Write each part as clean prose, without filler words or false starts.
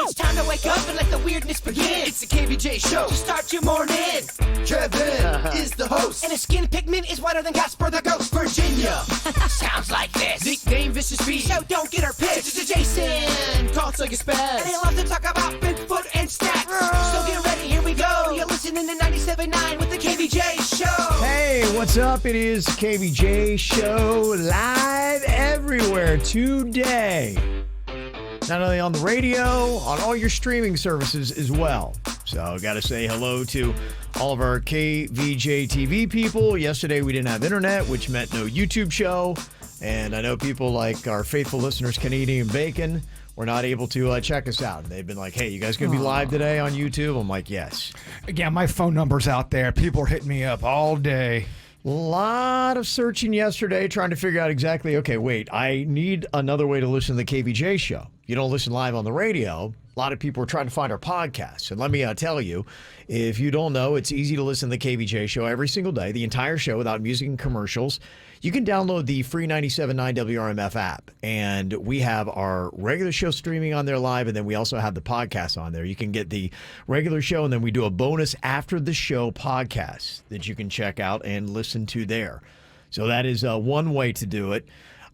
It's time to wake up and let the weirdness begin. It's the KVJ show to start your morning. Kevin is the host, and his skin pigment is whiter than Casper the Ghost. Virginia sounds like this. Nickname Vicious Bee, so don't get her pissed. Jason talks like a spaz, and he loves to talk about Bigfoot and stacks. So get ready, here we go. You're listening to 97.9 with the KVJ show. Hey, what's up? It is KVJ show live everywhere today. Not only on the radio, on all your streaming services as well. So got to say hello to all of our KVJ TV people. Yesterday we didn't have internet, which meant no YouTube show. And I know people like our faithful listeners, Canadian Bacon, were not able to check us out. They've been like, hey, you guys going to be live today on YouTube? I'm like, yes. Yeah, my phone number's out there. People are hitting me up all day. A lot of searching yesterday trying to figure out exactly, okay, wait, I need another way to listen to the KVJ show. You don't listen live on the radio. A lot of people are trying to find our podcasts. And let me tell you, if you don't know, it's easy to listen to the KVJ show every single day, the entire show without music and commercials. You can download the free 97.9 WRMF app, and we have our regular show streaming on there live, and then we also have the podcast on there. You can get the regular show, and then we do a bonus after the show podcast that you can check out and listen to there. So that is one way to do it.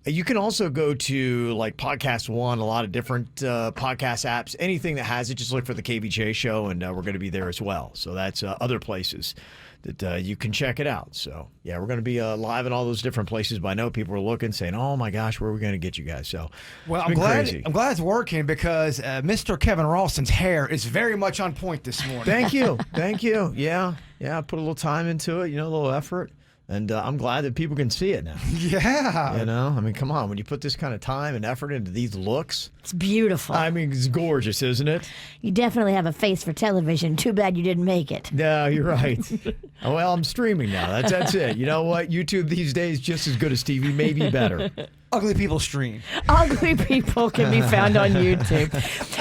You can also go to like Podcast One, a lot of different podcast apps, anything that has it. Just look for the KVJ show, and we're going to be there as well. So that's other places that you can check it out. So, yeah, we're going to be live in all those different places. But I know people are looking, saying, oh, my gosh, where are we going to get you guys? So, well, I'm glad it's working because Mr. Kevin Ralston's hair is very much on point this morning. Thank you. Thank you. Yeah, I put a little time into it, a little effort. And I'm glad that people can see it now. Yeah. I mean, come on. When you put this kind of time and effort into these looks. It's beautiful. I mean, it's gorgeous, isn't it? You definitely have a face for television. Too bad you didn't make it. No, you're right. Well, I'm streaming now. That's it. You know what? YouTube these days just as good as TV, maybe better. Ugly People stream. Ugly People can be found on YouTube.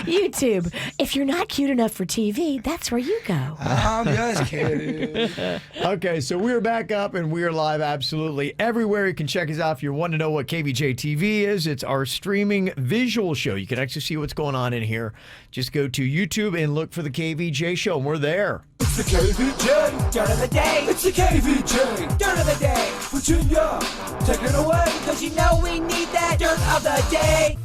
YouTube, if you're not cute enough for TV, that's where you go. I'm just kidding. Okay, so we're back up and we are live absolutely everywhere. You can check us out if you want to know what KVJ TV is. It's our streaming visual show. You can actually see what's going on in here. Just go to YouTube and look for the KVJ show, and we're there. It's the KVJ Dirt of the Day. It's the KVJ Dirt of the Day. Virginia, take it away, because you know we need that Dirt of the Day.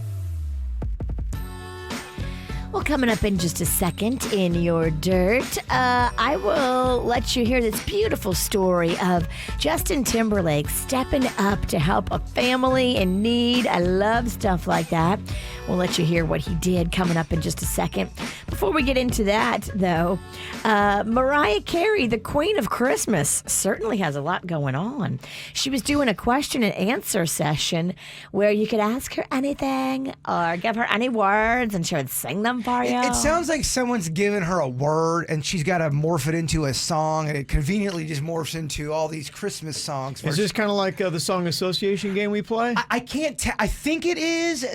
Well, coming up in just a second in your dirt, I will let you hear this beautiful story of Justin Timberlake stepping up to help a family in need. I love stuff like that. We'll let you hear what he did coming up in just a second. Before we get into that, though, Mariah Carey, the Queen of Christmas, certainly has a lot going on. She was doing a question and answer session where you could ask her anything or give her any words and she would sing them for you. It sounds like someone's given her a word and she's got to morph it into a song, and it conveniently just morphs into all these Christmas songs. Is this kind of like the song association game we play? I can't tell. I think it is.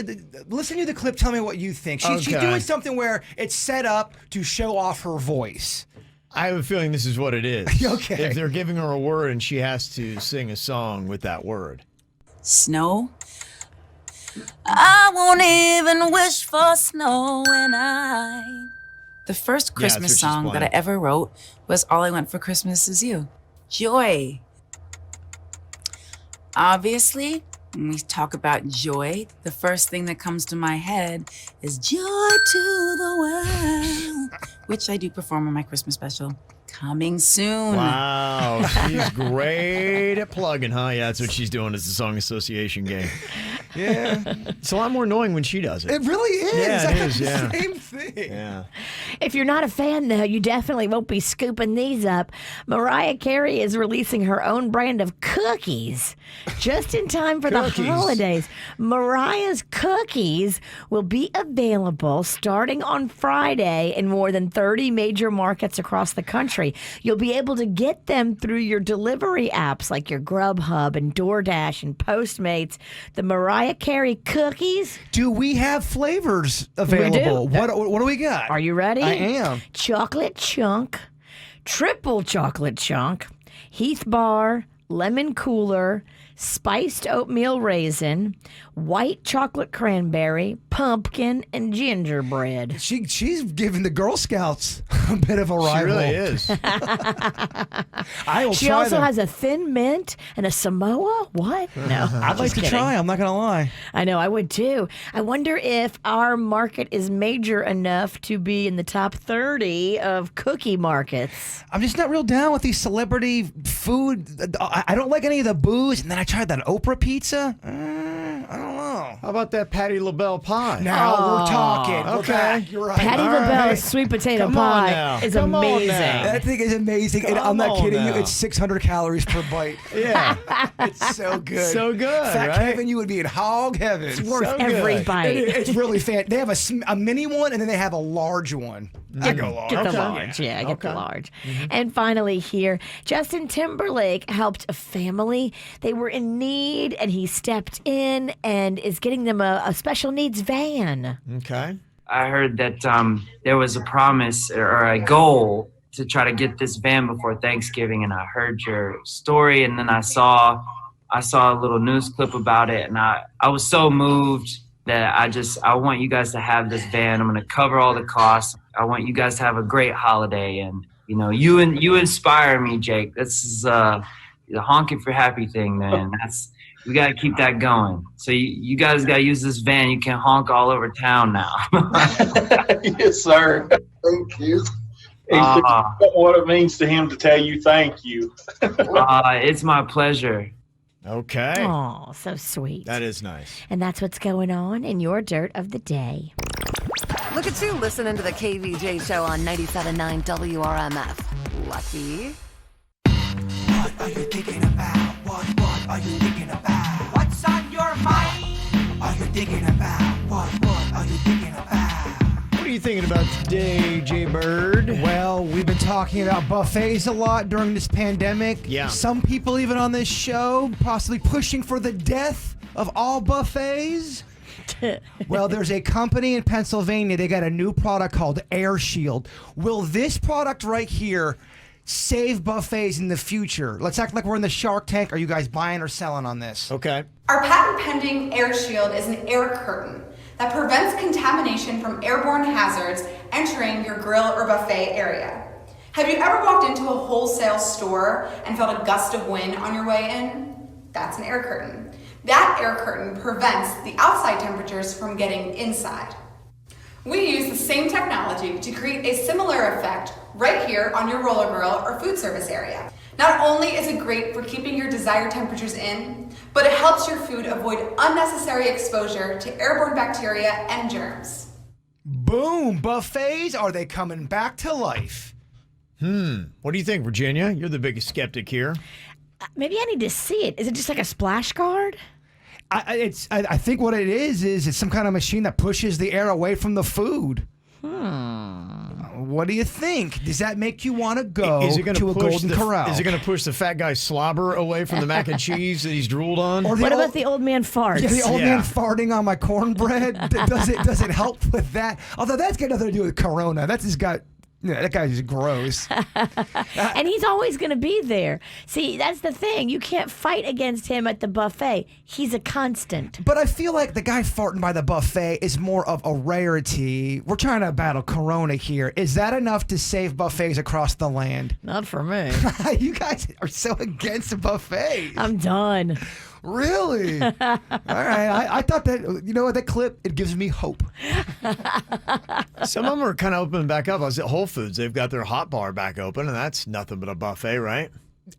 Listen to the clip. Tell me what you think. She's doing something where it's set up to show off her voice. I have a feeling this is what it is. Okay. If they're giving her a word and she has to sing a song with that word. Snow. I won't even wish for snow when The first Christmas song that I ever wrote was All I Want for Christmas Is You. Joy. Obviously, when we talk about joy, the first thing that comes to my head is Joy to the World, which I do perform on my Christmas special. Coming soon. Wow, she's great at plugging, huh? Yeah, that's what she's doing is the song association game. Yeah. It's a lot more annoying when she does it. It really is. Yeah, it is, yeah. Same thing. Yeah. If you're not a fan, though, you definitely won't be scooping these up. Mariah Carey is releasing her own brand of cookies just in time for the holidays. Mariah's cookies will be available starting on Friday in more than 30 major markets across the country. You'll be able to get them through your delivery apps like your Grubhub and DoorDash and Postmates. The Mariah Carey cookies. Do we have flavors available? We do. What do we got? Are you ready? I am. Chocolate chunk, triple chocolate chunk, Heath bar, lemon cooler, spiced oatmeal raisin, white chocolate cranberry, pumpkin, and gingerbread. She's giving the Girl Scouts a bit of a rival. She really is. I will She try also them. has a thin mint and a Samoa. What? No. I'd like to try. I'm not going to lie. I know, I would too. I wonder if our market is major enough to be in the top 30 of cookie markets. I'm just not real down with these celebrity food. I don't like any of the booze. And then I tried that Oprah pizza. I don't know. How about that Patti LaBelle pie? Now we're talking. okay. We're back. You're right. Patty All LaBelle's right. sweet potato Come on pie now. is Come on amazing. now. That thing is amazing. And I'm not Come kidding on you. now. It's 600 calories per bite. Yeah. It's so good. So good, Fat right? Kevin, you would be in hog heaven. It's worth So every good. bite. It's really fan. They have a mini one and then they have a large one. I go large. Get the Okay. large, yeah, get the Okay. large. And finally, here, Justin Timberlake helped a family. They were in need, and he stepped in and is getting them a special needs van. Okay. I heard that there was a promise or a goal to try to get this van before Thanksgiving, and I heard your story, and then I saw a little news clip about it, and I was so moved that I want you guys to have this van. I'm going to cover all the costs. I want you guys to have a great holiday, and you inspire me, Jake. This is the honking for happy thing, man. We got to keep that going. So you guys got to use this van. You can honk all over town now. Yes, sir. Thank you. What it means to him to tell you thank you. It's my pleasure. Okay. Oh, so sweet. That is nice. And that's what's going on in your dirt of the day. Look at you listening to the KVJ show on 97.9 WRMF. Lucky. What are you thinking about? What are you thinking about? What's on your mind? Are you thinking about? What are you thinking about? What are you thinking about today, Jaybird? Well, we've been talking about buffets a lot during this pandemic. Yeah. Some people even on this show possibly pushing for the death of all buffets. Well, there's a company in Pennsylvania. They got a new product called Air Shield. Will this product right here save buffets in the future? Let's act like we're in the Shark Tank. Are you guys buying or selling on this? Okay. Our patent-pending Air Shield is an air curtain that prevents contamination from airborne hazards entering your grill or buffet area. Have you ever walked into a wholesale store and felt a gust of wind on your way in? That's an air curtain. That air curtain prevents the outside temperatures from getting inside. We use the same technology to create a similar effect right here on your roller grill or food service area. Not only is it great for keeping your desired temperatures in, but it helps your food avoid unnecessary exposure to airborne bacteria and germs. Boom! Buffets, are they coming back to life? What do you think, Virginia? You're the biggest skeptic here. Maybe I need to see it. Is it just like a splash guard? I think what it is it's some kind of machine that pushes the air away from the food. What do you think? Does that make you want to go Is it gonna to a push Golden the, Corral? Is it going to push the fat guy's slobber away from the mac and cheese that he's drooled on? Or What about the old man farts? Yeah, the old Yeah. man farting on my cornbread. Does it help with that? Although that's got nothing to do with Corona. That's just got. Yeah, that guy's just gross. And he's always going to be there. See, that's the thing. You can't fight against him at the buffet. He's a constant. But I feel like the guy farting by the buffet is more of a rarity. We're trying to battle Corona here. Is that enough to save buffets across the land? Not for me. You guys are so against buffets. I'm done. Really? All right. I thought that, you know what, that clip, it gives me hope. Some of them are kind of opening back up. I was at Whole Foods. They've got their hot bar back open, and that's nothing but a buffet, right?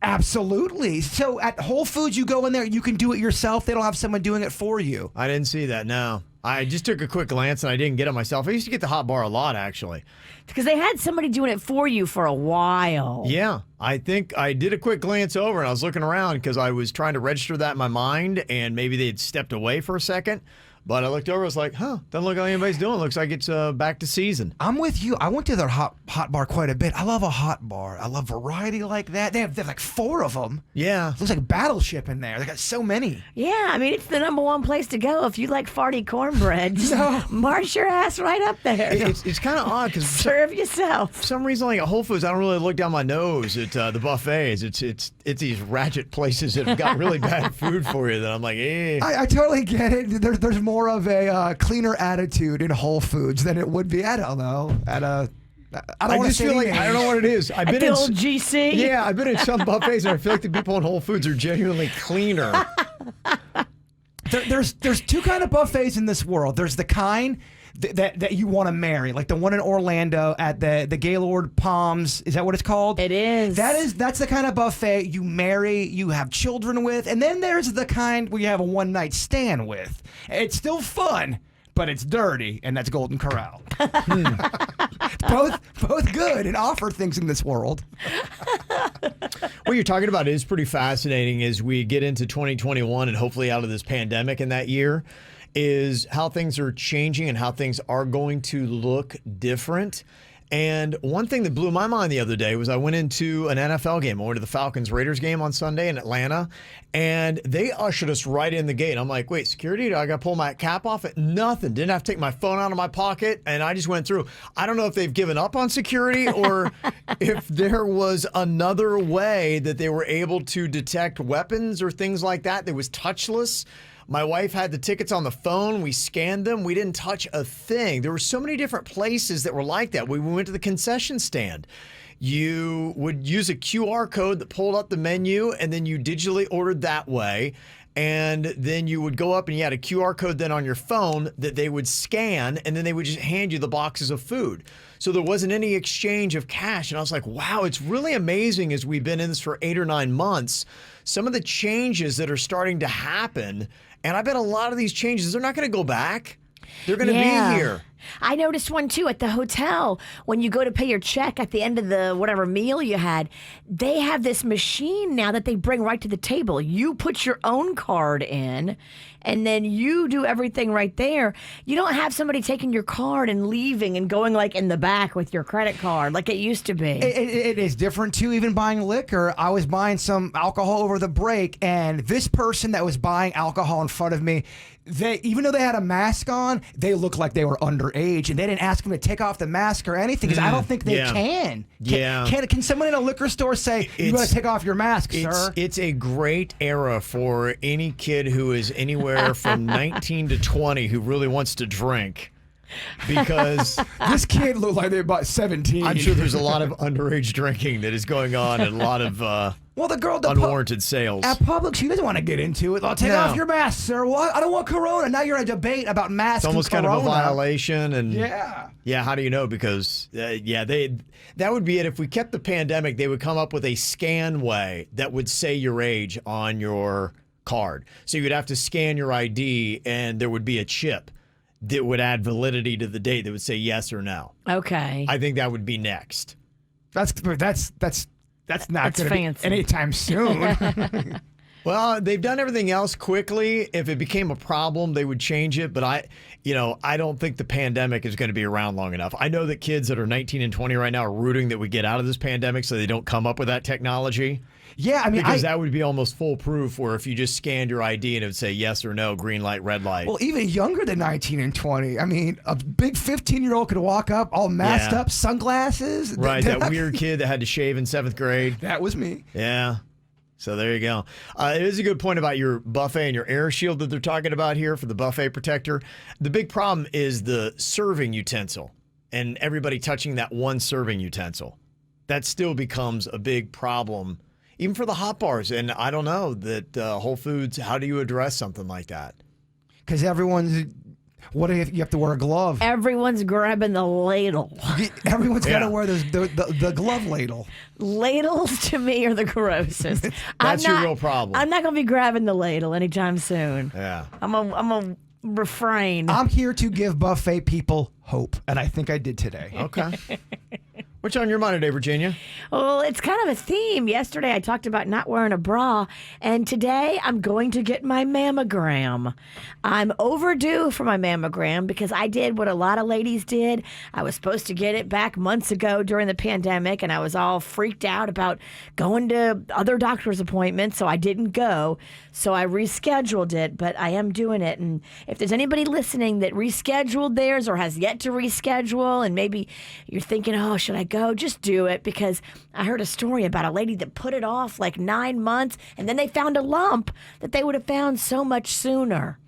Absolutely. So at Whole Foods, you go in there, you can do it yourself. They don't have someone doing it for you. I didn't see that, no. I just took a quick glance, and I didn't get it myself. I used to get the hot bar a lot, actually. Because they had somebody doing it for you for a while. Yeah, I think I did a quick glance over, and I was looking around because I was trying to register that in my mind, and maybe they had stepped away for a second. But I looked over, I was like, doesn't look like anybody's doing it. Looks like it's back to season. I'm with you. I went to their hot bar quite a bit. I love a hot bar. I love variety like that. They have like 4 of them. Yeah. It looks like Battleship in there. They got so many. Yeah, I mean, it's the #1 place to go if you like farty cornbread. No. March your ass right up there. It's kind of odd because Serve yourself. for some reason, like at Whole Foods, I don't really look down my nose at the buffets. It's these ratchet places that have got really bad food for you that I'm like, eh. I totally get it. There's more more of a cleaner attitude in Whole Foods than it would be, I don't know, at a... I just feel like I don't know what it is. I've been the in old GC. Yeah, I've been in some buffets, and I feel like the people in Whole Foods are genuinely cleaner. There's two kind of buffets in this world. There's the kind that you want to marry, like the one in Orlando at the Gaylord Palms. Is that what it's called? It is. That's the kind of buffet you marry, you have children with, and then there's the kind where you have a one-night stand with. It's still fun, but it's dirty, and that's Golden Corral. Both good and offer things in this world. What you're talking about is pretty fascinating as we get into 2021 and hopefully out of this pandemic in that year, is how things are changing and how things are going to look different. And one thing that blew my mind the other day was I went into an NFL game. I went to the Falcons-Raiders game on Sunday in Atlanta, and they ushered us right in the gate. I'm like, wait, security? Do I got to pull my cap off? Nothing. Didn't have to take my phone out of my pocket, and I just went through. I don't know if they've given up on security or if there was another way that they were able to detect weapons or things like that that was touchless. My wife had the tickets on the phone. We scanned them. We didn't touch a thing. There were so many different places that were like that. We went to the concession stand. You would use a QR code that pulled up the menu, and then you digitally ordered that way. And then you would go up and you had a QR code then on your phone that they would scan, and then they would just hand you the boxes of food. So there wasn't any exchange of cash. And I was like, wow, it's really amazing as we've been in this for 8 or 9 months, some of the changes that are starting to happen. And I bet a lot of these changes, they're not going to go back. They're going to be here. I noticed one too at the hotel. When you go to pay your check at the end of the whatever meal you had, they have this machine now that they bring right to the table. You put your own card in, and then you do everything right there. You don't have somebody taking your card and leaving and going like in the back with your credit card like it used to be. It is different too. Even buying liquor, I was buying some alcohol over the break, and this person that was buying alcohol in front of me, even though they had a mask on, they looked like they were underage, and they didn't ask them to take off the mask or anything because I don't think they can. Can someone in a liquor store say, you got to take off your mask, sir? It's a great era for any kid who is anywhere from 19 to 20 who really wants to drink. Because this kid looked like they're about 17. I'm sure there's a lot of underage drinking that is going on and a lot of the girl unwarranted sales. At Publix, she doesn't want to get into it. I'll take off your mask, sir. Well, I don't want Corona. Now you're in a debate about masks. It's almost and kind Corona. of a violation. And yeah, how do you know? Because that would be it. If we kept the pandemic, they would come up with a scan way that would say your age on your card. So you'd have to scan your ID, and there would be a chip that would add validity to the date that would say yes or no. Okay. I think that would be next. That's not going to be anytime soon. Well, they've done everything else quickly. If it became a problem, they would change it. But I don't think the pandemic is going to be around long enough. I know that kids that are 19 and 20 right now are rooting that we get out of this pandemic so they don't come up with that technology. Yeah, I mean, because that would be almost foolproof, where if you just scanned your ID and it would say yes or no, green light, red light. Well, even younger than 19 and 20. I mean, a big 15-year-old could walk up all masked up, sunglasses. Right, that weird kid that had to shave in 7th grade. That was me. Yeah. So there you go. It is a good point about your buffet and your air shield that they're talking about here for the buffet protector. The big problem is the serving utensil and everybody touching that one serving utensil. That still becomes a big problem, even for the hot bars. And I don't know that Whole Foods, how do you address something like that? Because what if you have to wear a glove? Everyone's grabbing the ladle. Everyone's got to wear the glove ladle. Ladles to me are the grossest. That's your real problem. I'm not going to be grabbing the ladle anytime soon. Yeah. I'm a refrain. I'm here to give buffet people hope, and I think I did today. Okay. What's on your mind today, Virginia? Well, it's kind of a theme. Yesterday I talked about not wearing a bra, and today I'm going to get my mammogram. I'm overdue for my mammogram because I did what a lot of ladies did. I was supposed to get it back months ago during the pandemic, and I was all freaked out about going to other doctor's appointments, so I didn't go. So I rescheduled it, but I am doing it. And if there's anybody listening that rescheduled theirs or has yet to reschedule, and maybe you're thinking, oh, should I go, just do it, because I heard a story about a lady that put it off like 9 months, and then they found a lump that they would have found so much sooner.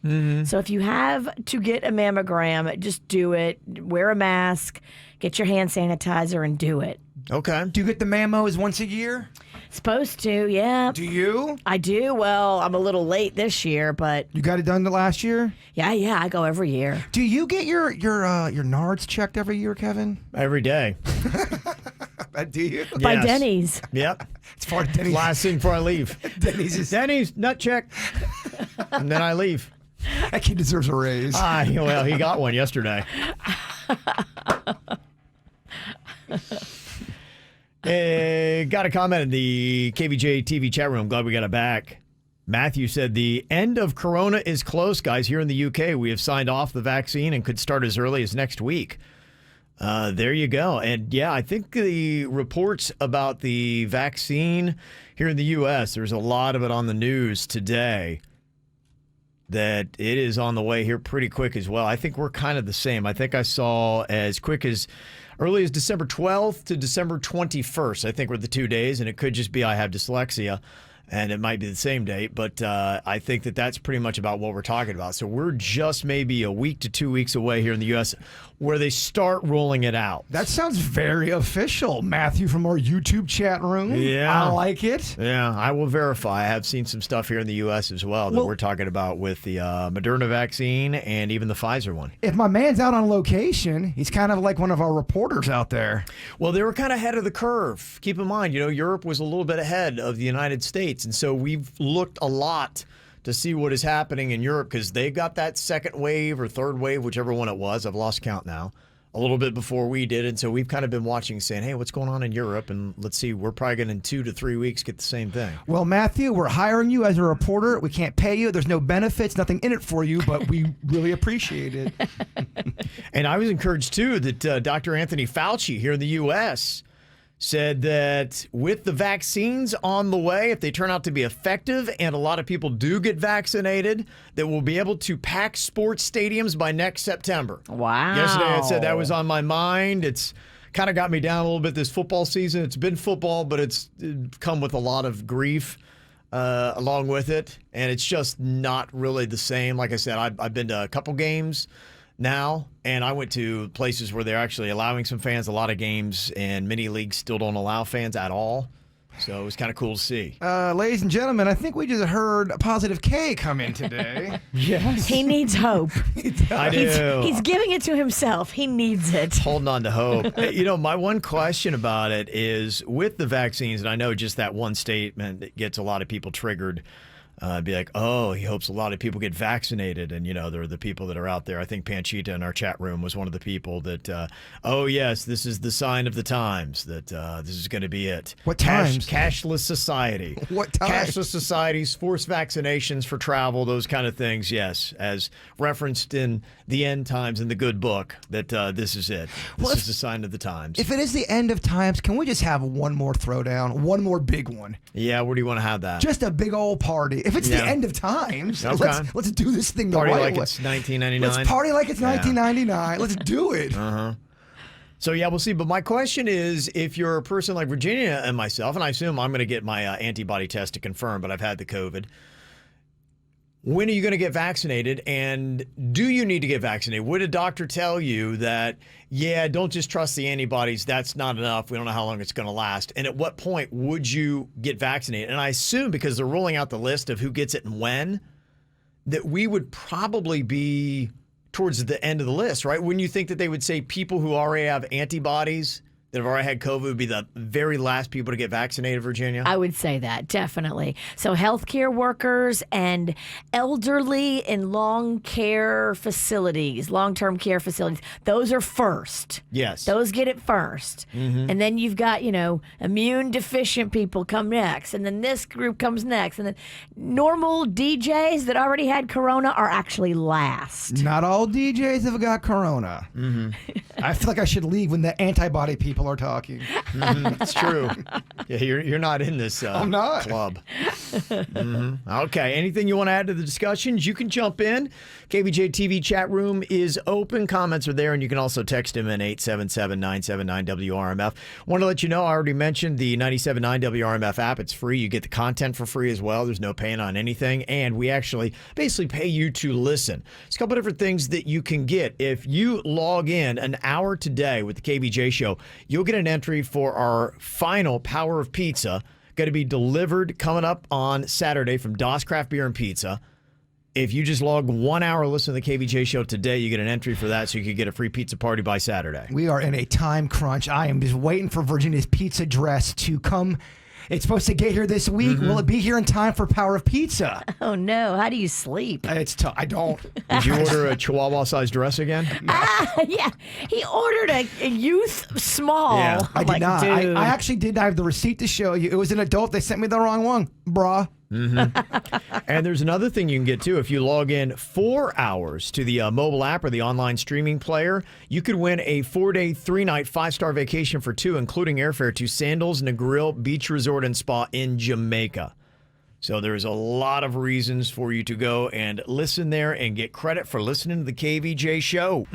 So if you have to get a mammogram, just do it. Wear a mask, get your hand sanitizer, and do it. Okay. Do you get the mammos once a year? Supposed to, yeah. Do you? I do. Well, I'm a little late this year, but You got it done the last year? yeah, I go every year. Do you get your nards checked every year, Kevin? Every day. Do you? By Yes. Denny's. Yep. It's far Denny's. Last thing before I leave. Denny's nut check. And then I leave. That kid deserves a raise. Well, he got one yesterday. Got a comment in the KVJ TV chat room. Glad we got it back. Matthew said the end of Corona is close, guys. Here in the UK, we have signed off the vaccine and could start as early as next week. There you go. And yeah, I think the reports about the vaccine here in the U.S., there's a lot of it on the news today, that it is on the way here pretty quick as well. I think we're kind of the same. I think I saw as quick as early as December 12th to December 21st, I think were the 2 days, and it could just be I have dyslexia, and it might be the same date, but I think that that's pretty much about what we're talking about. So we're just maybe a week to 2 weeks away here in the U.S. where they start rolling it out. That sounds very official, Matthew, from our YouTube chat room. Yeah. I like it. Yeah, I will verify. I have seen some stuff here in the U.S. as well that we're talking about with the Moderna vaccine and even the Pfizer one. If my man's out on location, he's kind of like one of our reporters out there. Well, they were kind of ahead of the curve. Keep in mind, Europe was a little bit ahead of the United States. And so we've looked a lot to see what is happening in Europe because they got that second wave or third wave, whichever one it was. I've lost count now. A little bit before we did. And so we've kind of been watching saying, hey, what's going on in Europe? And let's see, we're probably going to in 2 to 3 weeks get the same thing. Well, Matthew, we're hiring you as a reporter. We can't pay you. There's no benefits, nothing in it for you, but we really appreciate it. And I was encouraged, too, that Dr. Anthony Fauci here in the U.S. said that with the vaccines on the way, if they turn out to be effective and a lot of people do get vaccinated, that we'll be able to pack sports stadiums by next September. Wow. Yesterday I said that was on my mind. It's kind of got me down a little bit this football season. It's been football, but it's come with a lot of grief along with it. And it's just not really the same. Like I said, I've been to a couple games now, and I went to places where they're actually allowing some fans. A lot of games and many leagues still don't allow fans at all. So it was kind of cool to see. Ladies and gentlemen, I think we just heard a positive K come in today. Yes. He needs hope. I do. He's giving it to himself. He needs it. Holding on to hope. My one question about it is with the vaccines, and I know just that one statement that gets a lot of people triggered. Be like, oh, he hopes a lot of people get vaccinated. And, there are the people that are out there. I think Panchita in our chat room was one of the people that, oh, yes, this is the sign of the times, that this is going to be it. What times? Cashless society. What times? Cashless societies, forced vaccinations for travel, those kind of things, yes, as referenced in the end times in the good book, that this is it. This is the sign of the times. If it is the end of times, can we just have one more throwdown, one more big one? Yeah, where do you want to have that? Just a big old party. If it's the end of times, Okay. let's do this thing the Party right like way. it's 1999. Let's party like it's 1999. Let's do it. So, yeah, we'll see. But my question is, if you're a person like Virginia and myself, and I assume I'm going to get my antibody test to confirm, but I've had the COVID. When are you going to get vaccinated? And do you need to get vaccinated? Would a doctor tell you that, yeah, don't just trust the antibodies. That's not enough. We don't know how long it's going to last. And at what point would you get vaccinated? And I assume because they're rolling out the list of who gets it and when, that we would probably be towards the end of the list, right? Wouldn't you think that they would say people who already have antibodies that have already had COVID would be the very last people to get vaccinated, Virginia? I would say that, definitely. So healthcare workers and elderly in long-term care facilities, those are first. Yes. Those get it first. And then you've got, immune deficient people come next. And then this group comes next. And then normal DJs that already had corona are actually last. Not all DJs have got corona. I feel like I should leave when the antibody people are talking. It's true. Yeah, you're not in this I'm not. club. Okay, anything you want to add to the discussions, you can jump in. KVJ TV chat room is open. Comments are there, and you can also text him in 877-979-WRMF. Want to let you know, I already mentioned the 97.9 WRMF app. It's free. You get the content for free as well. There's no paying on anything, and we actually basically pay you to listen. There's a couple different things that you can get. If you log in an hour today with the KVJ show, you'll get an entry for our final Power of Pizza, going to be delivered coming up on Saturday from Das Craft Beer and Pizza. If you just log 1 hour, listen to the KVJ show today, you get an entry for that, so you could get a free pizza party by Saturday. We are in a time crunch. I am just waiting for Virginia's pizza dress to come. It's supposed to get here this week. Will it be here in time for Power of Pizza? Oh, no. How do you sleep? It's tough. I don't. Did you order a Chihuahua-sized dress again? Yeah. He ordered a youth small. Yeah. I did not. Dude. I actually did. I have the receipt to show you. It was an adult. They sent me the wrong one, brah. And there's another thing you can get, too. If you log in 4 hours to the mobile app or the online streaming player, you could win a 4-day, 3-night, 5-star vacation for two, including airfare to Sandals Negril Beach Resort and Spa in Jamaica. So there's a lot of reasons for you to go and listen there and get credit for listening to the KVJ show.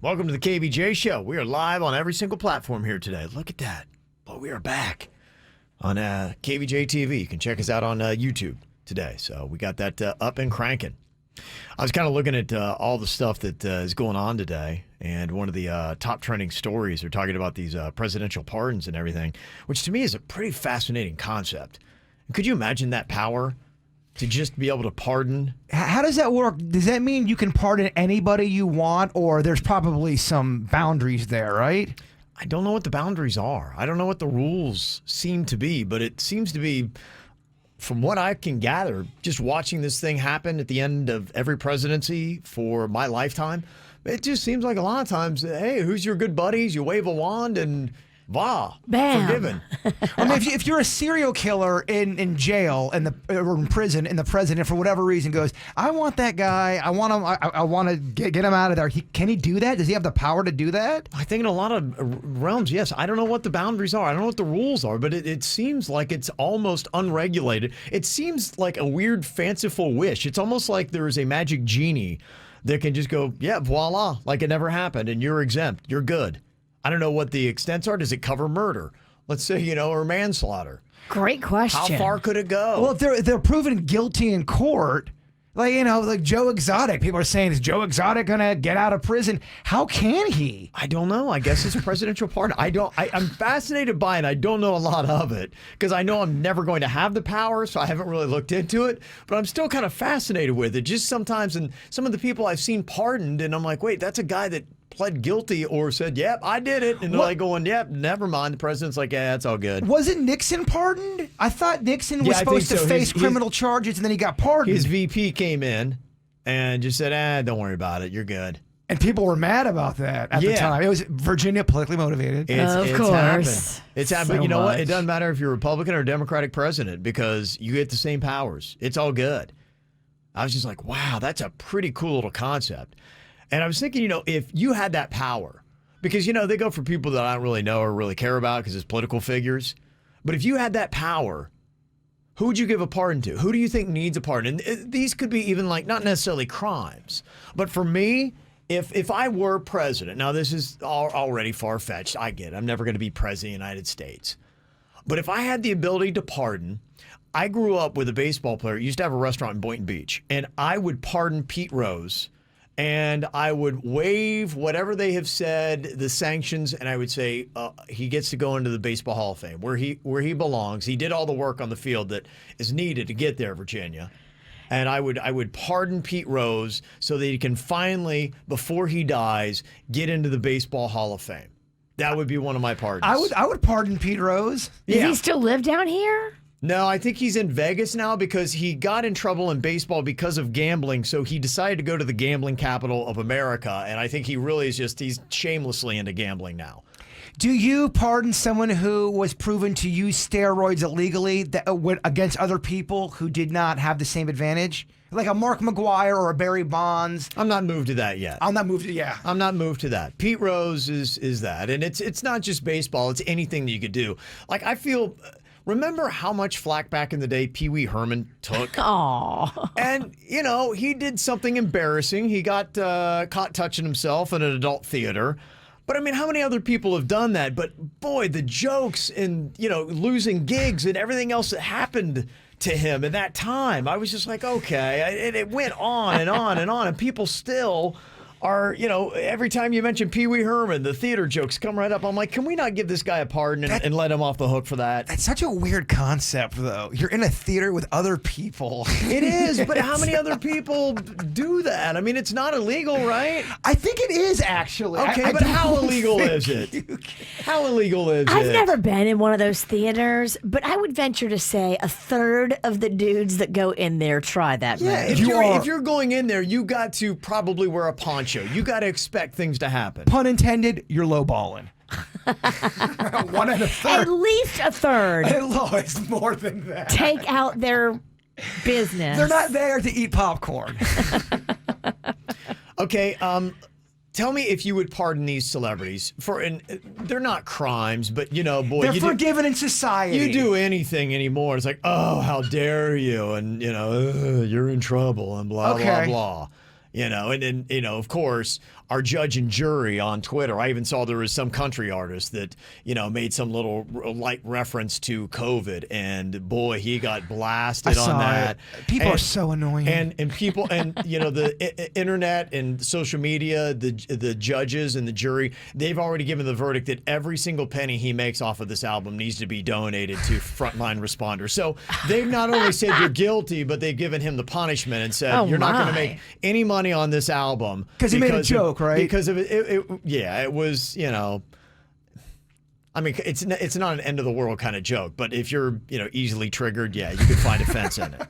Welcome to the KVJ show. We are live on every single platform here today. Look at that. But we are back on KVJ TV. You can check us out on YouTube today. So we got that up and cranking. I was kind of looking at all the stuff that is going on today, and one of the top trending stories are talking about these presidential pardons and everything, which to me is a pretty fascinating concept. Could you imagine that power to just be able to pardon? How does that work? Does that mean you can pardon anybody you want, or there's probably some boundaries there, right? I don't know what the boundaries are. I don't know what the rules seem to be, but it seems to be, from what I can gather, just watching this thing happen at the end of every presidency for my lifetime, it just seems like a lot of times, hey, who's your good buddies? You wave a wand and Bam. forgiven. I mean, if you're a serial killer in jail or in prison, and the president for whatever reason goes, I want that guy. I want him. I want to get him out of there. Can he do that? Does he have the power to do that? I think in a lot of realms, yes. I don't know what the boundaries are. I don't know what the rules are, but it seems like it's almost unregulated. It seems like a weird, fanciful wish. It's almost like there is a magic genie that can just go, yeah, voila, like it never happened, and you're exempt. You're good. I don't know what the extents are. Does it cover murder? Let's say, or manslaughter. Great question. How far could it go? Well, if they're proven guilty in court, like Joe Exotic, people are saying, is Joe Exotic gonna get out of prison? How can he? I don't know. I guess it's a presidential pardon. I'm fascinated by it. I don't know a lot of it because I know I'm never going to have the power, so I haven't really looked into it. But I'm still kind of fascinated with it. Just sometimes, and some of the people I've seen pardoned, and I'm like, wait, that's a guy that pled guilty or said, yep, I did it. And they're like going, yep, never mind. The president's like, yeah, that's all good. Wasn't Nixon pardoned? I thought Nixon was supposed to face criminal charges and then he got pardoned. His VP came in and just said, don't worry about it. You're good. And people were mad about that at the time. It was Virginia politically motivated. Of course. Happened. It's happened. So But you know what? much. It doesn't matter if you're Republican or Democratic president because you get the same powers. It's all good. I was just like, wow, that's a pretty cool little concept. And I was thinking, if you had that power, because, they go for people that I don't really know or really care about because it's political figures. But if you had that power, who would you give a pardon to? Who do you think needs a pardon? And these could be even like not necessarily crimes. But for me, if I were president, now this is already far-fetched. I get it. I'm never going to be president of the United States. But if I had the ability to pardon, I grew up with a baseball player. He used to have a restaurant in Boynton Beach. And I would pardon Pete Rose. And I would waive whatever they have said, the sanctions, and I would say he gets to go into the Baseball Hall of Fame, where he belongs. He did all the work on the field that is needed to get there, Virginia. And I would pardon Pete Rose so that he can finally, before he dies, get into the Baseball Hall of Fame. That would be one of my pardons. I would pardon Pete Rose. Does he still live down here? No, I think he's in Vegas now because he got in trouble in baseball because of gambling. So he decided to go to the gambling capital of America. And I think he really is he's shamelessly into gambling now. Do you pardon someone who was proven to use steroids illegally against other people who did not have the same advantage? Like a Mark McGuire or a Barry Bonds. I'm not moved to that yet. I'm not moved to, yeah. I'm not moved to that. Pete Rose is that. And it's not just baseball. It's anything that you could do. Like, I feel... Remember how much flack back in the day Pee Wee Herman took? Aww. And, you know, he did something embarrassing. He got caught touching himself in an adult theater. But, I mean, how many other people have done that? But, boy, the jokes and, you know, losing gigs and everything else that happened to him in that time, I was just like, okay. And it went on and on and on. And people still are, you know, every time you mention Pee Wee Herman, the theater jokes come right up. I'm like, can we not give this guy a pardon and let him off the hook for that? That's such a weird concept, though. You're in a theater with other people. It is, but how many other people do that? I mean, it's not illegal, right? I think it is, actually. Okay, but how illegal is it? How illegal is it? I've never been in one of those theaters, but I would venture to say a third of the dudes that go in there try that. Yeah, move. if you're going in there, you got to probably wear a poncho. You got to expect things to happen. Pun intended, you're lowballing. One and a third. At least a third. It's more than that. Take out their business. They're not there to eat popcorn. Okay, tell me if you would pardon these celebrities they're not crimes, but you know, boy, they're forgiven in society. You do anything anymore, it's like, oh, how dare you, and you know, you're in trouble, and blah blah blah. You know, and then, you know, of course, our judge and jury on Twitter, I even saw there was some country artist that, you know, made some little light reference to COVID, and boy, he got blasted on that. People are so annoying. And people, and you know, the internet and social media, the judges and the jury, they've already given the verdict that every single penny he makes off of this album needs to be donated to frontline responders. So they've not only said you're guilty, but they've given him the punishment and said you're not going to make any money on this album because he made a joke, right? Because of it was, you know, I mean, it's not an end of the world kind of joke, but if you're, you know, easily triggered, yeah, you could find offense in it.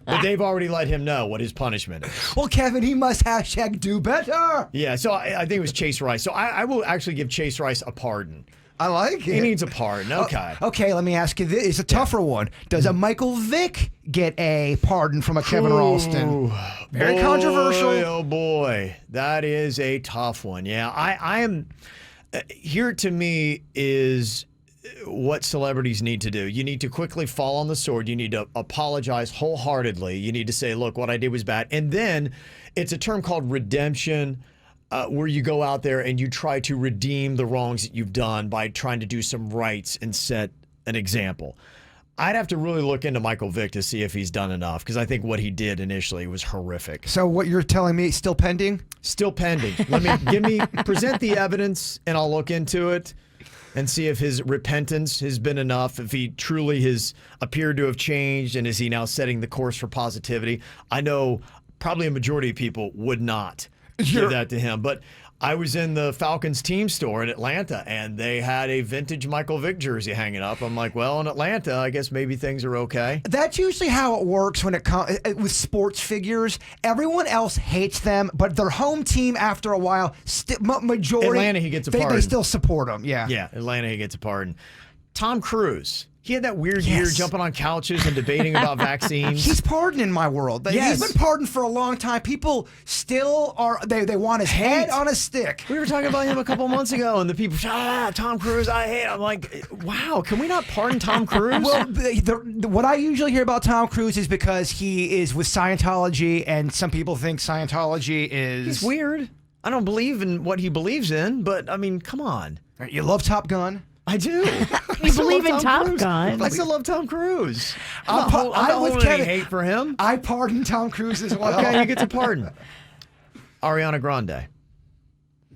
But they've already let him know what his punishment is. Well, Kevin, he must #do better. Yeah, so I think it was Chase Rice. So I will actually give Chase Rice a pardon. I like it. He needs a pardon. Okay. Okay, let me ask you this. It's a tougher one. Does a Michael Vick get a pardon from a Kevin Ralston? Very controversial. Oh, boy. That is a tough one. Yeah, I am... here to me is what celebrities need to do. You need to quickly fall on the sword. You need to apologize wholeheartedly. You need to say, look, what I did was bad. And then it's a term called redemption, where you go out there and you try to redeem the wrongs that you've done by trying to do some rights and set an example. I'd have to really look into Michael Vick to see if he's done enough, because I think what he did initially was horrific. So what you're telling me, still pending? Still pending. Present the evidence, and I'll look into it and see if his repentance has been enough, if he truly has appeared to have changed, and is he now setting the course for positivity. I know probably a majority of people would not give that to him, but I was in the Falcons team store in Atlanta, and they had a vintage Michael Vick jersey hanging up. I'm like, well, in Atlanta, I guess maybe things are okay. That's usually how it works when it comes with sports figures. Everyone else hates them, but their home team, after a while, majority Atlanta, he gets a pardon. They still support them. Yeah. Yeah, Atlanta, he gets a pardon. Tom Cruise. He had that weird year jumping on couches and debating about vaccines. He's pardoned in my world. Yes. He's been pardoned for a long time. People still are, they want his head on a stick. We were talking about him a couple months ago, and the people, Tom Cruise, I hate. I'm like, wow, can we not pardon Tom Cruise? Well, what I usually hear about Tom Cruise is because he is with Scientology, and some people think Scientology is... He's weird. I don't believe in what he believes in, but, I mean, come on. You love Top Gun? I do. You believe in Top Gun? I still love Tom Cruise. I'm not holding any hate for him. I pardon Tom Cruise as well. Okay, you get to pardon. Ariana Grande.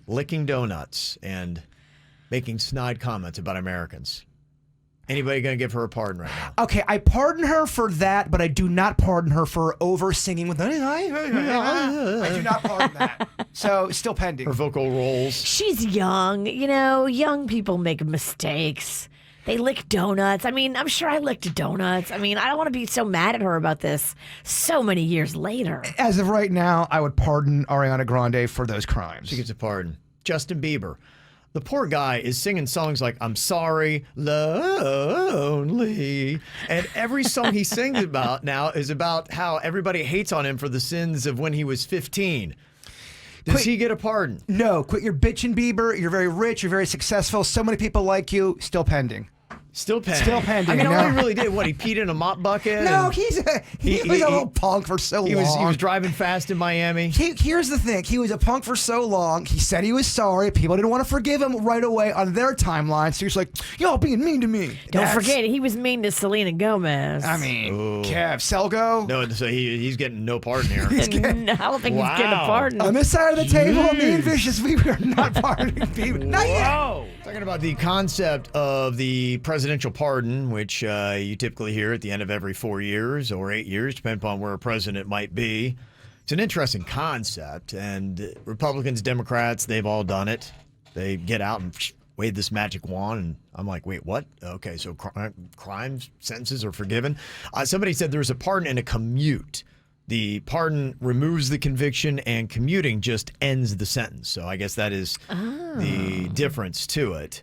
Licking donuts and making snide comments about Americans. Anybody going to give her a pardon right now? Okay, I pardon her for that, but I do not pardon her for over-singing with... I do not pardon that. So, still pending. Her vocal rolls. She's young. You know, young people make mistakes. They lick donuts. I mean, I'm sure I licked donuts. I mean, I don't want to be so mad at her about this so many years later. As of right now, I would pardon Ariana Grande for those crimes. She gets a pardon. Justin Bieber. The poor guy is singing songs like "I'm Sorry, Lonely," and every song he sings about now is about how everybody hates on him for the sins of when he was 15. Does he get a pardon? No. Quit your bitching, Bieber. You're very rich. You're very successful. So many people like you. Still pending. Still pending. Still pending. I mean, no. all he really did, what, he peed in a mop bucket? No, he was a little punk for so long. He was driving fast in Miami. Here's the thing. He was a punk for so long. He said he was sorry. People didn't want to forgive him right away on their timeline. So he was like, y'all being mean to me. Don't forget, he was mean to Selena Gomez. I mean, Kev, Selgo. No, so he's getting no pardon here. I don't think he's getting a pardon. On this side of the table, me and Vicious, we were not pardoning people. Not yet. Talking about the concept of the presidential pardon, which you typically hear at the end of every 4 years or 8 years, depending upon where a president might be. It's an interesting concept, and Republicans, Democrats, they've all done it. They get out and wave this magic wand, and I'm like, wait, what? Okay, so crimes, sentences are forgiven. Somebody said there's a pardon and a commute. The pardon removes the conviction, and commuting just ends the sentence. So I guess that is the difference to it.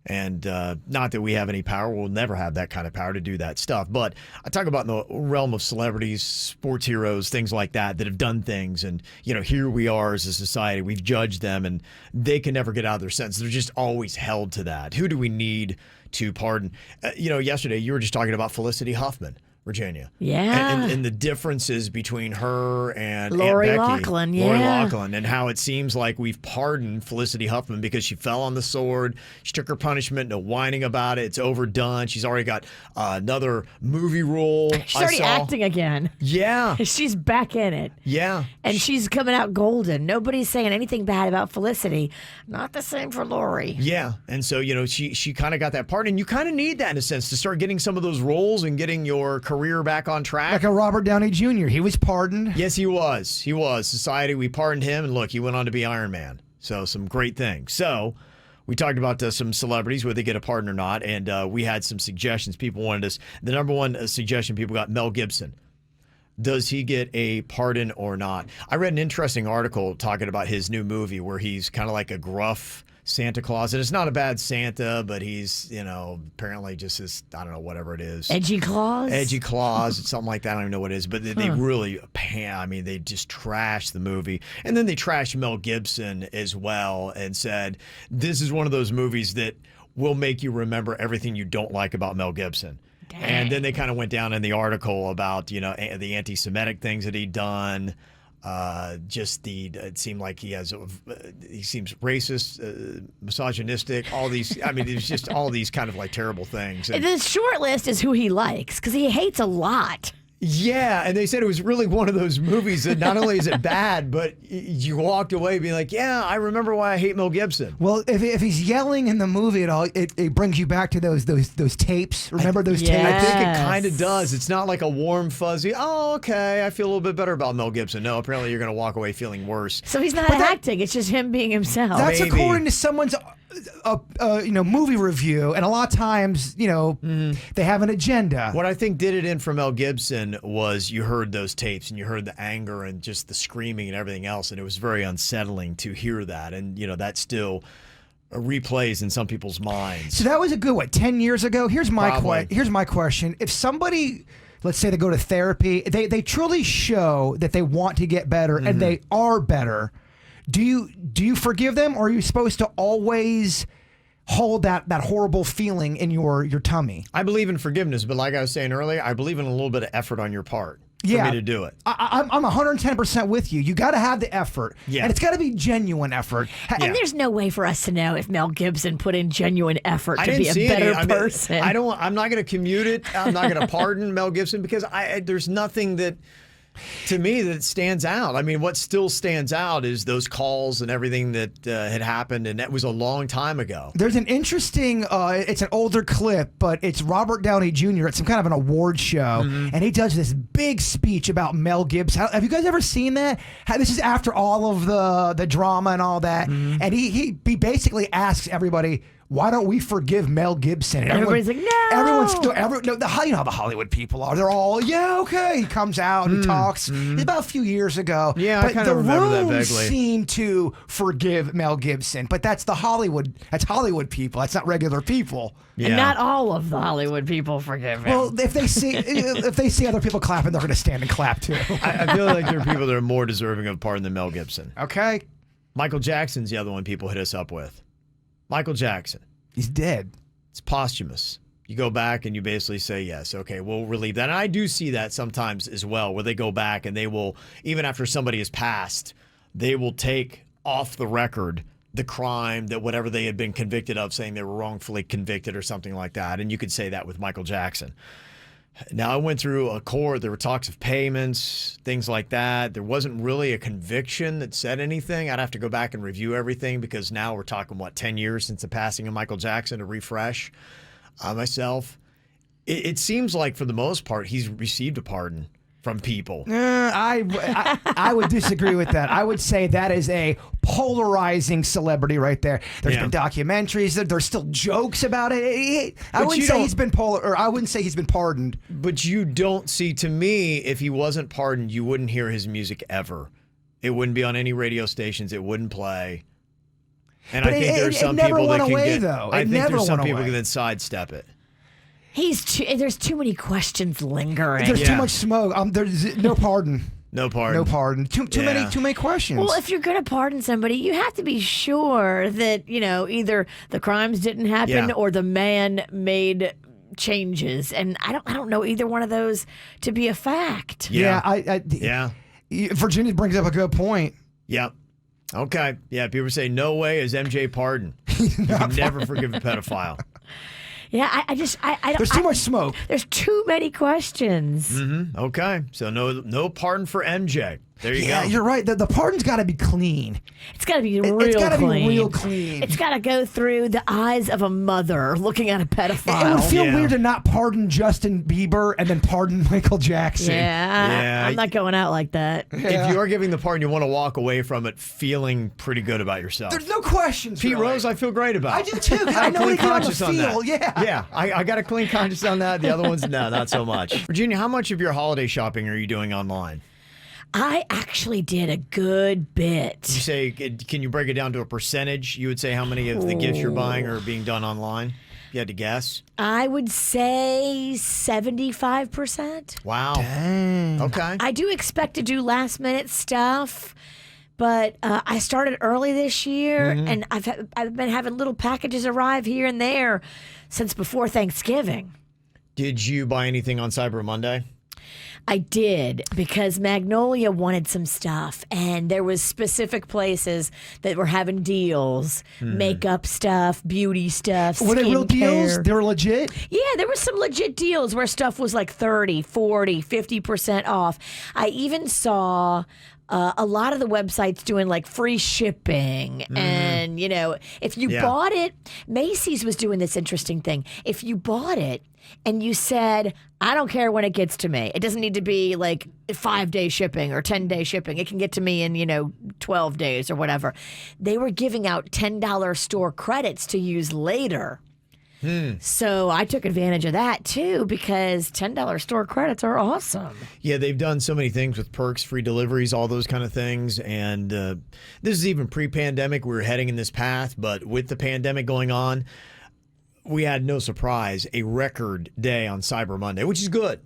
And not that we have any power. We'll never have that kind of power to do that stuff. But I talk about in the realm of celebrities, sports heroes, things like that have done things. And, here we are as a society. We've judged them, and they can never get out of their sentence. They're just always held to that. Who do we need to pardon? Yesterday you were just talking about Felicity Huffman, Virginia. Yeah. And the differences between her and Lori Aunt Becky, Loughlin, Lori yeah. Loughlin, and how it seems like we've pardoned Felicity Huffman because she fell on the sword. She took her punishment, no whining about it. It's overdone. She's already got another movie role. She's already acting again. Yeah. She's back in it. Yeah. And she's coming out golden. Nobody's saying anything bad about Felicity. Not the same for Lori. Yeah. And so, she kind of got that pardon. And you kind of need that in a sense to start getting some of those roles and getting your career back on track. Like a Robert Downey Jr. He was pardoned. Yes, he was. He was. Society, we pardoned him, and look, he went on to be Iron Man. So some great things. So we talked about some celebrities, whether they get a pardon or not, and we had some suggestions. People wanted us. The number one suggestion people got, Mel Gibson. Does he get a pardon or not? I read an interesting article talking about his new movie where he's kind of like a gruff Santa Claus, and it's not a bad Santa, but he's, apparently just this, I don't know, whatever it is. Edgy Claus? Edgy Claus, it's something like that. I don't even know what it is, but they really, they just trashed the movie. And then they trashed Mel Gibson as well and said, this is one of those movies that will make you remember everything you don't like about Mel Gibson. Dang. And then they kind of went down in the article about, the anti-Semitic things that he'd done. It seemed like he seems racist, misogynistic, all these, there's just all these kind of like terrible things. And the short list is who he likes, because he hates a lot. Yeah, and they said it was really one of those movies that not only is it bad, but you walked away being like, yeah, I remember why I hate Mel Gibson. Well, if he's yelling in the movie at all, it brings you back to those tapes. Remember those tapes? I think it kind of does. It's not like a warm, fuzzy, oh, okay, I feel a little bit better about Mel Gibson. No, apparently you're going to walk away feeling worse. So he's not acting. It's just him being himself. That's Maybe. According to someone's movie review, and a lot of times, they have an agenda. What I think did it in for Mel Gibson was you heard those tapes and you heard the anger and just the screaming and everything else, and it was very unsettling to hear that, and that still replays in some people's minds. So that was a good 10 years ago. Here's my question: if somebody, let's say they go to therapy, they truly show that they want to get better and they are better. Do you forgive them, or are you supposed to always hold that horrible feeling in your tummy? I believe in forgiveness, but like I was saying earlier, I believe in a little bit of effort on your part for me to do it. I'm 110% with you. You got to have the effort, and it's got to be genuine effort. And there's no way for us to know if Mel Gibson put in genuine effort to be a better person. I'm not going to commute it. I'm not going to pardon Mel Gibson because there's nothing that, to me, that stands out. What still stands out is those calls and everything that had happened, and that was a long time ago. There's an interesting, it's an older clip, but it's Robert Downey Jr. at some kind of an award show, and he does this big speech about Mel Gibson. Have you guys ever seen that? This is after all of the drama and all that, and he basically asks everybody, why don't we forgive Mel Gibson? And everybody's like, no. Everyone's still, you know how the Hollywood people are. They're all, yeah, okay. He comes out and he talks. It's about a few years ago. Yeah, but I kind of remember that vaguely. Seem to forgive Mel Gibson, but that's Hollywood people. That's not regular people. Yeah. And not all of the Hollywood people forgive him. Well, if they see other people clapping, they're going to stand and clap too. I feel like there are people that are more deserving of pardon than Mel Gibson. Okay. Michael Jackson's the other one people hit us up with. Michael Jackson. He's dead. It's posthumous. You go back and you basically say, yes, okay, we'll relieve that. And I do see that sometimes as well, where they go back and they will, even after somebody has passed, they will take off the record the crime that whatever they had been convicted of, saying they were wrongfully convicted or something like that. And you could say that with Michael Jackson. Now, I went through a court. There were talks of payments, things like that. There wasn't really a conviction that said anything. I'd have to go back and review everything because now we're talking, 10 years since the passing of Michael Jackson to refresh myself. It seems like, for the most part, he's received a pardon from people. I would disagree with that. I would say that is a polarizing celebrity right there. There's been documentaries. There's still jokes about it. I wouldn't say he's been pardoned. But you don't see, to me, if he wasn't pardoned, you wouldn't hear his music ever. It wouldn't be on any radio stations. It wouldn't play. And I think there's some people that can get. I think there's some people that can sidestep it. There's too many questions lingering. There's too much smoke. There's no pardon. No pardon. No pardon. Too many questions. Well, if you're going to pardon somebody, you have to be sure that, either the crimes didn't happen or the man made changes. And I don't know either one of those to be a fact. Yeah. Virginia brings up a good point. Yep. Okay. Yeah, people say, no way is MJ pardoned. You can never forgive a pedophile. Yeah, I don't. There's too much smoke. There's too many questions. Mm-hmm. Okay, so no pardon for MJ. There you go. Yeah, you're right. The pardon's got to be clean. It's got to be real clean. It's got to be real clean. It's got to go through the eyes of a mother looking at a pedophile. It would feel weird to not pardon Justin Bieber and then pardon Michael Jackson. Yeah, I'm not going out like that. If you are giving the pardon, you want to walk away from it feeling pretty good about yourself. There's no questions. Pete Rose, I feel great about. I do too. I know clean we get on the conscience on that. field. Yeah. I got a clean conscience on that. The other ones, no, not so much. Virginia, how much of your holiday shopping are you doing online? I actually did a good bit. You say, can you break it down to a percentage? You would say how many of the gifts you're buying are being done online? If you had to guess. I would say 75%. Wow. Dang. Okay. I do expect to do last minute stuff, but I started early this year, and I've been having little packages arrive here and there since before Thanksgiving. Did you buy anything on Cyber Monday? I did, because Magnolia wanted some stuff, and there was specific places that were having deals, makeup stuff, beauty stuff, Were they real deals? skincare. They were legit? Yeah, there was some legit deals where stuff was like 30, 40, 50% off. I even saw a lot of the websites doing like free shipping. And, if you bought it, Macy's was doing this interesting thing. If you bought it and you said, I don't care when it gets to me. It doesn't need to be like 5-day shipping or 10-day shipping. It can get to me in, 12 days or whatever. They were giving out $10 store credits to use later. So I took advantage of that too, because $10 store credits are awesome. Yeah, they've done so many things with perks, free deliveries, all those kind of things. And this is even pre-pandemic. We were heading in this path, but with the pandemic going on, we had no surprise a record day on Cyber Monday, which is good,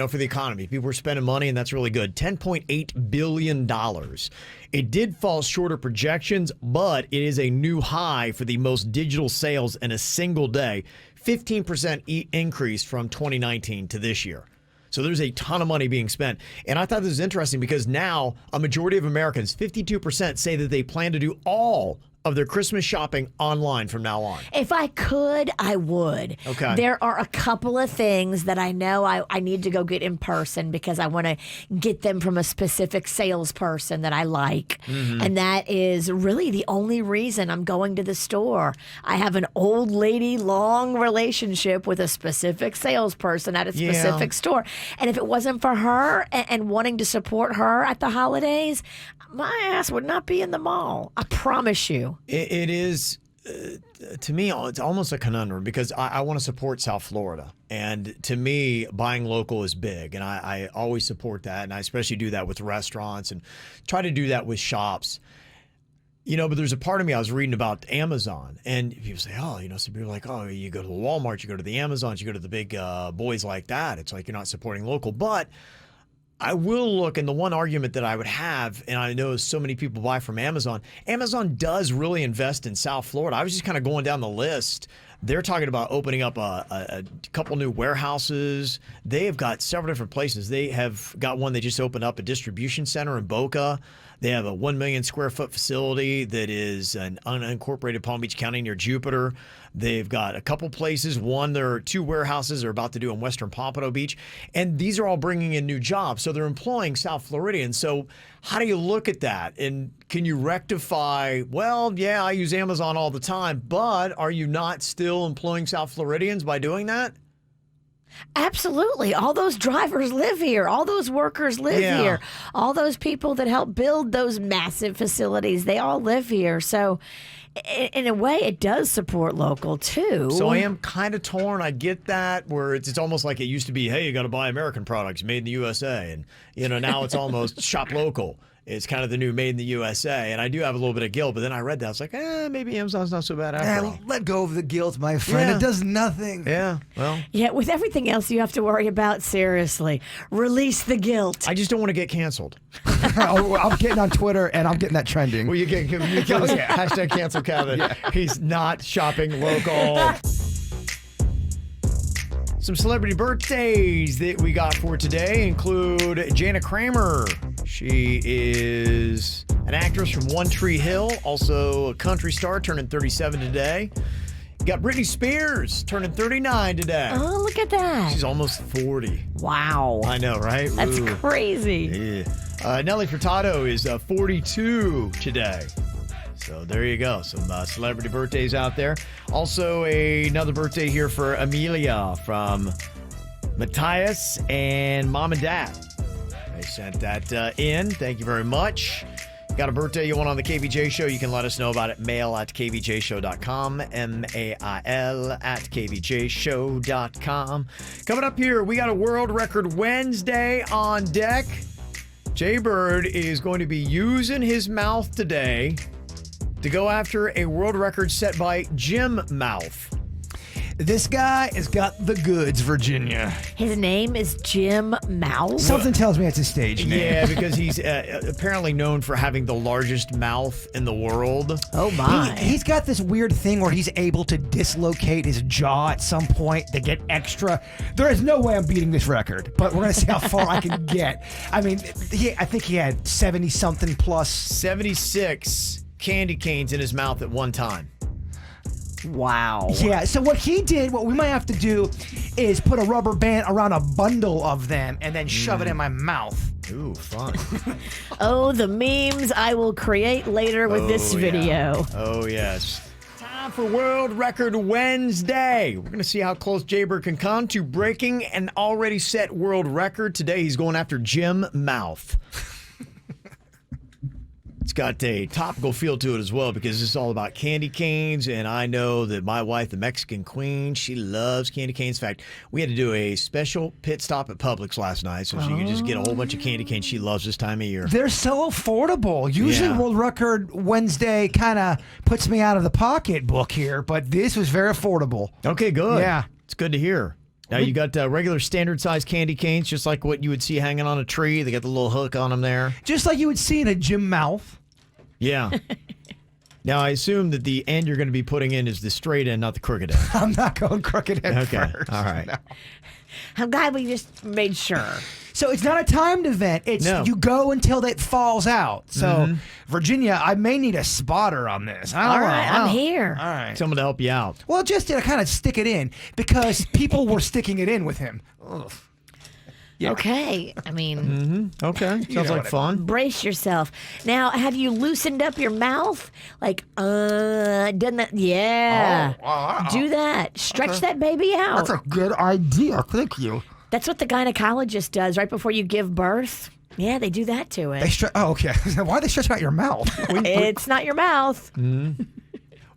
for the economy. People were spending money, and that's really good. $10.8 billion. It did fall short of projections, but it is a new high for the most digital sales in a single day. 15% increase from 2019 to this year. So there's a ton of money being spent. And I thought this was interesting because now a majority of Americans, 52%, say that they plan to do all of their Christmas shopping online from now on. If I could, I would. Okay. There are a couple of things that I know I need to go get in person because I want to get them from a specific salesperson that I like. And that is really the only reason I'm going to the store. I have an old lady, long relationship with a specific salesperson at a specific store. And if it wasn't for her and wanting to support her at the holidays, my ass would not be in the mall. I promise you. It is to me, it's almost a conundrum because I want to support South Florida. And to me, buying local is big. And I always support that. And I especially do that with restaurants and try to do that with shops. But there's a part of me, I was reading about Amazon, and people say, some people are like, you go to the Walmart, you go to the Amazons, you go to the big boys like that. It's like you're not supporting local. But I will look, and the one argument that I would have, and I know so many people buy from Amazon does really invest in South Florida. I was just kind of going down the list. They're talking about opening up a couple new warehouses. They have got several different places. They have got one, they just opened up a distribution center in Boca. They have a 1 million square foot facility that is an unincorporated Palm Beach County near Jupiter. They've got a couple places. There are 2 warehouses they're about to do in Western Pompano Beach. And these are all bringing in new jobs. So they're employing South Floridians. So how do you look at that? And can you rectify, I use Amazon all the time, but are you not still employing South Floridians by doing that? Absolutely. All those drivers live here. All those workers live here. All those people that help build those massive facilities, they all live here. So in a way, it does support local, too. So I am kind of torn. I get that, where it's almost like it used to be, hey, you got to buy American products made in the USA. And, now it's almost shop local. It's kind of the new made in the USA. And I do have a little bit of guilt, but then I read that. I was like, maybe Amazon's not so bad after all. Let go of the guilt, my friend. Yeah. It does nothing. Yeah, well. Yeah, with everything else you have to worry about, seriously, release the guilt. I just don't want to get canceled. I'm getting on Twitter, and I'm getting that trending. Well, you get hashtag cancel Kevin. Yeah. He's not shopping local. Some celebrity birthdays that we got for today include Jana Kramer. She is an actress from One Tree Hill, also a country star, turning 37 today. You got Britney Spears, turning 39 today. Oh, look at that. She's almost 40. Wow. I know, right? That's crazy. Yeah. Nelly Furtado is 42 today. So there you go. Some celebrity birthdays out there. Also, another birthday here for Amelia from Matthias and Mom and Dad. They sent that in. Thank you very much. Got a birthday you want on the KVJ show? You can let us know about it. mail@kvjshow.com. mail@kvjshow.com. Coming up here, we got a World Record Wednesday on deck. Jaybird is going to be using his mouth today to go after a world record set by Jim Mouth. This guy has got the goods, Virginia. His name is Jim Mouth. Something tells me it's a stage name. Yeah, because he's apparently known for having the largest mouth in the world. Oh, my. He's got this weird thing where he's able to dislocate his jaw at some point to get extra. There is no way I'm beating this record, but we're going to see how far I can get. I mean, I think he had 70-something plus. 76 candy canes in his mouth at one time. Wow. Yeah, so what we might have to do is put a rubber band around a bundle of them and then shove it in my mouth. Ooh, fun. Oh, the memes I will create later with this video. Oh, yes. Time for World Record Wednesday. We're going to see how close Jaybird can come to breaking an already set world record. Today, he's going after Jim Mouth. It's got a topical feel to it as well because it's all about candy canes, and I know that my wife, the Mexican queen, she loves candy canes. In fact, we had to do a special pit stop at Publix last night so she could just get a whole bunch of candy canes she loves this time of year. They're so affordable. Usually World Record Wednesday kind of puts me out of the pocketbook here, but this was very affordable. Okay, good. Yeah. It's good to hear. Now, you got regular standard-sized candy canes, just like what you would see hanging on a tree. They got the little hook on them there. Just like you would see in a Jim Mouth. Yeah. Now, I assume that the end you're going to be putting in is the straight end, not the crooked end. I'm not going crooked end first. All right. No. I'm glad we just made sure. So it's not a timed event. It's you go until it falls out. So, Virginia, I may need a spotter on this. All right, I'm here. All right. Someone to help you out. Well, just to kind of stick it in because people were sticking it in with him. Ugh. Yeah. Okay. I mean, Okay. Sounds like fun. Brace yourself. Now, have you loosened up your mouth? Like, done that? Yeah. Do that. Stretch that baby out. That's a good idea. Thank you. That's what the gynecologist does right before you give birth. Yeah, they do that to it. Okay. Why are they stretching out your mouth? It's not your mouth.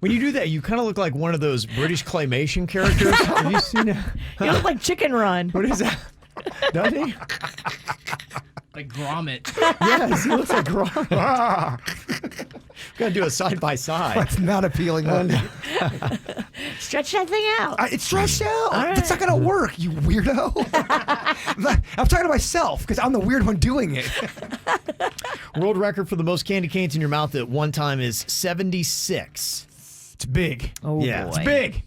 When you do that, you kind of look like one of those British claymation characters. Have you seen that? You look like Chicken Run. What is that? Doesn't he? Like Gromit. Yes, he looks like Gromit. Gotta do a side by side. That's not appealing. Stretch that thing out. It's stretched out. All right. It's not gonna work, you weirdo. I'm talking to myself because I'm the weird one doing it. World record for the most candy canes in your mouth at one time is 76. It's big. Oh, Yeah. boy. It's big.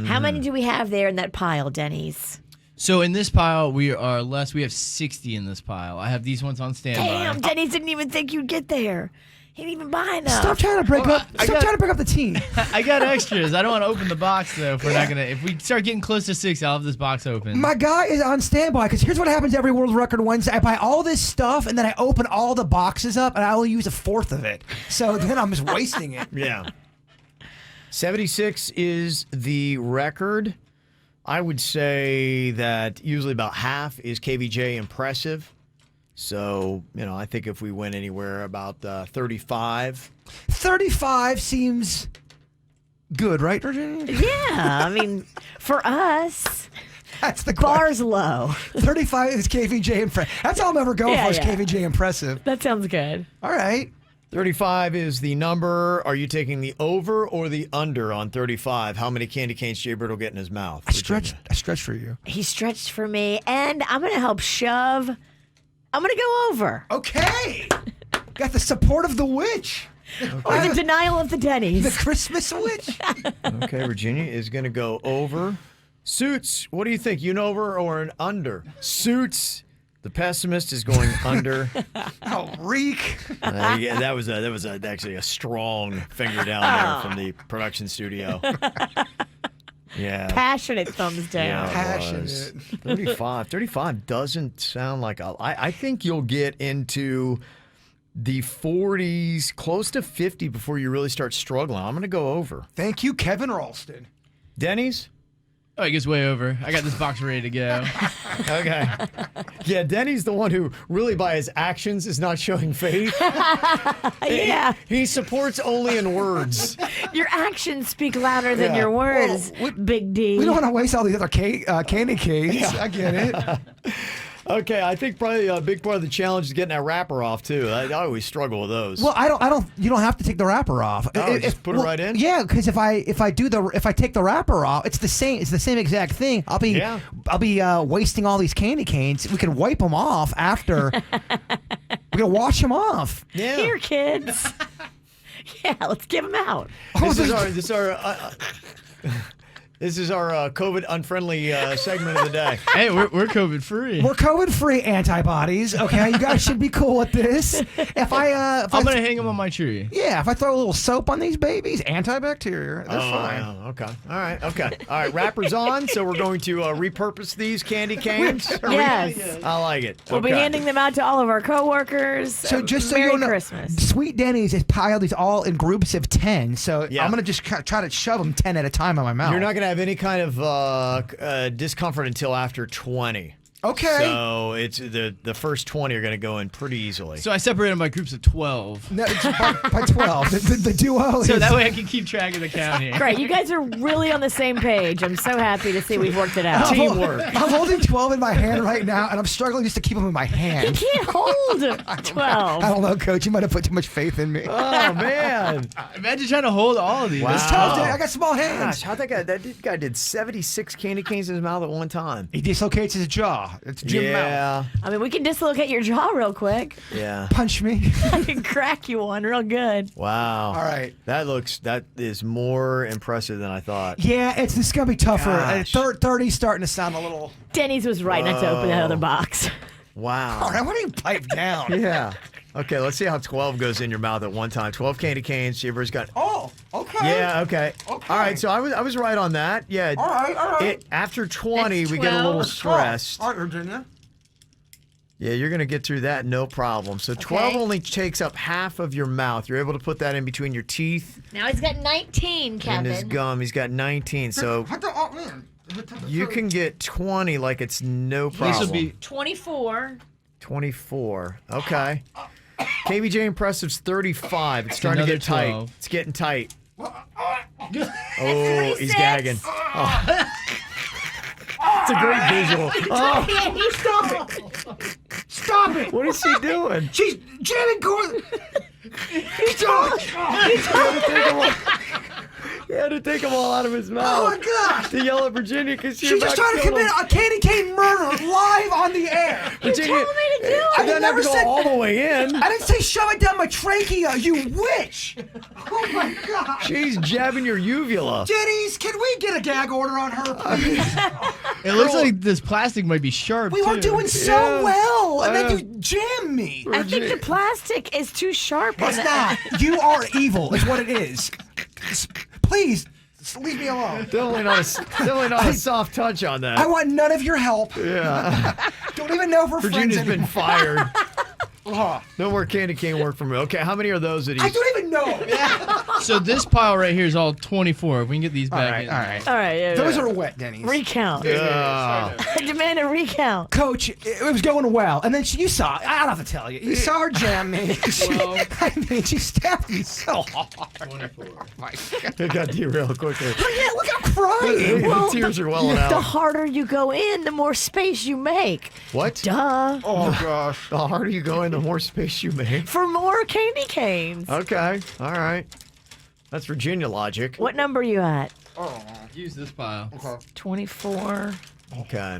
How many do we have there in that pile, Denny's? So in this pile, we are less. We have 60 in this pile. I have these ones on standby. Damn, Denny's didn't even think you'd get there. He didn't even buy enough. Stop trying to break up. Stop trying to break up the team. I got extras. I don't want to open the box though. If we're not gonna, if we start getting close to 6, I'll have this box open. My guy is on standby because here's what happens every World Record Wednesday. I buy all this stuff and then I open all the boxes up and I only use a fourth of it. So then I'm just wasting it. Yeah. 76 is the record. I would say that usually about half is KVJ impressive. So, I think if we went anywhere about 35. 35 seems good, right, Virginia? Yeah, I mean, for us, That's the bar's low. 35 is KVJ impressive. That's all I'm ever going for is KVJ impressive. That sounds good. All right. 35 is the number. Are you taking the over or the under on 35? How many candy canes Jaybird will get in his mouth? I stretched for you. He stretched for me, and I'm going to help shove. I'm going to go over. Okay. Got the support of the witch. Or the denial of the Denny's. The Christmas witch. Okay, Virginia is going to go over. Suits, what do you think? You an over or an under? Suits, the pessimist is going under. Oh, reek. Yeah, that was actually a strong finger down there from the production studio. Yeah. Passionate thumbs down. Yeah, Passionate. 35 doesn't sound like I think you'll get into the 40s, close to 50 before you really start struggling. I'm going to go over. Thank you, Kevin Ralston. Denny's? Oh, it gets way over. I got this box ready to go. Okay. Yeah, Denny's the one who really by his actions is not showing faith. Yeah. He supports only in words. Your actions speak louder than Yeah. your words, Big D. We don't want to waste all these other candy canes. Yeah. I get it. Okay, I think probably a big part of the challenge is getting that wrapper off too. I always struggle with those. Well, I don't. You don't have to take the wrapper off. Just put it right in. Yeah, because if I take the wrapper off, it's the same. It's the same exact thing. I'll be wasting all these candy canes. We can wipe them off after. We can wash them off. Yeah. Here, kids. Yeah, let's give them out. This is our COVID unfriendly segment of the day. Hey, we're COVID free. We're COVID-free antibodies. Okay, you guys should be cool with this. I'm gonna hang them on my tree. Yeah, if I throw a little soap on these babies, antibacterial, they're fine. Yeah, okay. All right. Wrappers on. So we're going to repurpose these candy canes. Yes. I like it. We'll be handing them out to all of our coworkers. So just so Merry you know, Christmas. Sweet Denny's has piled these all in groups of 10. So Yeah. I'm gonna just try to shove them 10 at a time in my mouth. You're not going to have any kind of discomfort until after 20. Okay. So it's the first 20 are going to go in pretty easily. So I separated them by groups of 12. No, it's by 12. The duo. So is, that way I can keep track of the county. Great. You guys are really on the same page. I'm so happy to see we've worked it out. Teamwork. I'm holding 12 in my hand right now, and I'm struggling just to keep them in my hand. You can't hold 12. I don't know, Coach. You might have put too much faith in me. Oh, man. Imagine trying to hold all of these. Wow. It's tough, dude. I got small hands. Gosh, how'd that guy did 76 candy canes in his mouth at one time. He dislocates his jaw. It's Jim Mouth. Yeah. I mean, we can dislocate your jaw real quick. Yeah. Punch me. I can crack you one real good. Wow. All right. That is more impressive than I thought. Yeah, it's gonna be tougher. Gosh. 30's starting to sound a little. Denny's was right not to open that other box. Wow. All right, why don't you pipe down? Yeah. Okay, let's see how 12 goes in your mouth at one time. 12 candy canes. Jaybird got. Oh, okay. Yeah, okay. All right, so I was right on that. Yeah. All right. After 20, That's we get a little 12. stressed. All right, Virginia. Yeah, you're going to get through that no problem. So 12 Okay. only takes up half of your mouth. You're able to put that in between your teeth Now he's got 19, and his Kevin. gum. He's got 19. So you can get 20 like it's no problem. This will be 24. 24. Okay. KVJ Impressive's 35. It's starting to Another get tight. 12. It's getting tight. Oh, he's gagging. Oh. It's a great visual. Oh. Stop it! What is she doing? She's jamming corn. Stop! He had to take them all out of his mouth. Oh my gosh! To yell at Virginia because She's just trying to commit a candy cane murder live on the air. Virginia, You told me to do it. I didn't have to go all the way in. I didn't say shove it down my trachea, you witch! Oh my god! She's jabbing your uvula. Jenny's, can we get a gag order on her, please? It looks like this plastic might be sharp. We were too. doing so well, and then you jam me. I think the plastic is too sharp. It's not. You are evil, is what it is. Please, leave me alone. Definitely not a soft touch on that. I want none of your help. Yeah. Don't even know if we're Virginia's friends been anymore. fired. No more candy cane work for me. Okay, how many are those that I he's... don't even know. So this pile right here is all 24. If we can get these back in. All right. All right. Yeah, Those yeah. are wet, Denny's. Recount. Yeah. I demand a recount. Coach, it was going well, and then you saw. I don't have to tell you. You saw her jam me. She stabbed me so hard. 24. My God. It got derailed quickly. Oh, yeah, look, I'm crying. The tears are welling The out. harder you go in, the more space you make. What? Duh. Oh gosh. The harder you go in, the more space you make. For more candy canes. Okay, all right. That's Virginia logic. What number are you at? Use this pile. 24. Okay.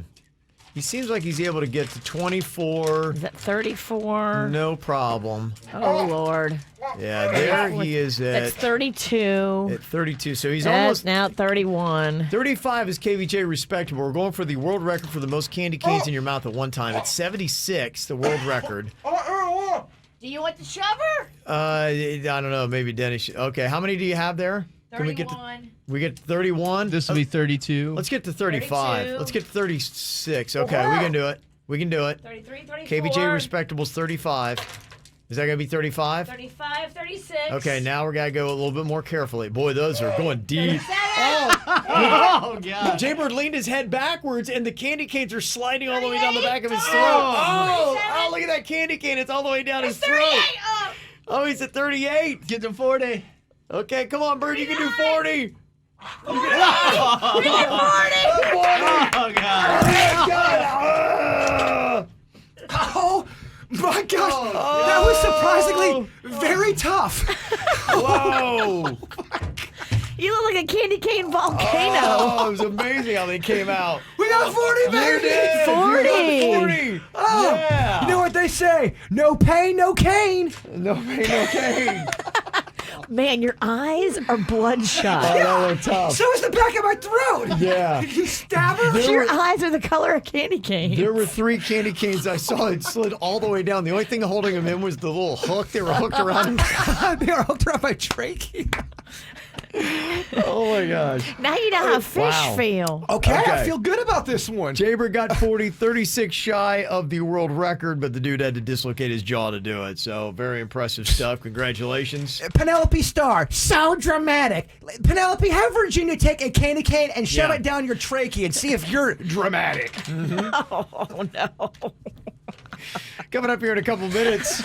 He seems like he's able to get to 24. Is that 34? No problem. Oh, Lord. Yeah, there he is That's at 32. 32. So he's That's almost... now 31. 35 is KVJ respectable. We're going for the world record for the most candy canes in your mouth at one time. It's 76, the world record. Do you want the shover? I don't know. Maybe Dennis. Okay, how many do you have there? Can we get to 31? This will be 32. Let's get to 35. 32. Let's get to 36. Okay, we can do it. We can do it. 33, 34. KVJ respectable's 35. Is that going to be 35? 35, 36. Okay, now we got to go a little bit more carefully. Boy, those are going deep. Oh, God. Jaybird leaned his head backwards, and the candy canes are sliding all the way down the back of his throat. Oh, look at that candy cane. It's all the way down his throat. Oh, he's at 38. Get to 40. Okay, come on, Bird. You can do 40. Oh, God. Oh my gosh. That was surprisingly very tough. Whoa. You look like a candy cane volcano. Oh, it was amazing how they came out. We got 40, baby. You did. 40. You got 40. Oh, Yeah. you know what they say? No pain, no cane. No pain, no gain. Man, your eyes are bloodshot. Oh, that looked tough. So is the back of my throat. Yeah. You stab her? Your eyes are the color of candy cane. There were 3 candy canes I saw. It slid all the way down. The only thing holding them in was the little hook. They were hooked around. They are hooked around my trachea. Oh my gosh. Now you know how fish Wow. feel. Okay, Okay. I feel good about this one. Jaybird got 40, 36 shy of the world record, but the dude had to dislocate his jaw to do it. So very impressive stuff. Congratulations. Penelope Star, so dramatic. Penelope, have Virginia take a candy cane and shove Yeah. it down your trachea and see if you're dramatic. Oh, no. Coming up here in a couple minutes.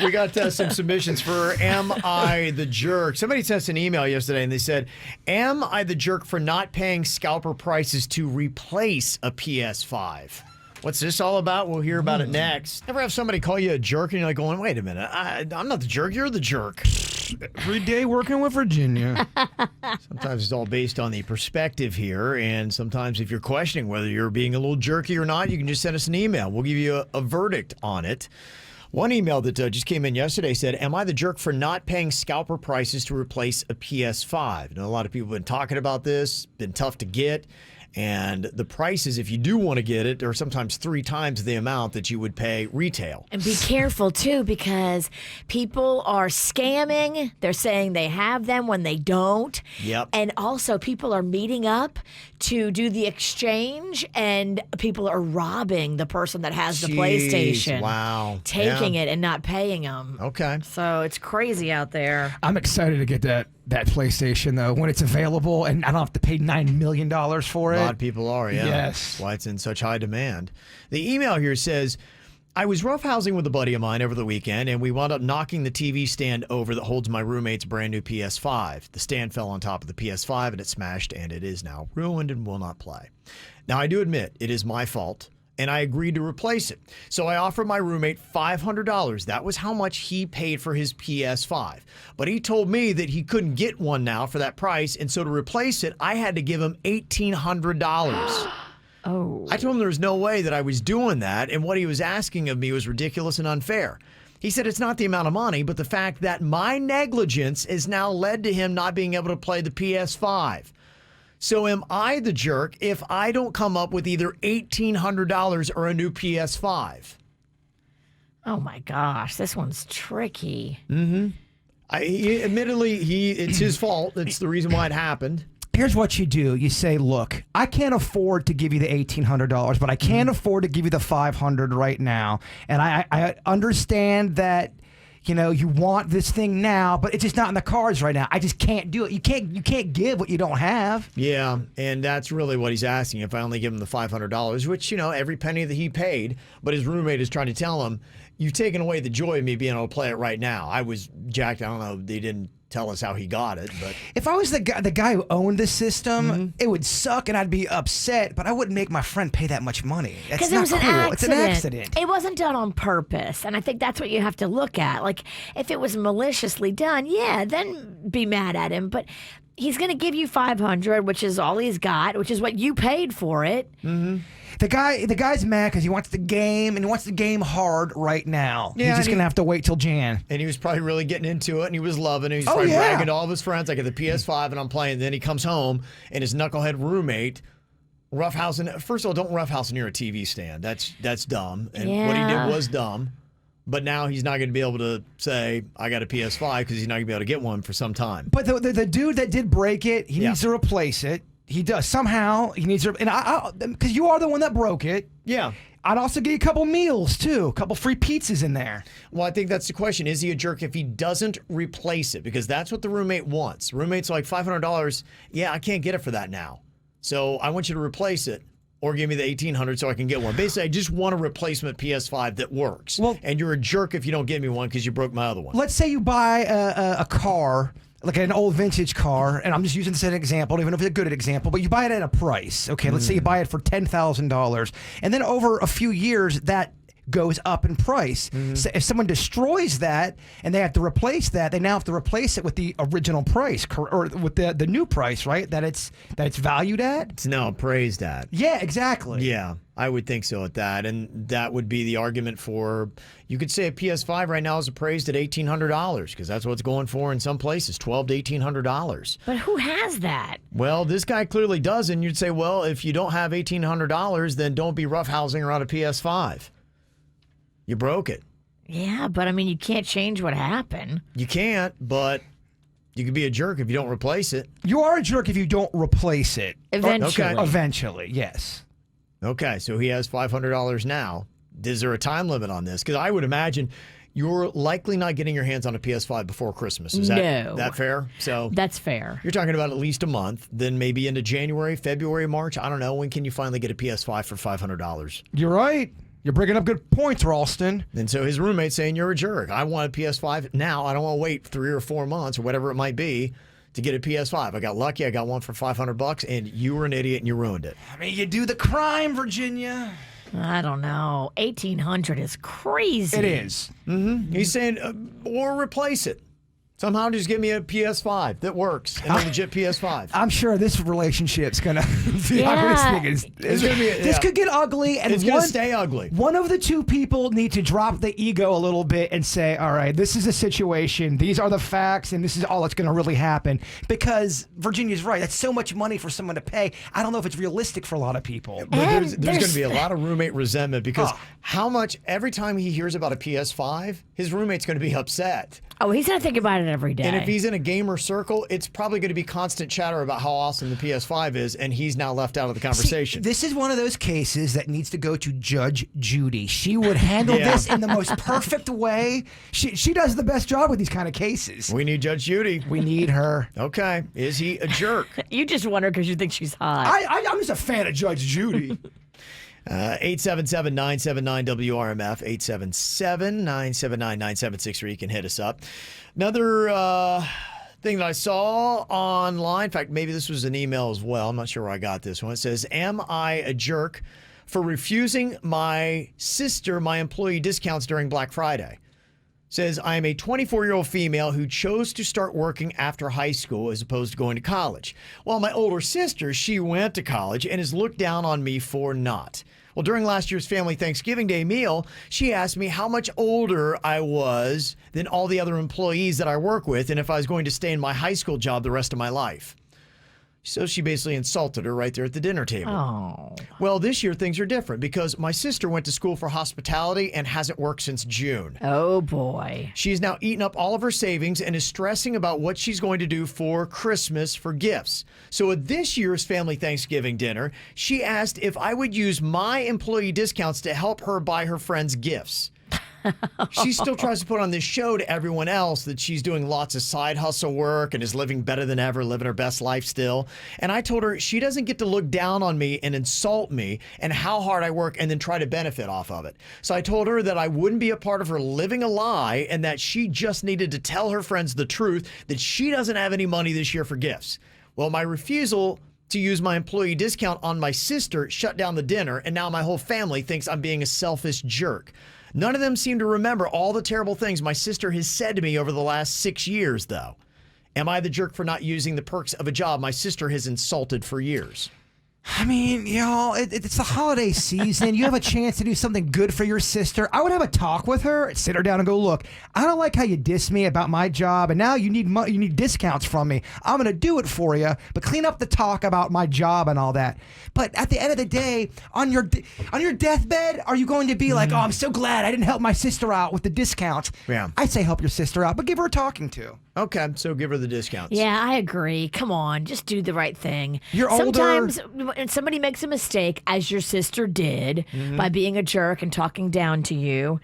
We got some submissions for Am I the Jerk? Somebody sent us an email yesterday and they said, Am I the jerk for not paying scalper prices to replace a PS5? What's this all about? We'll hear about it next. Ever have somebody call you a jerk and you're like going, wait a minute, I'm not the jerk, you're the jerk. Every day working with Virginia. Sometimes it's all based on the perspective here, and sometimes if you're questioning whether you're being a little jerky or not, you can just send us an email. We'll give you a verdict on it. One email that just came in yesterday said, Am I the jerk for not paying scalper prices to replace a PS5? I know a lot of people have been talking about this, been tough to get, and the prices, if you do want to get it, are sometimes 3 times the amount that you would pay retail. And be careful, too, because people are scamming. They're saying they have them when they don't. Yep. And also, people are meeting up to do the exchange, and people are robbing the person that has the Jeez, PlayStation. wow. Taking Yeah. it and not paying them. Okay. So it's crazy out there. I'm excited to get that PlayStation, though, when it's available and I don't have to pay $9 million for it. A lot of people are, yeah. Yes. That's why it's in such high demand. The email here says, I was roughhousing with a buddy of mine over the weekend, and we wound up knocking the TV stand over that holds my roommate's brand new PS5. The stand fell on top of the PS5, and it smashed, and it is now ruined and will not play. Now, I do admit it is my fault, and I agreed to replace it. So I offered my roommate $500. That was how much he paid for his PS5. But he told me that he couldn't get one now for that price, and so to replace it, I had to give him $1,800. Oh. I told him there was no way that I was doing that, and what he was asking of me was ridiculous and unfair. He said it's not the amount of money, but the fact that my negligence has now led to him not being able to play the PS5. So am I the jerk if I don't come up with either $1,800 or a new PS5? Oh my gosh, this one's tricky. Admittedly, it's his fault. It's the reason why it happened. Here's what you do. You say, look, I can't afford to give you the $1,800, but I can afford to give you the $500 right now. And I understand that, you know, you want this thing now, but it's just not in the cards right now. I just can't do it. You can't give what you don't have. Yeah, and that's really what he's asking. If I only give him the $500, which, you know, every penny that he paid, but his roommate is trying to tell him, you've taken away the joy of me being able to play it right now. I was jacked. I don't know. They didn't tell us how he got it, but if I was the guy who owned the system, it would suck and I'd be upset, but I wouldn't make my friend pay that much money. That's not cool. It's an accident. It wasn't done on purpose, and I think that's what you have to look at. Like, if it was maliciously done, yeah, then be mad at him, but he's going to give you $500, which is all he's got, which is what you paid for it. The guy's mad because he wants the game, and he wants the game hard right now. Yeah, he's just going to have to wait till Jan. And he was probably really getting into it, and he was loving it. He was probably bragging to all of his friends, like, at the PS5, and I'm playing. Then he comes home, and his knucklehead roommate roughhousing. First of all, don't roughhouse near a TV stand. That's dumb. And what he did was dumb. But now he's not going to be able to say, I got a PS5, because he's not going to be able to get one for some time. But the dude that did break it, he needs to replace it. He does. Somehow, he needs to, and because you are the one that broke it. Yeah. I'd also get you a couple meals, too. A couple free pizzas in there. Well, I think that's the question. Is he a jerk if he doesn't replace it? Because that's what the roommate wants. Roommate's like, $500, yeah, I can't get it for that now. So I want you to replace it or give me the $1,800 so I can get one. Basically, I just want a replacement PS5 that works. Well, and you're a jerk if you don't give me one because you broke my other one. Let's say you buy a car, like an old vintage car, and I'm just using this as an example, even if it's a good example, but you buy it at a price. Okay, let's say you buy it for $10,000, and then over a few years, that goes up in price. So if someone destroys that and they have to replace that, they now have to replace it with the original price or with the new price, right? That it's valued at. It's now appraised at. Yeah, exactly. Yeah, I would think so at that, and that would be the argument for. You could say a PS5 right now is appraised at $1,800 because that's what it's going for in some places, $1,200 to $1,800. But who has that? Well, this guy clearly does, and you'd say, well, if you don't have $1,800, then don't be roughhousing around a PS5. You broke it. Yeah, but I mean, you can't change what happened. You can't, but you could be a jerk if you don't replace it. You are a jerk if you don't replace it. Eventually. Okay. Eventually, yes. Okay, so he has $500 now. Is there a time limit on this? Because I would imagine you're likely not getting your hands on a PS5 before Christmas. Is that fair? So that's fair. You're talking about at least a month, then maybe into January, February, March. I don't know. When can you finally get a PS5 for $500? You're right. You're bringing up good points, Ralston. And so his roommate's saying you're a jerk. I want a PS5 now. I don't want to wait 3 or 4 months or whatever it might be to get a PS5. I got lucky. I got one for $500, and you were an idiot and you ruined it. I mean, you do the crime, Virginia. I don't know. $1,800 is crazy. It is. He's saying, or replace it. Somehow just give me a PS5 that works, and a legit PS5. I'm sure this relationship's going to be this could get ugly. And it's going to stay ugly. One of the two people need to drop the ego a little bit and say, all right, this is a situation. These are the facts, and this is all that's going to really happen. Because Virginia's right. That's so much money for someone to pay. I don't know if it's realistic for a lot of people. But there's going to be a lot of roommate resentment because how much, every time he hears about a PS5, his roommate's going to be upset. Oh, he's going to think about it every day. And if he's in a gamer circle, it's probably going to be constant chatter about how awesome the PS5 is, and he's now left out of the conversation. See, this is one of those cases that needs to go to Judge Judy. She would handle this in the most perfect way. She does the best job with these kind of cases. We need Judge Judy. We need her. Okay. Is he a jerk? You just wonder because you think she's hot. I'm just a fan of Judge Judy. 877-979-WRMF, 877-979-9763. You can hit us up. Another thing that I saw online, in fact, maybe this was an email as well. I'm not sure where I got this one. It says, am I a jerk for refusing my sister my employee discounts during Black Friday? Says, I am a 24-year-old female who chose to start working after high school as opposed to going to college. While my older sister, she went to college and is looked down on me for not. Well, during last year's family Thanksgiving Day meal, she asked me how much older I was than all the other employees that I work with and if I was going to stay in my high school job the rest of my life. So she basically insulted her right there at the dinner table. Oh. Well, this year things are different because my sister went to school for hospitality and hasn't worked since June. Oh, boy. She's now eaten up all of her savings and is stressing about what she's going to do for Christmas for gifts. So at this year's family Thanksgiving dinner, she asked if I would use my employee discounts to help her buy her friends gifts. She still tries to put on this show to everyone else that she's doing lots of side hustle work and is living better than ever, living her best life still. And I told her she doesn't get to look down on me and insult me and how hard I work and then try to benefit off of it. So I told her that I wouldn't be a part of her living a lie and that she just needed to tell her friends the truth, that she doesn't have any money this year for gifts. Well, my refusal to use my employee discount on my sister shut down the dinner, and now my whole family thinks I'm being a selfish jerk. None of them seem to remember all the terrible things my sister has said to me over the last 6 years, though. Am I the jerk for not using the perks of a job my sister has insulted for years? I mean, it's the holiday season. You have a chance to do something good for your sister. I would have a talk with her, sit her down and go, look, I don't like how you diss me about my job, and now you need discounts from me. I'm going to do it for you, but clean up the talk about my job and all that. But at the end of the day, on your deathbed, are you going to be like, oh, I'm so glad I didn't help my sister out with the discounts? Yeah. I'd say help your sister out, but give her a talking to. Okay, so give her the discounts. Yeah, I agree. Come on, just do the right thing. You're older. Sometimes when somebody makes a mistake, as your sister did, by being a jerk and talking down to you,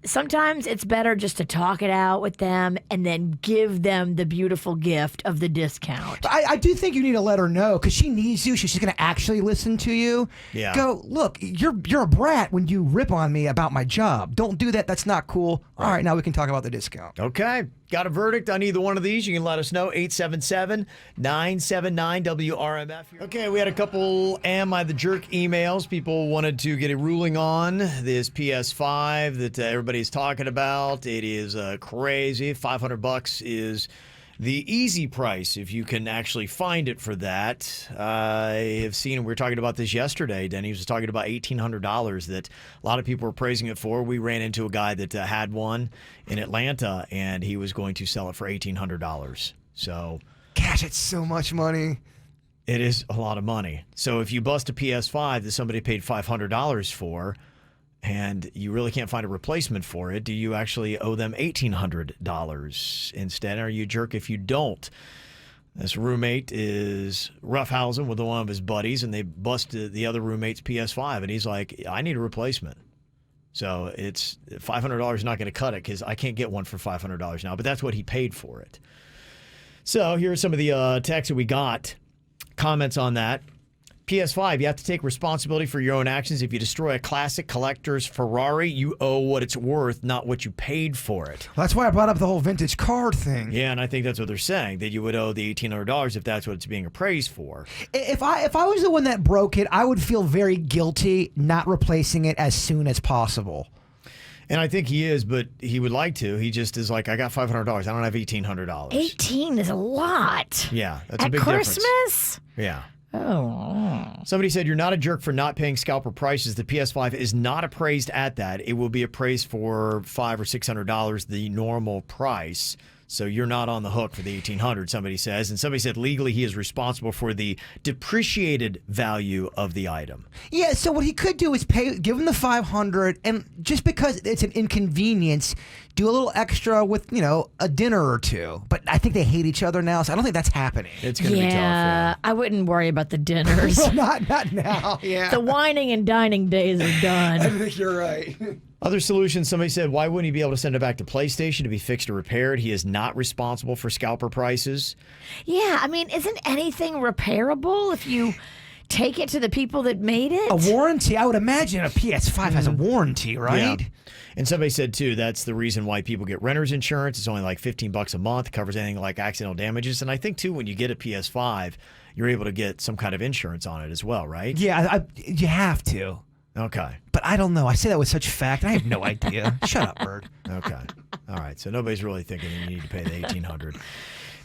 sometimes it's better just to talk it out with them and then give them the beautiful gift of the discount. I do think you need to let her know because she needs you. She's going to actually listen to you. Yeah. Go, look, you're a brat when you rip on me about my job. Don't do that. That's not cool. All right, now we can talk about the discount. Okay. Got a verdict on either one of these? You can let us know. 877-979-WRMF. Okay, we had a couple Am I the Jerk emails. People wanted to get a ruling on this PS5 that everybody's talking about. It is crazy. $500 is the easy price if you can actually find it for that. I have seen, we were talking about this yesterday. Denny was talking about $1,800 that a lot of people were praising it for. We ran into a guy that had one in Atlanta, and he was going to sell it for $1,800. So, gosh, it's so much money. It is a lot of money. So if you bust a PS5 that somebody paid $500 for, and you really can't find a replacement for it, do you actually owe them $1,800 instead? Are you a jerk if you don't? This roommate is roughhousing with one of his buddies, and they busted the other roommate's PS5, and he's like, I need a replacement. So it's $500 is not going to cut it because I can't get one for $500 now, but that's what he paid for it. So here are some of the texts that we got. Comments on that. PS5, you have to take responsibility for your own actions. If you destroy a classic collector's Ferrari, you owe what it's worth, not what you paid for it. Well, that's why I brought up the whole vintage car thing. Yeah, and I think that's what they're saying, that you would owe the $1,800 if that's what it's being appraised for. If I was the one that broke it, I would feel very guilty not replacing it as soon as possible. And I think he is, but he would like to. He just is like, I got $500. I don't have $1,800. 18 is a lot. Yeah, that's a At big Christmas? difference. Yeah. Oh. Somebody said, you're not a jerk for not paying scalper prices. The PS5 is not appraised at that. It will be appraised for $500 or $600, the normal price. So you're not on the hook for the $1,800, somebody says. And somebody said legally he is responsible for the depreciated value of the item. Yeah, so what he could do is give him the $500, and just because it's an inconvenience, do a little extra with, a dinner or two. But I think they hate each other now, so I don't think that's happening. It's going to be tough. Yeah, I wouldn't worry about the dinners. not now. Yeah. The whining and dining days are done. I think you're right. Other solutions, somebody said, why wouldn't he be able to send it back to PlayStation to be fixed or repaired? He is not responsible for scalper prices. Yeah, I mean, isn't anything repairable if you take it to the people that made it? A warranty? I would imagine a PS5 has a warranty, right? Yeah. And somebody said, too, that's the reason why people get renter's insurance. It's only like $15 a month. Covers anything like accidental damages. And I think, too, when you get a PS5, you're able to get some kind of insurance on it as well, right? Yeah, you have to. Okay. But I don't know. I say that with such fact. I have no idea. Shut up, Bird. Okay. All right. So nobody's really thinking that you need to pay the $1,800.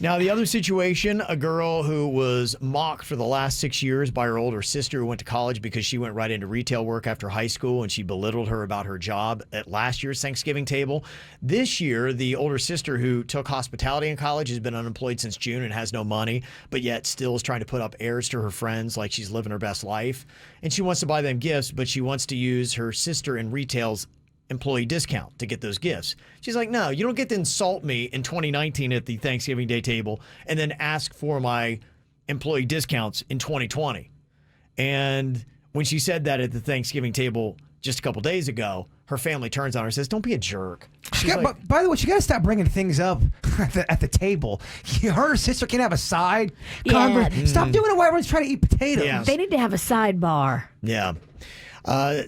Now, the other situation, a girl who was mocked for the last 6 years by her older sister who went to college because she went right into retail work after high school, and she belittled her about her job at last year's Thanksgiving table. This year, the older sister who took hospitality in college has been unemployed since June and has no money, but yet still is trying to put up airs to her friends like she's living her best life. And she wants to buy them gifts, but she wants to use her sister in retail's employee discount to get those gifts. She's like, no, you don't get to insult me in 2019 at the Thanksgiving Day table and then ask for my employee discounts in 2020. And when she said that at the Thanksgiving table just a couple days ago, her family turns on her and says, don't be a jerk. By the way, she got to stop bringing things up at the table. Her sister can have a side. Yeah. Stop doing it while everyone's trying to eat potatoes. Yeah. They need to have a sidebar. Yeah.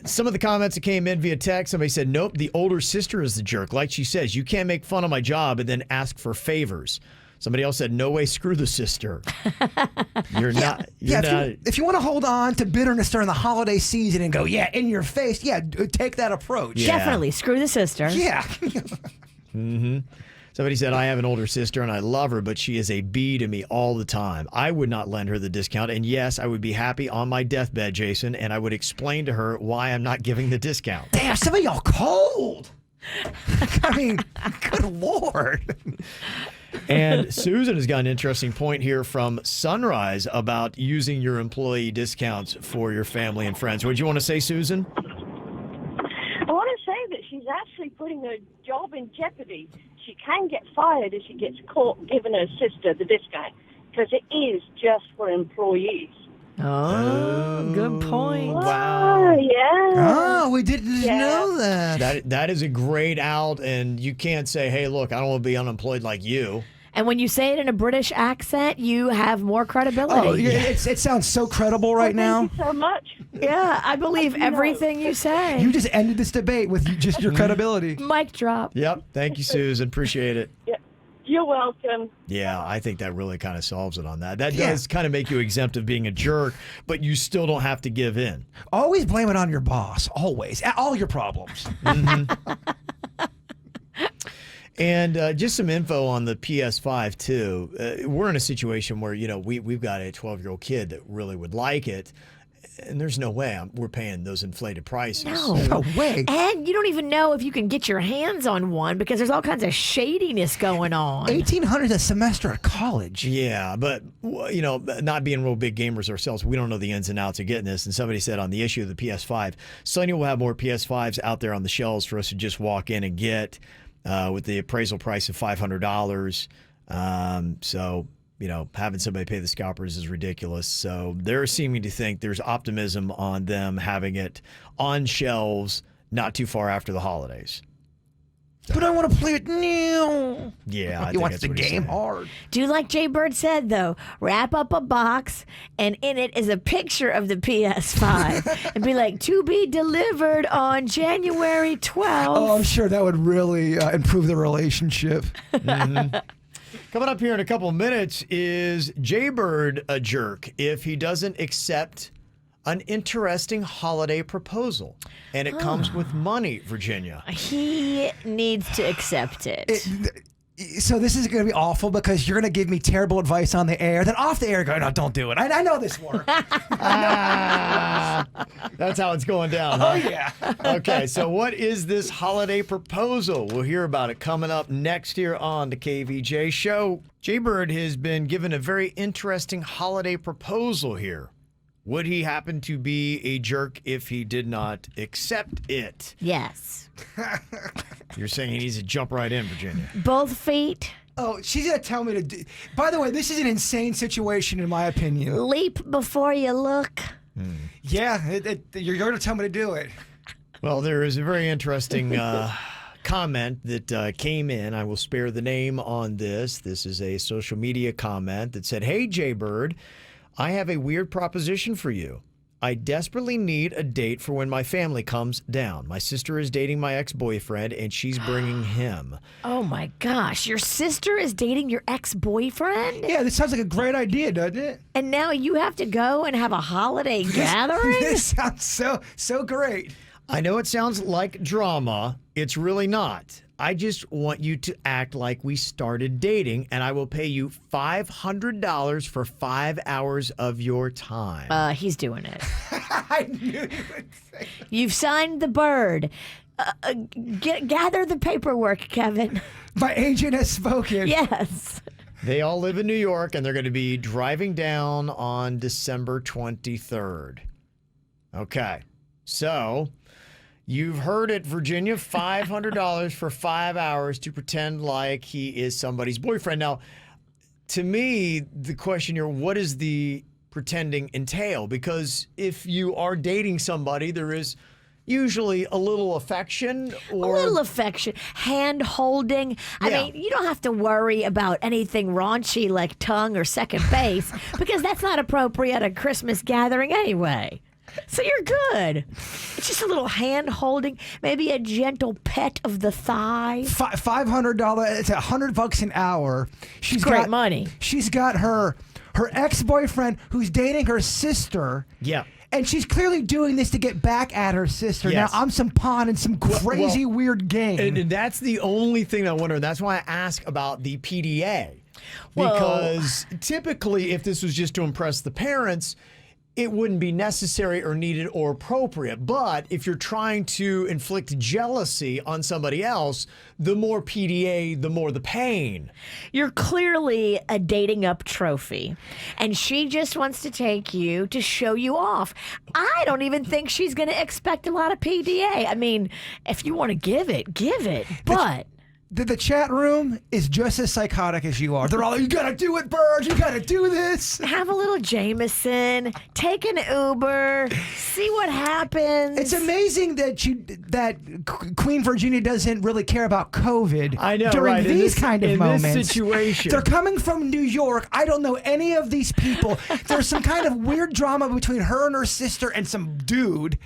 Some of the comments that came in via text, somebody said, nope, the older sister is the jerk. Like she says, you can't make fun of my job and then ask for favors. Somebody else said, no way, screw the sister. You're not. If you want to hold on to bitterness during the holiday season and go, yeah, in your face, take that approach. Yeah. Definitely, screw the sister. Yeah. Mm-hmm. Somebody said, I have an older sister and I love her, but she is a bee to me all the time. I would not lend her the discount. And yes, I would be happy on my deathbed, Jason, and I would explain to her why I'm not giving the discount. Damn, some of y'all cold. I mean, good Lord. And Susan has got an interesting point here from Sunrise about using your employee discounts for your family and friends. What do you want to say, Susan? I want to say that she's actually putting her job in jeopardy. She can get fired if she gets caught giving her sister the discount, because it is just for employees. Oh, good point. Wow. Yeah. Oh, we didn't know that. That is a great out, and you can't say, hey, look, I don't want to be unemployed like you. And when you say it in a British accent, you have more credibility. Oh, it sounds so credible right now. Thank you so much. Yeah, I believe everything you say. You just ended this debate with just your credibility. Mic drop. Yep. Thank you, Susan. Appreciate it. Yeah. You're welcome. Yeah, I think that really kind of solves it on that. That does kind of make you exempt of being a jerk, but you still don't have to give in. Always blame it on your boss. Always. All your problems. Mm-hmm. And just some info on the PS5, too. We're in a situation where, we've got a 12-year-old kid that really would like it. And there's no way we're paying those inflated prices. No way. And you don't even know if you can get your hands on one because there's all kinds of shadiness going on. $1,800 a semester at college. Yeah, but, not being real big gamers ourselves, we don't know the ins and outs of getting this. And somebody said on the issue of the PS5, Sony will have more PS5s out there on the shelves for us to just walk in and get with the appraisal price of $500. So, having somebody pay the scalpers is ridiculous. So they're seeming to think there's optimism on them having it on shelves not too far after the holidays. But I want to play it now. Yeah, I he think wants that's the what he's game saying. hard. Do like Jaybird said, though. Wrap up a box, and in it is a picture of the PS5. And be like, to be delivered on January 12th. Oh, I'm sure that would really improve the relationship. Mm-hmm. Coming up here in a couple of minutes, is Jaybird a jerk if he doesn't accept an interesting holiday proposal? And it comes with money, Virginia. He needs to accept it. So this is going to be awful because you're going to give me terrible advice on the air. Then off the air, go, no, don't do it. I know this works. That's how it's going down, huh? Oh, yeah. Okay, so what is this holiday proposal? We'll hear about it coming up next here on the KVJ Show. Jaybird has been given a very interesting holiday proposal here. Would he happen to be a jerk if he did not accept it? Yes. You're saying he needs to jump right in, Virginia. Both feet. Oh, she's going to tell me to do... By the way, this is an insane situation in my opinion. Leap before you look. Yeah, you're going to tell me to do it. Well, there is a very interesting comment that came in. I will spare the name on this. This is a social media comment that said, hey, Jaybird, I have a weird proposition for you. I desperately need a date for when my family comes down. My sister is dating my ex-boyfriend, and she's bringing him. Oh, my gosh. Your sister is dating your ex-boyfriend? Yeah, this sounds like a great idea, doesn't it? And now you have to go and have a holiday gathering? This sounds so great. I know it sounds like drama. It's really not. I just want you to act like we started dating, and I will pay you $500 for 5 hours of your time. He's doing it. I knew you would say. You've signed the bird. Gather the paperwork, Kevin. My agent has spoken. Yes. They all live in New York, and they're going to be driving down on December 23rd. Okay. So, you've heard it, Virginia. $500 for 5 hours to pretend like he is somebody's boyfriend. Now, to me, the question here, what does the pretending entail? Because if you are dating somebody, there is usually a little affection or a little affection, hand holding. I mean, you don't have to worry about anything raunchy like tongue or second base because that's not appropriate at a Christmas gathering anyway. So you're good. It's just a little hand holding, maybe a gentle pet of the thigh. $500. It's $100 an hour. She's great money. She's got her ex-boyfriend who's dating her sister. Yeah. And she's clearly doing this to get back at her sister. Yes. Now, I'm some pawn in some crazy, weird game. And that's the only thing I wonder. That's why I ask about the PDA. Because typically, if this was just to impress the parents, it wouldn't be necessary or needed or appropriate. But if you're trying to inflict jealousy on somebody else, the more PDA, the more the pain. You're clearly a dating up trophy, and she just wants to take you to show you off. I don't even think she's going to expect a lot of PDA. I mean, if you want to give it, give it. But the chat room is just as psychotic as you are. They're all, you gotta do it, Bird. You gotta do this. Have a little Jameson. Take an Uber. See what happens. It's amazing that Queen Virginia doesn't really care about COVID. I know, during right? these kind of moments. In this situation, they're coming from New York. I don't know any of these people. There's some kind of weird drama between her and her sister and some dude.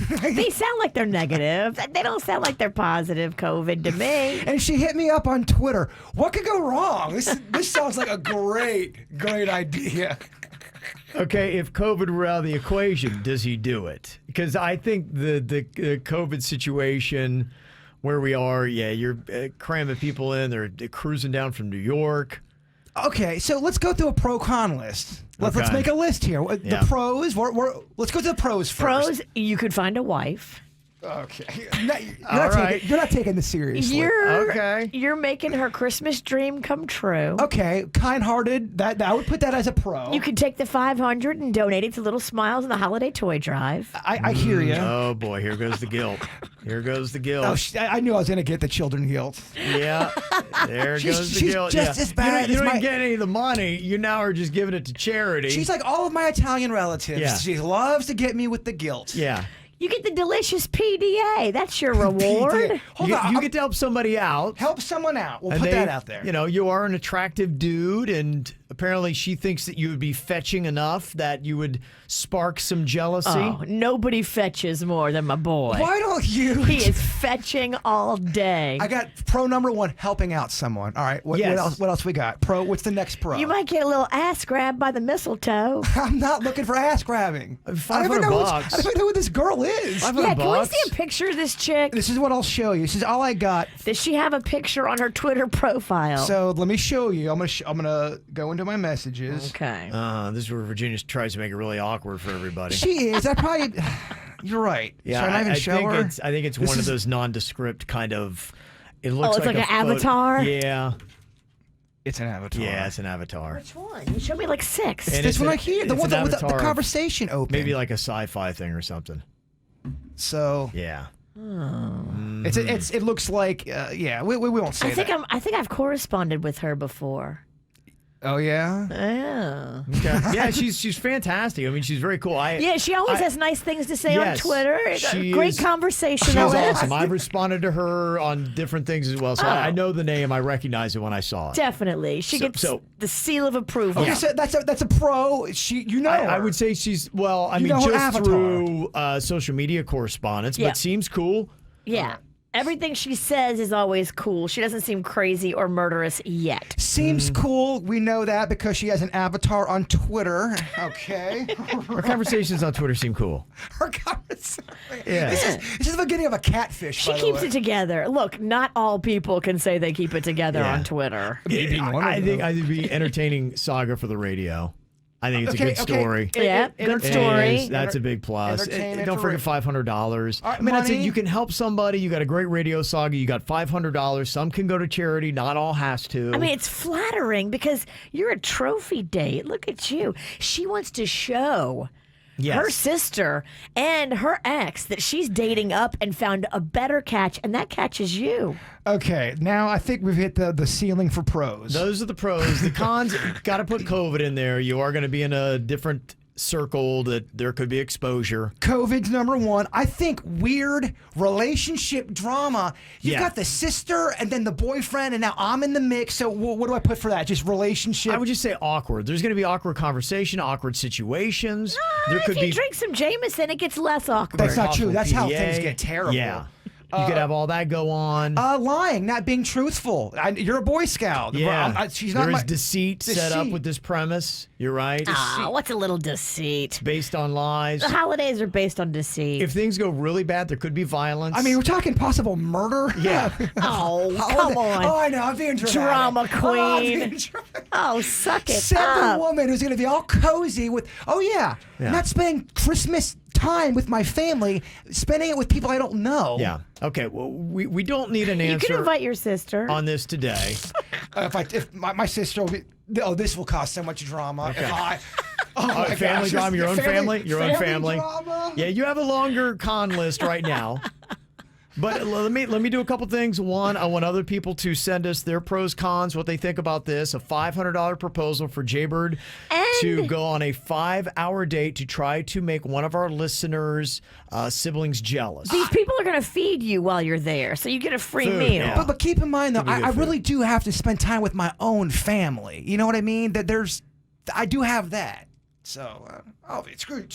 They sound like they're negative. They don't sound like they're positive COVID to me. And she hit me up on Twitter. What could go wrong? This sounds like a great idea. Okay, if COVID were out of the equation, does he do it? Because I think the COVID situation where we are, you're cramming people in. They're cruising down from New York. Okay, so let's go through a pro-con list. Let's make a list here. The pros, let's go to the pros first. Pros, you could find a wife. Okay. You're not taking this seriously. You're making her Christmas dream come true. Okay, kind-hearted. That I would put that as a pro. You could take the $500 and donate it to Little Smiles and the Holiday Toy Drive. I hear you. Oh boy, here goes the guilt. Here goes the guilt. Oh, I knew I was going to get the children guilt. Yeah, there goes the guilt. She's just as bad. You don't get any of the money. You now are just giving it to charity. She's like all of my Italian relatives. Yeah. She loves to get me with the guilt. Yeah. You get the delicious PDA. That's your reward. Hold on. You get to help somebody out. Help someone out. We'll put that out there. You know, you are an attractive dude, and apparently she thinks that you would be fetching enough that you would spark some jealousy. Oh, nobody fetches more than my boy. Why don't you? He is fetching all day. I got pro number one, helping out someone. All right, what else we got? Pro, what's the next pro? You might get a little ass grabbed by the mistletoe. I'm not looking for ass grabbing. $500. I don't even know who this girl is. Yeah, can we see a picture of this chick? This is what I'll show you. This is all I got. Does she have a picture on her Twitter profile? So let me show you. I'm gonna go into my messages. Okay. This is where Virginia tries to make it really awkward for everybody. She is. You're right. Yeah, Should I not even show her? I think it's one of those nondescript kind of. It looks it's like an avatar. Yeah. It's an avatar. Yeah, it's an avatar. Which one? You showed me like 6. It's this one right here. The one with the conversation open. Maybe like a sci-fi thing or something. So yeah. It looks like we won't say that. I think I've corresponded with her before. Oh, yeah? Yeah. Okay. Yeah, she's fantastic. I mean, she's very cool. She always has nice things to say on Twitter. Great conversation. She's awesome. I've responded to her on different things as well, so I know the name. I recognize it when I saw it. Definitely. She gets the seal of approval. Okay, so that's a pro. Her. I would say she's, just through social media correspondence, but seems cool. Yeah. Everything she says is always cool. She doesn't seem crazy or murderous yet. Seems cool. We know that because she has an avatar on Twitter. Okay. Her conversations on Twitter seem cool. Her conversations. Yeah. This is the beginning of a catfish. She keeps it together. Look, not all people can say they keep it together on Twitter. I think it'd be entertaining saga for the radio. I think it's a good story. Yeah, good story. That's a big plus. Don't forget $500. I mean, that's it. You can help somebody. You got a great radio saga. You got $500. Some can go to charity. Not all has to. I mean, it's flattering because you're a trophy date. Look at you. She wants to show her sister and her ex that she's dating up and found a better catch, and that catch is you. Okay, now I think we've hit the ceiling for pros. Those are the pros. The cons, got to put COVID in there. You are going to be in a different circle that there could be exposure. COVID's number one. I think weird relationship drama. You've got the sister and then the boyfriend, and now I'm in the mix. So what do I put for that? Just relationship? I would just say awkward. There's going to be awkward conversation, awkward situations. There could if you be drink some Jameson, it gets less awkward. That's not true. That's how PDA. things get terrible. Yeah. You could have all that go on. Lying, not being truthful. You're a Boy Scout. Yeah. She's not there is deceit set up with this premise. You're right. What's a little deceit? It's based on lies. The holidays are based on deceit. If things go really bad, there could be violence. I mean, we're talking possible murder. Yeah. Oh, come on. Oh, I know. I'm being dramatic. Drama queen. Oh, I'm being dramatic. Oh, suck it Send up. a woman who's going to be all cozy with, not spending Christmas time with my family, spending it with people I don't know. Yeah. Okay. Well, we don't need an You answer. can invite your sister on this today. If my sister will be, this will cause so much drama. Okay. If family drama, your own family, your own family. Drama. Yeah, you have a longer con list right now. But let me do a couple things. One, I want other people to send us their pros, cons, what they think about this. A $500 proposal for Jaybird to go on a 5-hour date to try to make one of our listeners' siblings jealous. These people are going to feed you while you're there, so you get a free meal. Yeah. But keep in mind, though, I really do have to spend time with my own family. You know what I mean? I do have that. So, screw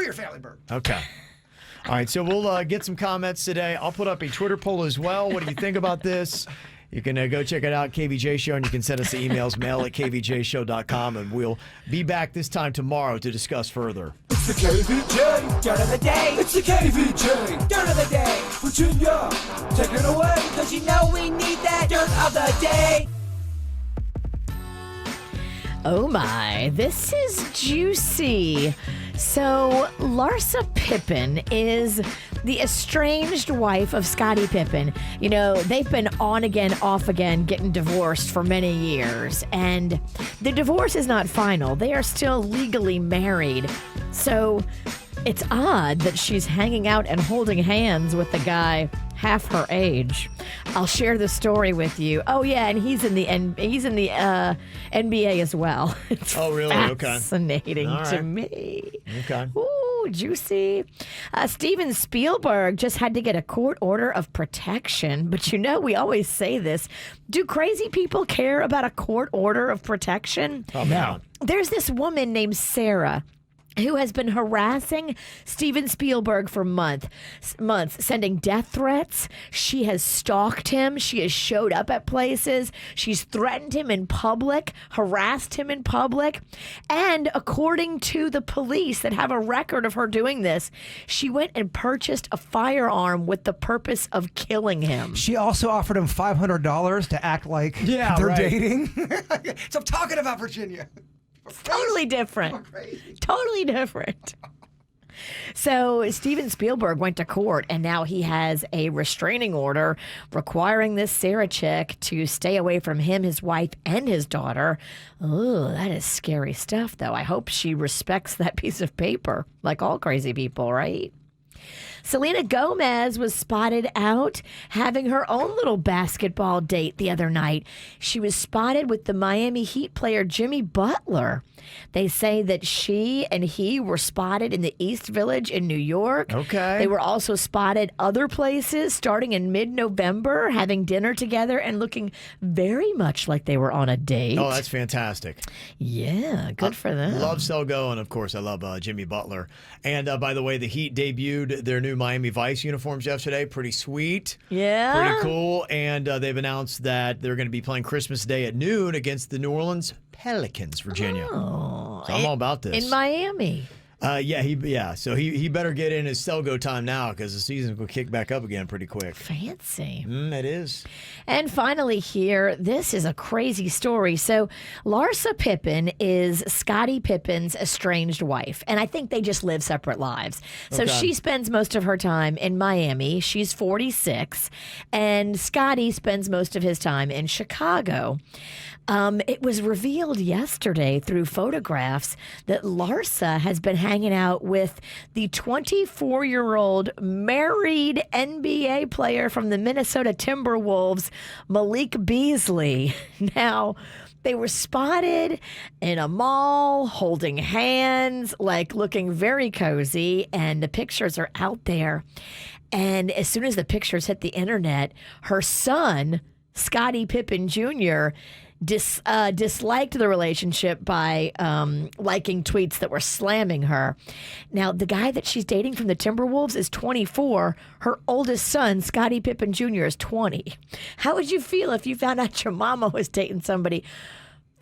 your family, Bert. Okay. All right, so we'll get some comments today. I'll put up a Twitter poll as well. What do you think about this? You can go check it out, KVJ Show, and you can send us the emails, mail@kvjshow.com, and we'll be back this time tomorrow to discuss further. It's the KVJ Dirt of the Day. It's the KVJ Dirt of the Day. Virginia, take it away, because you know we need that Dirt of the Day. Oh my, this is juicy. So, Larsa Pippen is the estranged wife of Scottie Pippen. You know, they've been on again, off again, getting divorced for many years. And the divorce is not final. They are still legally married. So, it's odd that she's hanging out and holding hands with the guy half her age. I'll share the story with you. Oh yeah, and he's in the NBA as well. It's really? Okay. Fascinating to me. Okay. Ooh, juicy. Steven Spielberg just had to get a court order of protection, but you know we always say this. Do crazy people care about a court order of protection? Oh, no. There's this woman named Sarah who has been harassing Steven Spielberg for months, sending death threats. She has stalked him. She has showed up at places. She's threatened him in public, harassed him in public. And according to the police that have a record of her doing this, she went and purchased a firearm with the purpose of killing him. She also offered him $500 to act like they're dating. So I'm talking about Virginia. Totally different. Totally different. So Steven Spielberg went to court, and now he has a restraining order requiring this Sarah chick to stay away from him, his wife, and his daughter. Oh, that is scary stuff, though. I hope she respects that piece of paper, like all crazy people, right? Selena Gomez was spotted out having her own little basketball date the other night. She was spotted with the Miami Heat player Jimmy Butler. They say that she and he were spotted in the East Village in New York. Okay. They were also spotted other places starting in mid-November, having dinner together and looking very much like they were on a date. Oh, that's fantastic. Yeah, good for them. Love Selgo, and of course, I love Jimmy Butler. And by the way, the Heat debuted their new Miami Vice uniforms yesterday. Pretty sweet. Yeah. Pretty cool. And they've announced that they're going to be playing Christmas Day at noon against the New Orleans Pelicans, Virginia. Oh, so I'm all about this. In Miami. So he better get in his Selgo time now because the season will kick back up again pretty quick. Fancy. It is. And finally here, this is a crazy story. So Larsa Pippen is Scottie Pippen's estranged wife, and I think they just live separate lives. So she spends most of her time in Miami. She's 46, and Scottie spends most of his time in Chicago. It was revealed yesterday through photographs that Larsa has been hanging out with the 24-year-old married NBA player from the Minnesota Timberwolves, Malik Beasley. Now, they were spotted in a mall holding hands, like looking very cozy, and the pictures are out there. And as soon as the pictures hit the internet, her son, Scottie Pippen Jr., disliked the relationship by liking tweets that were slamming her. Now, the guy that she's dating from the Timberwolves is 24. Her oldest son, Scottie Pippen Jr., is 20. How would you feel if you found out your mama was dating somebody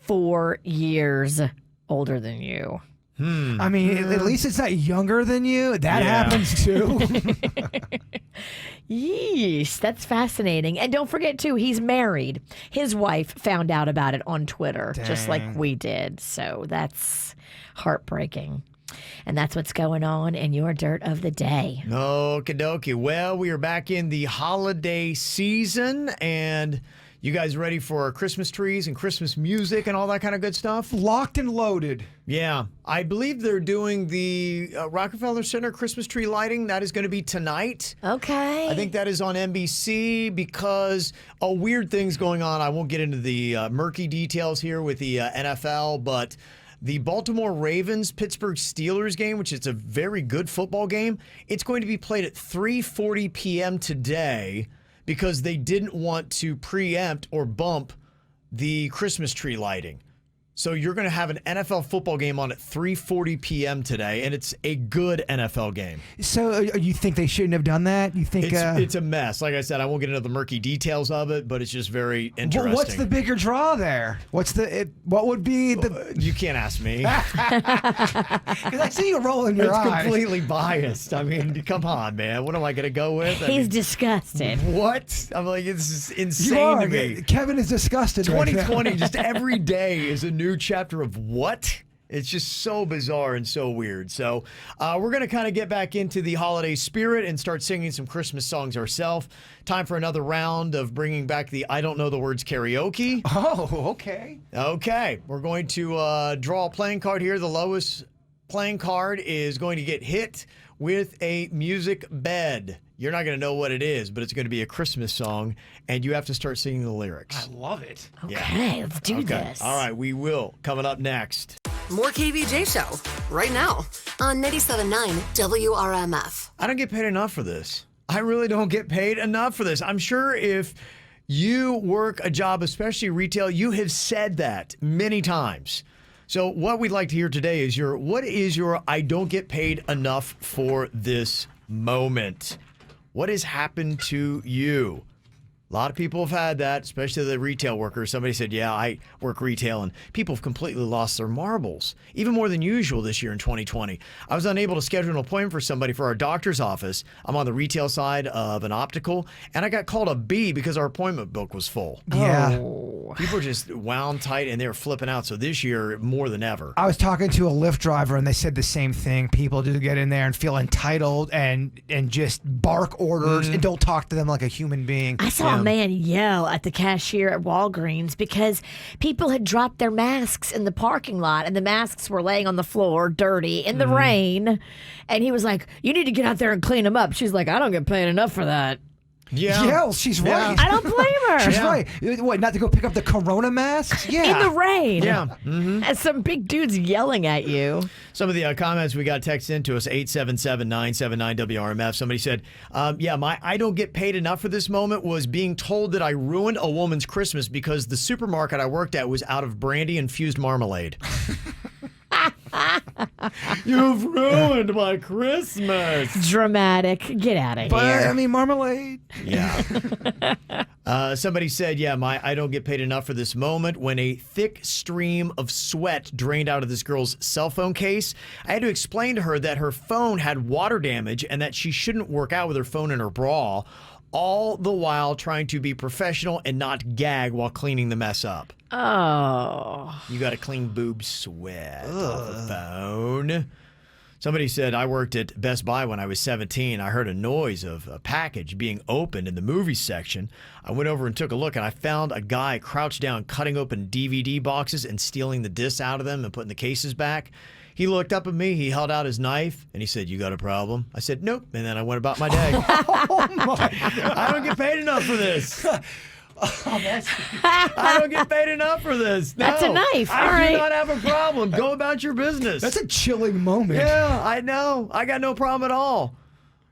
4 years older than you? I mean, at least it's not younger than you. That happens too. Yeesh, that's fascinating. And don't forget, too, he's married. His wife found out about it on Twitter, just like we did. So that's heartbreaking. And that's what's going on in your Dirt of the Day. Okie dokie. Well, we are back in the holiday season, and you guys ready for Christmas trees and Christmas music and all that kind of good stuff? Locked and loaded. Yeah. I believe they're doing the Rockefeller Center Christmas tree lighting. That is going to be tonight. Okay. I think that is on NBC because weird things going on. I won't get into the murky details here with the NFL, but the Baltimore Ravens Pittsburgh Steelers game, which is a very good football game, it's going to be played at 3:40 p.m. today, because they didn't want to preempt or bump the Christmas tree lighting. So you're going to have an NFL football game on at 3:40 p.m. today, and it's a good NFL game. So you think they shouldn't have done that? You think it's a mess. Like I said, I won't get into the murky details of it, but it's just very interesting. What's the bigger draw there? What would be the? You can't ask me. Because I see you rolling your eyes. It's completely biased. I mean, come on, man. What am I going to go with? He's disgusted. What? I'm like, it's insane to me. Kevin is disgusted. 2020, just every day is a new chapter of what? It's just so bizarre and so weird. So we're going to kind of get back into the holiday spirit and start singing some Christmas songs ourselves. Time for another round of bringing back the I Don't Know the Words karaoke. Oh, okay. Okay. We're going to draw a playing card here. The lowest playing card is going to get hit with a music bed. You're not going to know what it is, but it's going to be a Christmas song, and you have to start singing the lyrics. I love it. Okay, let's do this. All right, we will. Coming up next. More KVJ Show right now on 97.9 WRMF. I don't get paid enough for this. I really don't get paid enough for this. I'm sure if you work a job, especially retail, you have said that many times. So what we'd like to hear today is what is your I don't get paid enough for this moment? What has happened to you? A lot of people have had that, especially the retail workers. Somebody said, yeah, I work retail, and people have completely lost their marbles, even more than usual this year in 2020. I was unable to schedule an appointment for somebody for our doctor's office. I'm on the retail side of an optical, and I got called a B because our appointment book was full. Yeah. Oh. People are just wound tight, and they were flipping out. So this year, more than ever. I was talking to a Lyft driver, and they said the same thing. People do get in there and feel entitled and just bark orders and don't talk to them like a human being. I saw saw a man yell at the cashier at Walgreens because people had dropped their masks in the parking lot and the masks were laying on the floor dirty in the rain. And he was like, you need to get out there and clean them up. She's like, I don't get paid enough for that. Yeah. Yeah, well, she's right. I don't blame her. She's right. What, not to go pick up the Corona masks? Yeah. In the rain. Yeah. And some big dudes yelling at you. Some of the comments we got texted into us, 877-979-WRMF. Somebody said, my I don't get paid enough for this moment was being told that I ruined a woman's Christmas because the supermarket I worked at was out of brandy-infused marmalade. You've ruined my Christmas. Dramatic. Get out of But, here. I mean, marmalade. Yeah. Somebody said, I don't get paid enough for this moment when a thick stream of sweat drained out of this girl's cell phone case. I had to explain to her that her phone had water damage and that she shouldn't work out with her phone in her bra, all the while trying to be professional and not gag while cleaning the mess up. Oh. You got to clean boob sweat off the phone. Somebody said, I worked at Best Buy when I was 17. I heard a noise of a package being opened in the movie section. I went over and took a look, and I found a guy crouched down, cutting open DVD boxes and stealing the discs out of them and putting the cases back. He looked up at me, he held out his knife, and he said, you got a problem? I said, nope, and then I went about my day. Oh, my God. I don't get paid enough for this. I don't get paid enough for this. No, That's a knife. All I right. do not have a problem. Go about your business. That's a chilling moment. Yeah, I know. I got no problem at all.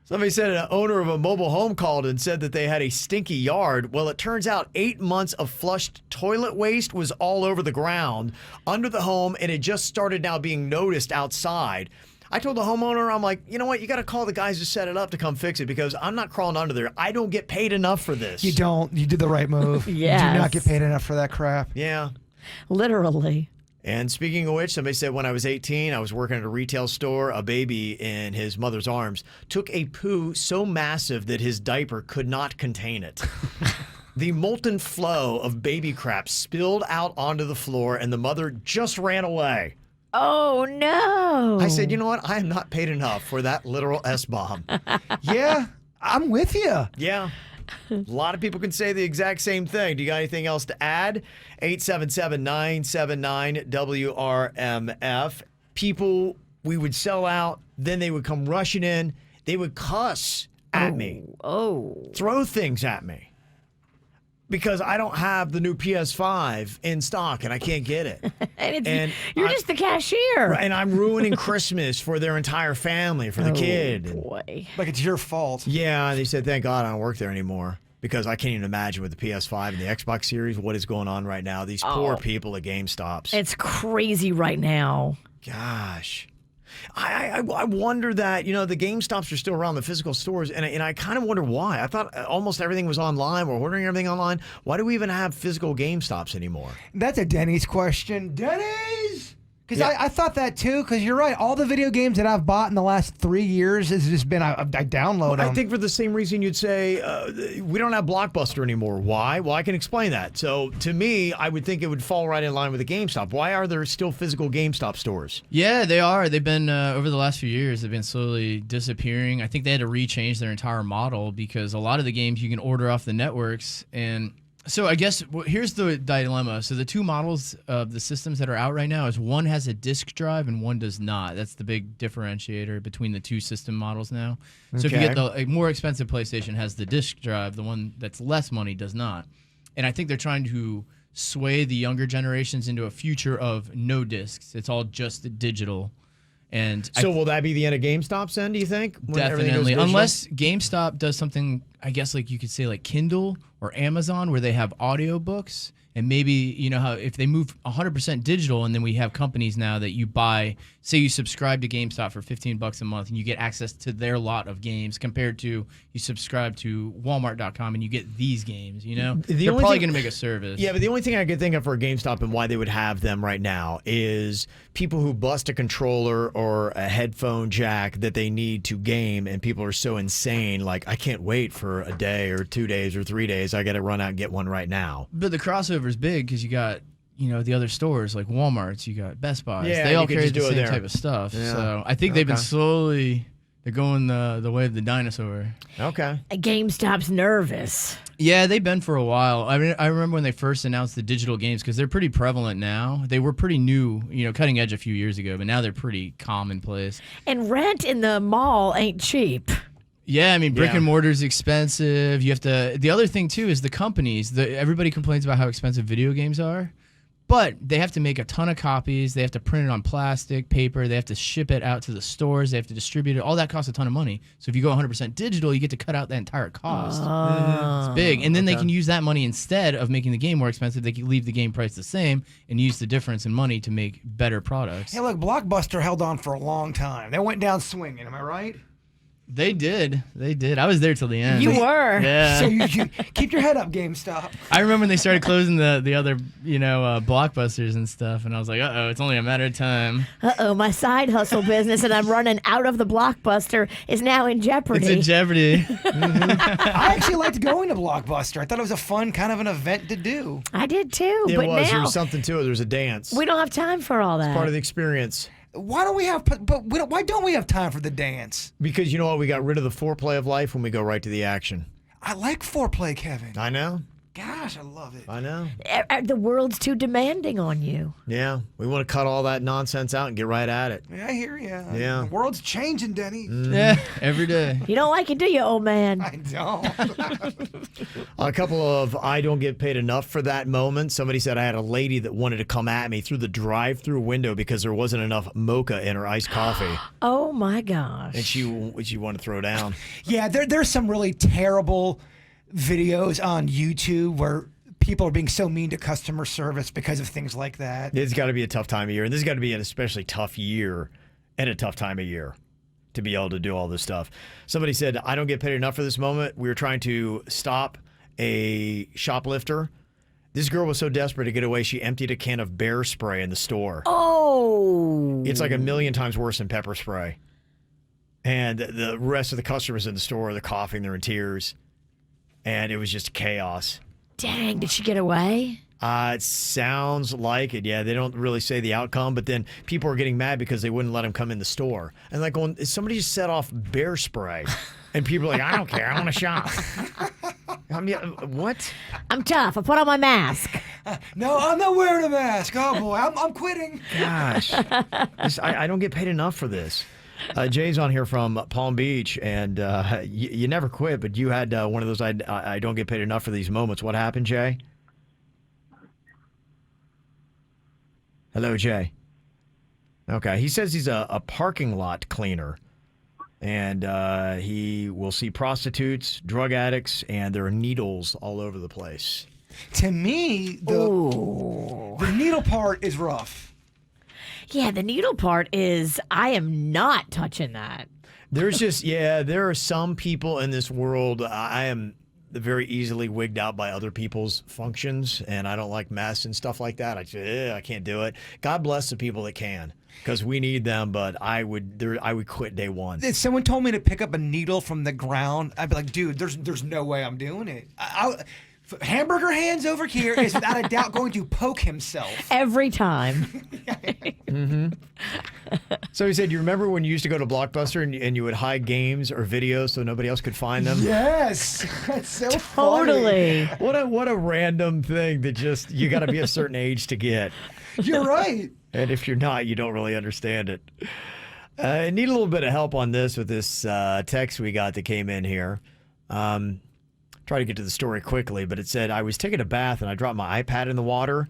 Somebody said an owner of a mobile home called and said that they had a stinky yard. Well, it turns out 8 months of flushed toilet waste was all over the ground under the home, and it just started now being noticed outside. I told the homeowner, I'm like, you know what? You got to call the guys who set it up to come fix it because I'm not crawling under there. I don't get paid enough for this. You don't. You did the right move. Yes. You do not get paid enough for that crap. Yeah. Literally. And speaking of which, somebody said when I was 18, I was working at a retail store. A baby in his mother's arms took a poo so massive that his diaper could not contain it. The molten flow of baby crap spilled out onto the floor, and the mother just ran away. Oh, no. I said, you know what? I am not paid enough for that literal S-bomb. Yeah, I'm with you. Yeah. A lot of people can say the exact same thing. Do you got anything else to add? 877-979-WRMF. People, we would sell out, then they would come rushing in. They would cuss at me. Throw things at me. Because I don't have the new PS5 in stock and I can't get it. and you're just the cashier. And I'm ruining Christmas for their entire family, for the kid. Boy. Like it's your fault. Yeah, they said, thank God I don't work there anymore. Because I can't even imagine with the PS5 and the Xbox Series what is going on right now. These poor people at GameStops. It's crazy right now. Gosh. I wonder that, the GameStops are still around, the physical stores, and I kind of wonder why. I thought almost everything was online. We're ordering everything online. Why do we even have physical GameStops anymore? That's a Denny's question. Denny's? Because I thought that too, because you're right. All the video games that I've bought in the last 3 years has just been, I download them. I think for the same reason you'd say, we don't have Blockbuster anymore. Why? Well, I can explain that. So to me, I would think it would fall right in line with the GameStop. Why are there still physical GameStop stores? Yeah, they are. They've been, over the last few years, they've been slowly disappearing. I think they had to rechange their entire model because a lot of the games you can order off the networks. And so I guess here's the dilemma. So the two models of the systems that are out right now is one has a disk drive and one does not. That's the big differentiator between the two system models now. So if you get the more expensive PlayStation has the disk drive, the one that's less money does not. And I think they're trying to sway the younger generations into a future of no discs. It's all just digital. And so will that be the end of GameStop's then, do you think? Definitely. Unless GameStop does something, I guess, like you could say like Kindle or Amazon where they have audiobooks. And maybe, you know, how if they move 100% digital and then we have companies now that you buy, say you subscribe to GameStop for $15 a month and you get access to their lot of games compared to you subscribe to Walmart.com and you get these games, you know? They're probably going to make a service. Yeah, but the only thing I could think of for GameStop and why they would have them right now is people who bust a controller or a headphone jack that they need to game and people are so insane, like, I can't wait for a day or 2 days or 3 days. I got to run out and get one right now. But the crossover is big because you got, you know, the other stores like Walmart's, you got Best Buy. Yeah, they all you could carry just the do it same there. type of stuff. Yeah. So I think they've been slowly They're going the way of the dinosaur. Okay. GameStop's nervous. Yeah, they've been for a while. I mean, I remember when they first announced the digital games because they're pretty prevalent now. They were pretty new, cutting edge a few years ago, but now they're pretty commonplace. And rent in the mall ain't cheap. Yeah, I mean, brick and mortar's expensive. You have to. The other thing too is the companies. Everybody complains about how expensive video games are, but they have to make a ton of copies. They have to print it on plastic, paper. They have to ship it out to the stores. They have to distribute it. All that costs a ton of money. So if you go 100% digital, you get to cut out that entire cost. It's big, and then they can use that money instead of making the game more expensive. They can leave the game price the same and use the difference in money to make better products. Hey, look, Blockbuster held on for a long time. They went down swinging. Am I right? They did. I was there till the end. You were. Yeah. So you keep your head up, GameStop. I remember when they started closing the other, Blockbusters and stuff, and I was like, uh-oh, it's only a matter of time. Uh-oh, my side hustle business that I'm running out of the Blockbuster is now in jeopardy. It's in jeopardy. I actually liked going to Blockbuster. I thought it was a fun kind of an event to do. I did too, It but was. There now was something to it. There was a dance. we don't have time for all that. Part of the experience. Why don't we have? But why don't we have time for the dance? Because you know what? We got rid of the foreplay of life when we go right to the action. I like foreplay, Kevin. I know. Gosh, I love it. I know. The world's too demanding on you. Yeah. We want to cut all that nonsense out and get right at it. Yeah, I hear you. Yeah. The world's changing, Denny. Yeah, every day. You don't like it, do you, old man? I don't. A couple of I don't get paid enough for that moment. Somebody said I had a lady that wanted to come at me through the drive-through window because there wasn't enough mocha in her iced coffee. Oh, my gosh. And she wanted to throw down. Yeah, there's some really terrible videos on YouTube where people are being so mean to customer service because of things like that. It's got to be a tough time of year. And this has got to be an especially tough year and a tough time of year to be able to do all this stuff. Somebody said, I don't get paid enough for this moment. We were trying to stop a shoplifter. This girl was so desperate to get away, she emptied a can of bear spray in the store. Oh. It's like 1,000,000 times worse than pepper spray. And the rest of the customers in the store, they're coughing, they're in tears. And it was just chaos. Dang, did she get away? It sounds like it. Yeah, they don't really say the outcome, but then people are getting mad because they wouldn't let him come in the store. And like, somebody just set off bear spray. And people are like, I don't care. I want to shop. I mean, what? I'm tough. I put on my mask. No, I'm not wearing a mask. Oh, boy, I'm quitting. Gosh. I don't get paid enough for this. Jay's on here from Palm Beach, and you never quit, but you had one of those I don't get paid enough for these moments. What happened, Jay? Hello, Jay. Okay, he says he's a parking lot cleaner, and he will see prostitutes, drug addicts, and there are needles all over the place. To me, the needle part is rough. Yeah, the needle part is, I am not touching that. There's just, there are some people in this world, I am very easily wigged out by other people's functions, and I don't like mess and stuff like that. I can't do it. God bless the people that can, because we need them, but I would quit day one. If someone told me to pick up a needle from the ground, I'd be like, dude, there's no way I'm doing it. Hamburger Hands over here is without a doubt going to poke himself. Every time. Mm-hmm. So he said, you remember when you used to go to Blockbuster and you would hide games or videos so nobody else could find them? Yes. That's so Totally. funny. What a random thing that just, you got to be a certain age to get. You're right. And if you're not, you don't really understand it. I need a little bit of help on this with this text we got that came in here. Try to get to the story quickly, but it said, I was taking a bath and I dropped my iPad in the water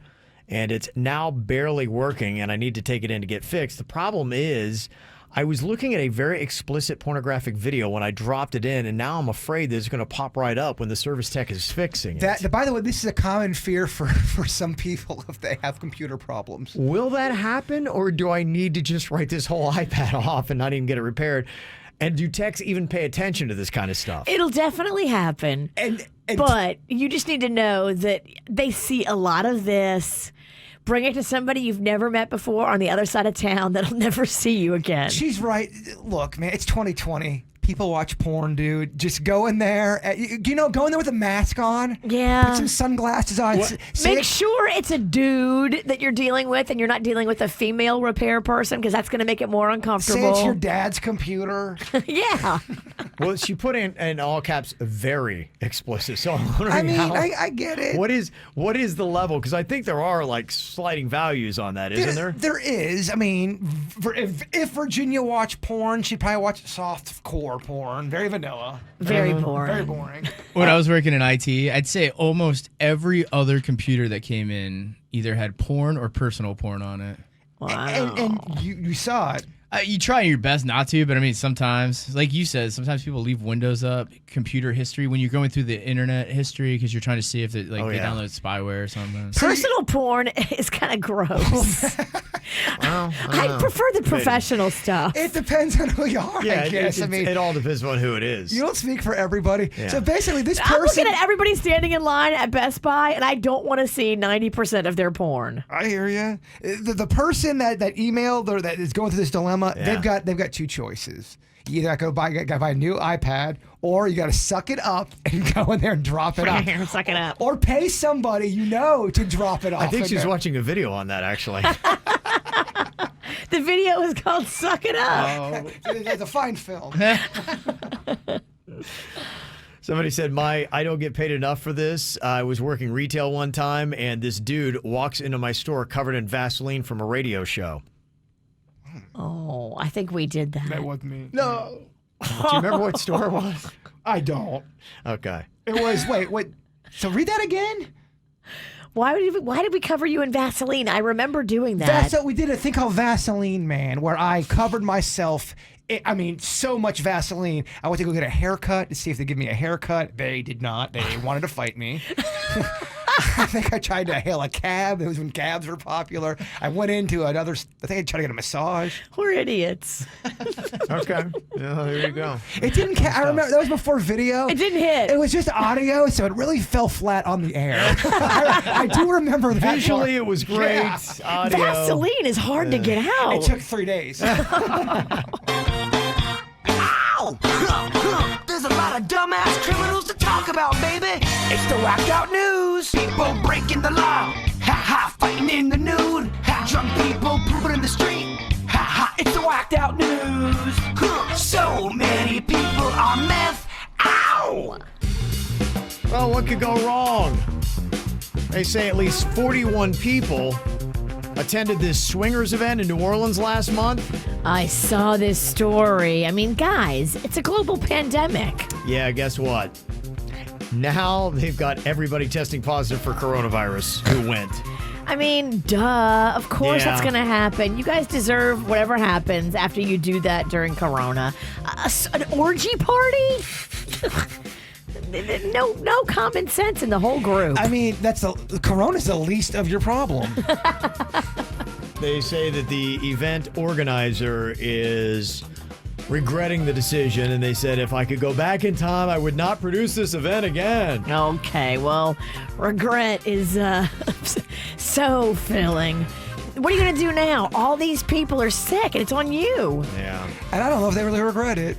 and it's now barely working and I need to take it in to get fixed. The problem is I was looking at a very explicit pornographic video when I dropped it in, and now I'm afraid that it's going to pop right up when the service tech is fixing it. By the way, this is a common fear for some people if they have computer problems. Will that happen, or do I need to just write this whole iPad off and not even get it repaired? And do techs even pay attention to this kind of stuff? It'll definitely happen. But you just need to know that they see a lot of this. Bring it to somebody you've never met before on the other side of town that'll never see you again. She's right. Look, man, it's 2020. People watch porn, dude. Just go in there. Go in there with a mask on. Yeah. Put some sunglasses on. Make sure it's a dude that you're dealing with and you're not dealing with a female repair person because that's going to make it more uncomfortable. Say it's your dad's computer. Yeah. Well, she put in all caps, very explicit. So I'm wondering I mean, I get it. What is the level? Because I think there are like sliding values on that, isn't there? There is. I mean, if Virginia watched porn, she'd probably watch soft core porn. Very vanilla. Very boring. Very boring. When I was working in IT, I'd say almost every other computer that came in either had porn or personal porn on it. Wow. And you saw it. You try your best not to, but I mean, sometimes, like you said, sometimes people leave Windows up, computer history, when you're going through the internet history because you're trying to see if they download spyware or something. Personal porn is kind of gross. Well, I prefer the professional stuff. It depends on who you are, I guess. It all depends on who it is. You don't speak for everybody. Yeah. So basically, this I'm person... looking at everybody standing in line at Best Buy, and I don't want to see 90% of their porn. I hear you. The person that emailed or that is going through this dilemma, they've got two choices. You either got to buy a new iPad, or you got to suck it up and go in there and drop it off. Suck it up. Or pay somebody to drop it off. I think she's watching a video on that, actually. The video is called Suck It Up. It's a fine film. Somebody said, I don't get paid enough for this. I was working retail one time, and this dude walks into my store covered in Vaseline from a radio show. Oh, I think we did that. That was me. No. Do you remember what store it was? I don't. Okay. It was, wait. So read that again? Why did we cover you in Vaseline? I remember doing that. We did a thing called Vaseline Man, where I covered myself. So much Vaseline. I went to go get a haircut to see if they give me a haircut. They did not. They wanted to fight me. I think I tried to hail a cab. It was when cabs were popular. I went into I think I tried to get a massage. We're idiots. Okay. Yeah, there you go. It didn't. I remember that was before video. It didn't hit. It was just audio, so it really fell flat on the air. I do remember that. Visually, it was great. Yeah. Audio. Vaseline is hard to get out. It took 3 days. There's a lot of dumbass criminals to talk about, baby. It's the whacked out news. People breaking the law. Ha ha, fighting in the nude. Ha, drunk people pooping in the street. Ha ha, it's the whacked out news. So many people on meth. Ow! Well, what could go wrong? They say at least 41 people attended this swingers event in New Orleans last month. I saw this story. I mean, guys, it's a global pandemic. Yeah, guess what? Now they've got everybody testing positive for coronavirus who went. I mean, duh. Of course that's going to happen. You guys deserve whatever happens after you do that during Corona. An orgy party? No common sense in the whole group. I mean, Corona's the least of your problem. They say that the event organizer is regretting the decision, and they said, if I could go back in time, I would not produce this event again. Okay, well, regret is so filling. What are you going to do now? All these people are sick, and it's on you. Yeah. And I don't know if they really regret it.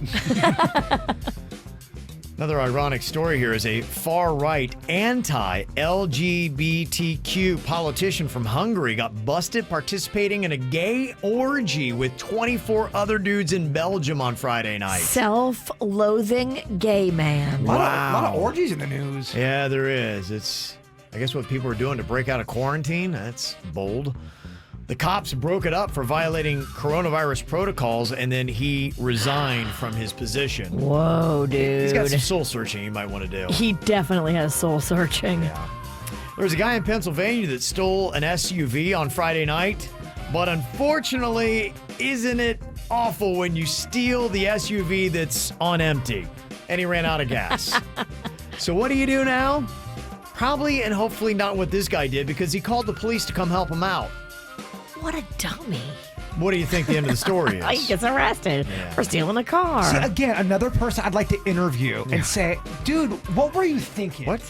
Another ironic story here is a far-right anti-LGBTQ politician from Hungary got busted participating in a gay orgy with 24 other dudes in Belgium on Friday night. Self-loathing gay man. Wow. A lot of orgies in the news. Yeah, there is. It's, I guess, what people are doing to break out of quarantine. That's bold. The cops broke it up for violating coronavirus protocols, and then he resigned from his position. Whoa, dude. He's got some soul searching he might want to do. He definitely has soul searching. Yeah. There was a guy in Pennsylvania that stole an SUV on Friday night, but unfortunately, isn't it awful when you steal the SUV that's on empty? And he ran out of gas. So what do you do now? Probably and hopefully not what this guy did, because he called the police to come help him out. What a dummy. What do you think the end of the story is? He gets arrested for stealing a car. See, again, another person I'd like to interview and say, dude, what were you thinking? What?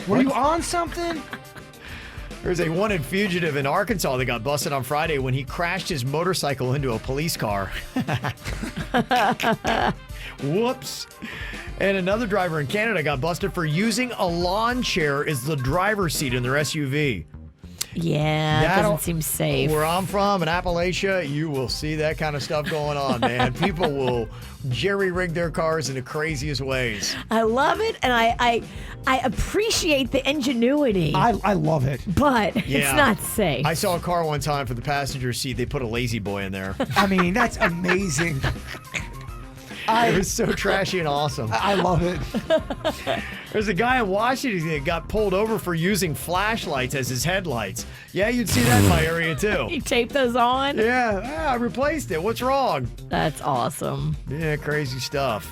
Were you on something? There's a wanted fugitive in Arkansas that got busted on Friday when he crashed his motorcycle into a police car. Whoops. And another driver in Canada got busted for using a lawn chair as the driver's seat in their SUV. Yeah, that doesn't seem safe. Where I'm from in Appalachia, you will see that kind of stuff going on, man. People will jerry-rig their cars in the craziest ways. I love it, and I appreciate the ingenuity. I love it. But it's not safe. I saw a car one time for the passenger seat. They put a lazy boy in there. I mean, that's amazing. It was so trashy and awesome. I love it. There's a guy in Washington that got pulled over for using flashlights as his headlights. Yeah, you'd see that in my area, too. You tape those on? Yeah, I replaced it. What's wrong? That's awesome. Yeah, crazy stuff.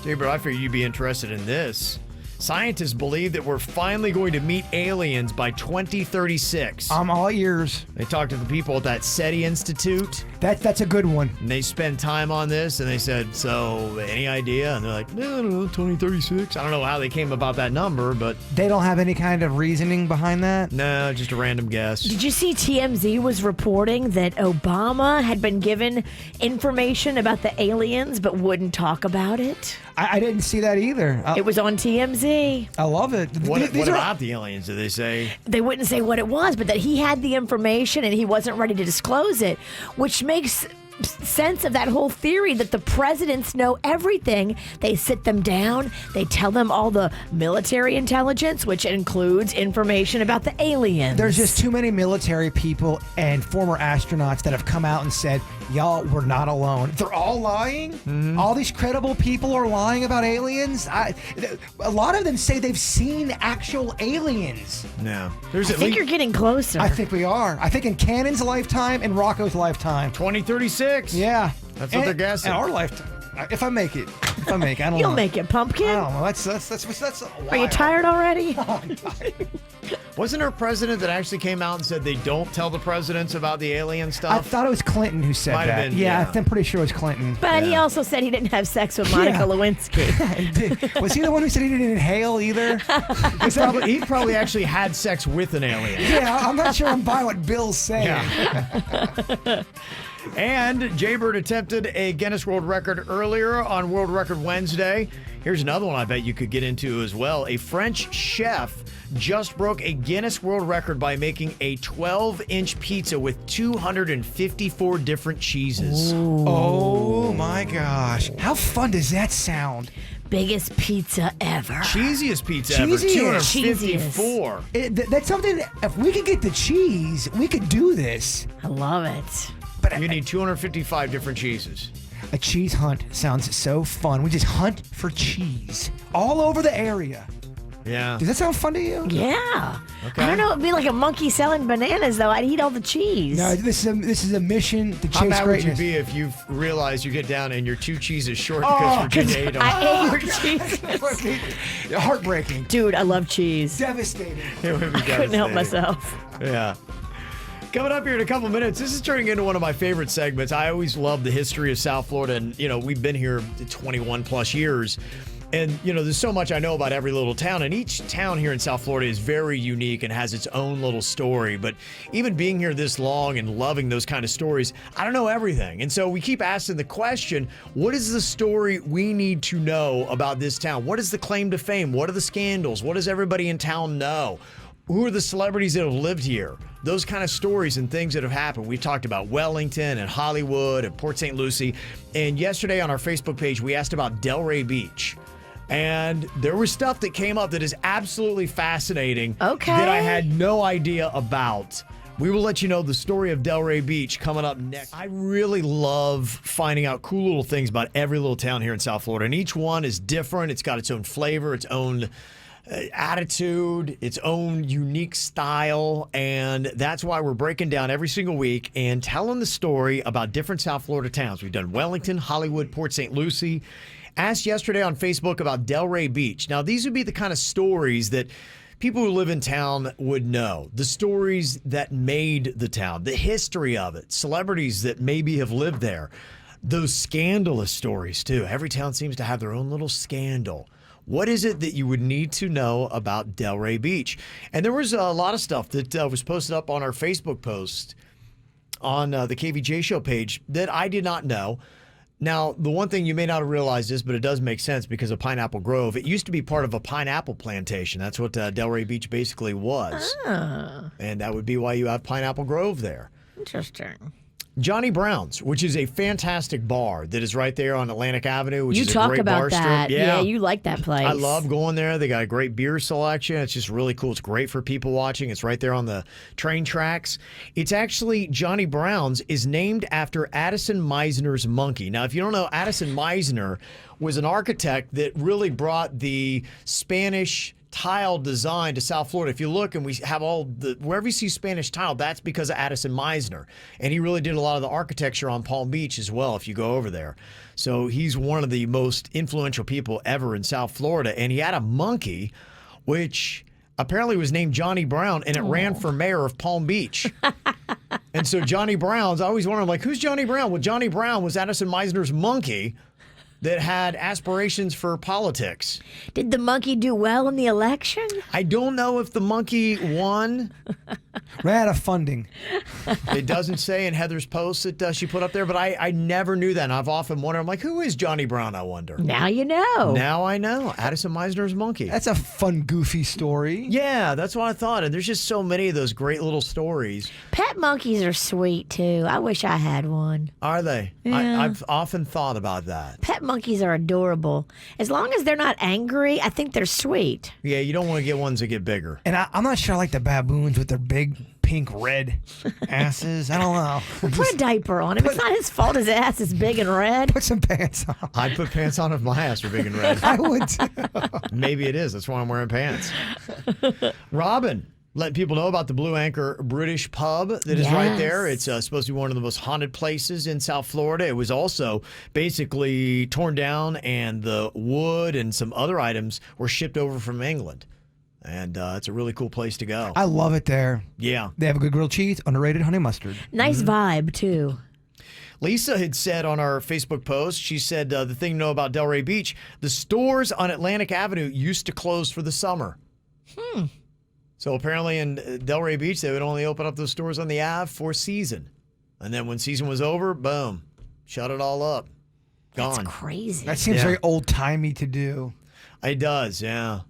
Jaybird, I figure you'd be interested in this. Scientists believe that we're finally going to meet aliens by 2036. I'm all ears. They talked to the people at that SETI Institute. That's a good one. And they spent time on this, and they said, so, any idea? And they're like, no, I don't know, 2036. I don't know how they came about that number, but... They don't have any kind of reasoning behind that? No, just a random guess. Did you see TMZ was reporting that Obama had been given information about the aliens but wouldn't talk about it? I didn't see that either. It was on TMZ. I love it. What about the aliens, did they say? They wouldn't say what it was, but that he had the information and he wasn't ready to disclose it, which makes sense of that whole theory that the presidents know everything. They sit them down, they tell them all the military intelligence, which includes information about the aliens. There's just too many military people and former astronauts that have come out and said, y'all, we're not alone. They're all lying. Mm-hmm. All these credible people are lying about aliens. A lot of them say they've seen actual aliens. No. I think you're getting closer. I think we are. I think in Cannon's lifetime and Rocco's lifetime. 2036. Yeah. That's what they're guessing. In our lifetime. If I make it. I don't know. You'll make it, Pumpkin. I don't know. That's Are you tired already? Oh, I'm tired. Wasn't there a president that actually came out and said they don't tell the presidents about the alien stuff? I thought it was Clinton who said Might that. have been, yeah, I'm pretty sure it was Clinton. But he also said he didn't have sex with Monica Lewinsky. Was he the one who said he didn't inhale either? He probably actually had sex with an alien. Yeah, I'm not sure I'm buying what Bill's saying. Yeah. And Jaybird attempted a Guinness World Record earlier on World Record Wednesday. Here's another one I bet you could get into as well. A French chef just broke a Guinness World Record by making a 12-inch pizza with 254 different cheeses. Ooh. Oh my gosh. How fun does that sound? Biggest pizza ever. Cheesiest pizza ever. 254. That's something, if we could get the cheese, we could do this. I love it. But you need 255 different cheeses. A cheese hunt sounds so fun. We just hunt for cheese all over the area. Yeah. Does that sound fun to you? Yeah. Okay. I don't know. It'd be like a monkey selling bananas, though. I'd eat all the cheese. No, this is a mission to chase How mad greatness. would you be if you realize you get down and you're 2 cheeses short because Virginia ate them? I ate your cheese. Heartbreaking. Dude, I love cheese. Devastating. It would be I couldn't help devastating. myself. Yeah. Coming up here in a couple minutes, this is turning into one of my favorite segments. I always love the history of South Florida, and, we've been here 21 plus years. And, there's so much I know about every little town, and each town here in South Florida is very unique and has its own little story. But even being here this long and loving those kind of stories, I don't know everything. And so we keep asking the question, what is the story we need to know about this town? What is the claim to fame? What are the scandals? What does everybody in town know? Who are the celebrities that have lived here? Those kind of stories and things that have happened. We've talked about Wellington and Hollywood and Port St. Lucie. And yesterday on our Facebook page, we asked about Delray Beach. And there was stuff that came up that is absolutely fascinating that I had no idea about. We will let you know the story of Delray Beach coming up next. I really love finding out cool little things about every little town here in South Florida. And each one is different. It's got its own flavor, its own attitude, its own unique style, and that's why we're breaking down every single week and telling the story about different South Florida towns. We've done Wellington, Hollywood, Port St. Lucie. Asked yesterday on Facebook about Delray Beach. Now, these would be the kind of stories that people who live in town would know. The stories that made the town, the history of it, celebrities that maybe have lived there. Those scandalous stories, too. Every town seems to have their own little scandal. What is it that you would need to know about Delray Beach? And there was a lot of stuff that was posted up on our Facebook post on the KVJ Show page that I did not know. Now, the one thing you may not have realized is, but it does make sense because of Pineapple Grove. It used to be part of a pineapple plantation. That's what Delray Beach basically was. Ah. And that would be why you have Pineapple Grove there. Interesting. Johnny Brown's, which is a fantastic bar that is right there on Atlantic Avenue, which You is a talk great about bar that. strip. Yeah, you like that place. I love going there. They got a great beer selection. It's just really cool. It's great for people watching. It's right there on the train tracks. It's actually, Johnny Brown's is named after Addison Meisner's monkey. Now, if you don't know, Addison Meisner was an architect that really brought the Spanish tile design to South Florida. If you look and we have wherever you see Spanish tile, that's because of Addison Meisner. And he really did a lot of the architecture on Palm Beach as well, if you go over there. So he's one of the most influential people ever in South Florida. And he had a monkey, which apparently was named Johnny Brown, and it ran for mayor of Palm Beach. And so Johnny Brown's, I always wondered, like, who's Johnny Brown? Well, Johnny Brown was Addison Meisner's monkey that had aspirations for politics. Did the monkey do well in the election? I don't know if the monkey won. Ran out of funding. It doesn't say in Heather's post that she put up there, but I never knew that. And I've often wondered, I'm like, who is Johnny Brown, I wonder? Now you know. Now I know. Addison Meisner's monkey. That's a fun, goofy story. Yeah, that's what I thought. And there's just so many of those great little stories. Pet monkeys are sweet, too. I wish I had one. Are they? Yeah. I've often thought about that. Pet monkeys are adorable. As long as they're not angry, I think they're sweet. Yeah, you don't want to get ones that get bigger. And I'm not sure I like the baboons with their big pink red asses. I don't know. Well, put a diaper on him. It's not his fault his ass is big and red. Put some pants on. I'd put pants on if my ass were big and red. I would too. Maybe it is. That's why I'm wearing pants. Robin, letting people know about the Blue Anchor British pub that is right there. It's supposed to be one of the most haunted places in South Florida. It was also basically torn down, and the wood and some other items were shipped over from England. And it's a really cool place to go. I love it there. Yeah. They have a good grilled cheese, underrated honey mustard. Nice vibe, too. Lisa had said on our Facebook post, she said the thing to know about Delray Beach, the stores on Atlantic Avenue used to close for the summer. So apparently in Delray Beach, they would only open up those stores on the Ave for season. And then when season was over, boom, shut it all up. Gone. That's crazy. That seems very old-timey to do. It does, yeah.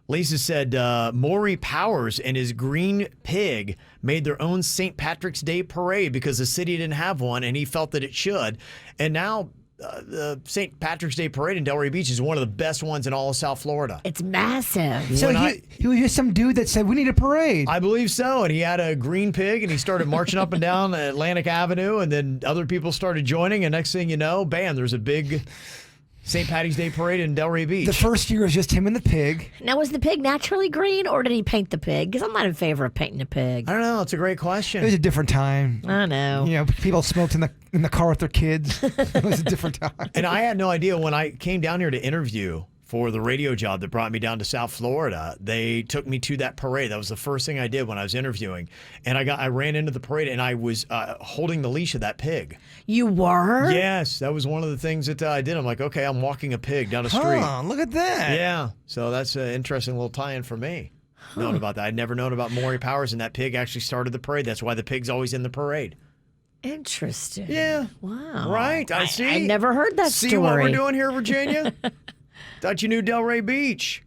Lisa said Maury Powers and his Green Pig made their own St. Patrick's Day parade because the city didn't have one, and he felt that it should. And now the St. Patrick's Day parade in Delray Beach is one of the best ones in all of South Florida. It's massive. So he was just some dude that said, we need a parade. I believe so. And he had a green pig, and he started marching up and down Atlantic Avenue, and then other people started joining, and next thing you know, bam, there's a big St. Patty's Day parade in Delray Beach. The first year was just him and the pig. Now, was the pig naturally green, or did he paint the pig? Because I'm not in favor of painting a pig. I don't know. It's a great question. It was a different time. I know. You know, people smoked in the car with their kids. It was a different time. And I had no idea when I came down here to interview for the radio job that brought me down to South Florida. They took me to that parade. That was the first thing I did when I was interviewing. And I ran into the parade, and I was holding the leash of that pig. You were? Yes, that was one of the things that I did. I'm like, okay, I'm walking a pig down the street. Look at that. Yeah, so that's an interesting little tie-in for me. Knowing about that. I'd never known about Maury Powers, and that pig actually started the parade. That's why the pig's always in the parade. Interesting. Yeah. Wow. Right, I see. I never heard that see story. What we're doing here, Virginia? Thought you knew Delray Beach.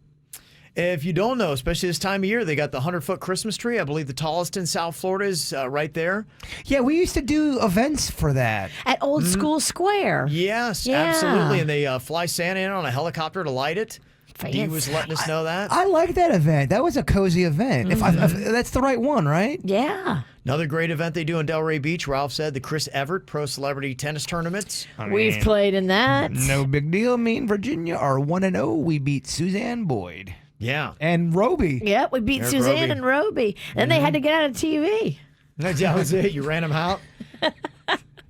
If you don't know, especially this time of year, they got the 100-foot Christmas tree. I believe the tallest in South Florida is right there. Yeah, we used to do events for that. At Old School Square. Yes, Yeah. absolutely. And they fly Santa in on a helicopter to light it. Fancy. He was letting us know that. I like that event. That was a cozy event. If that's the right one, right? Yeah. Another great event they do in Delray Beach, Ralph said, the Chris Everett Pro Celebrity Tennis Tournaments. We've played in that. No big deal. Me and Virginia are 1-0. We beat Suzanne Boyd. Yeah. And Roby. Yep, we beat Eric Suzanne Roby. and Roby. Then they had to get out of TV. That was it. You ran them out.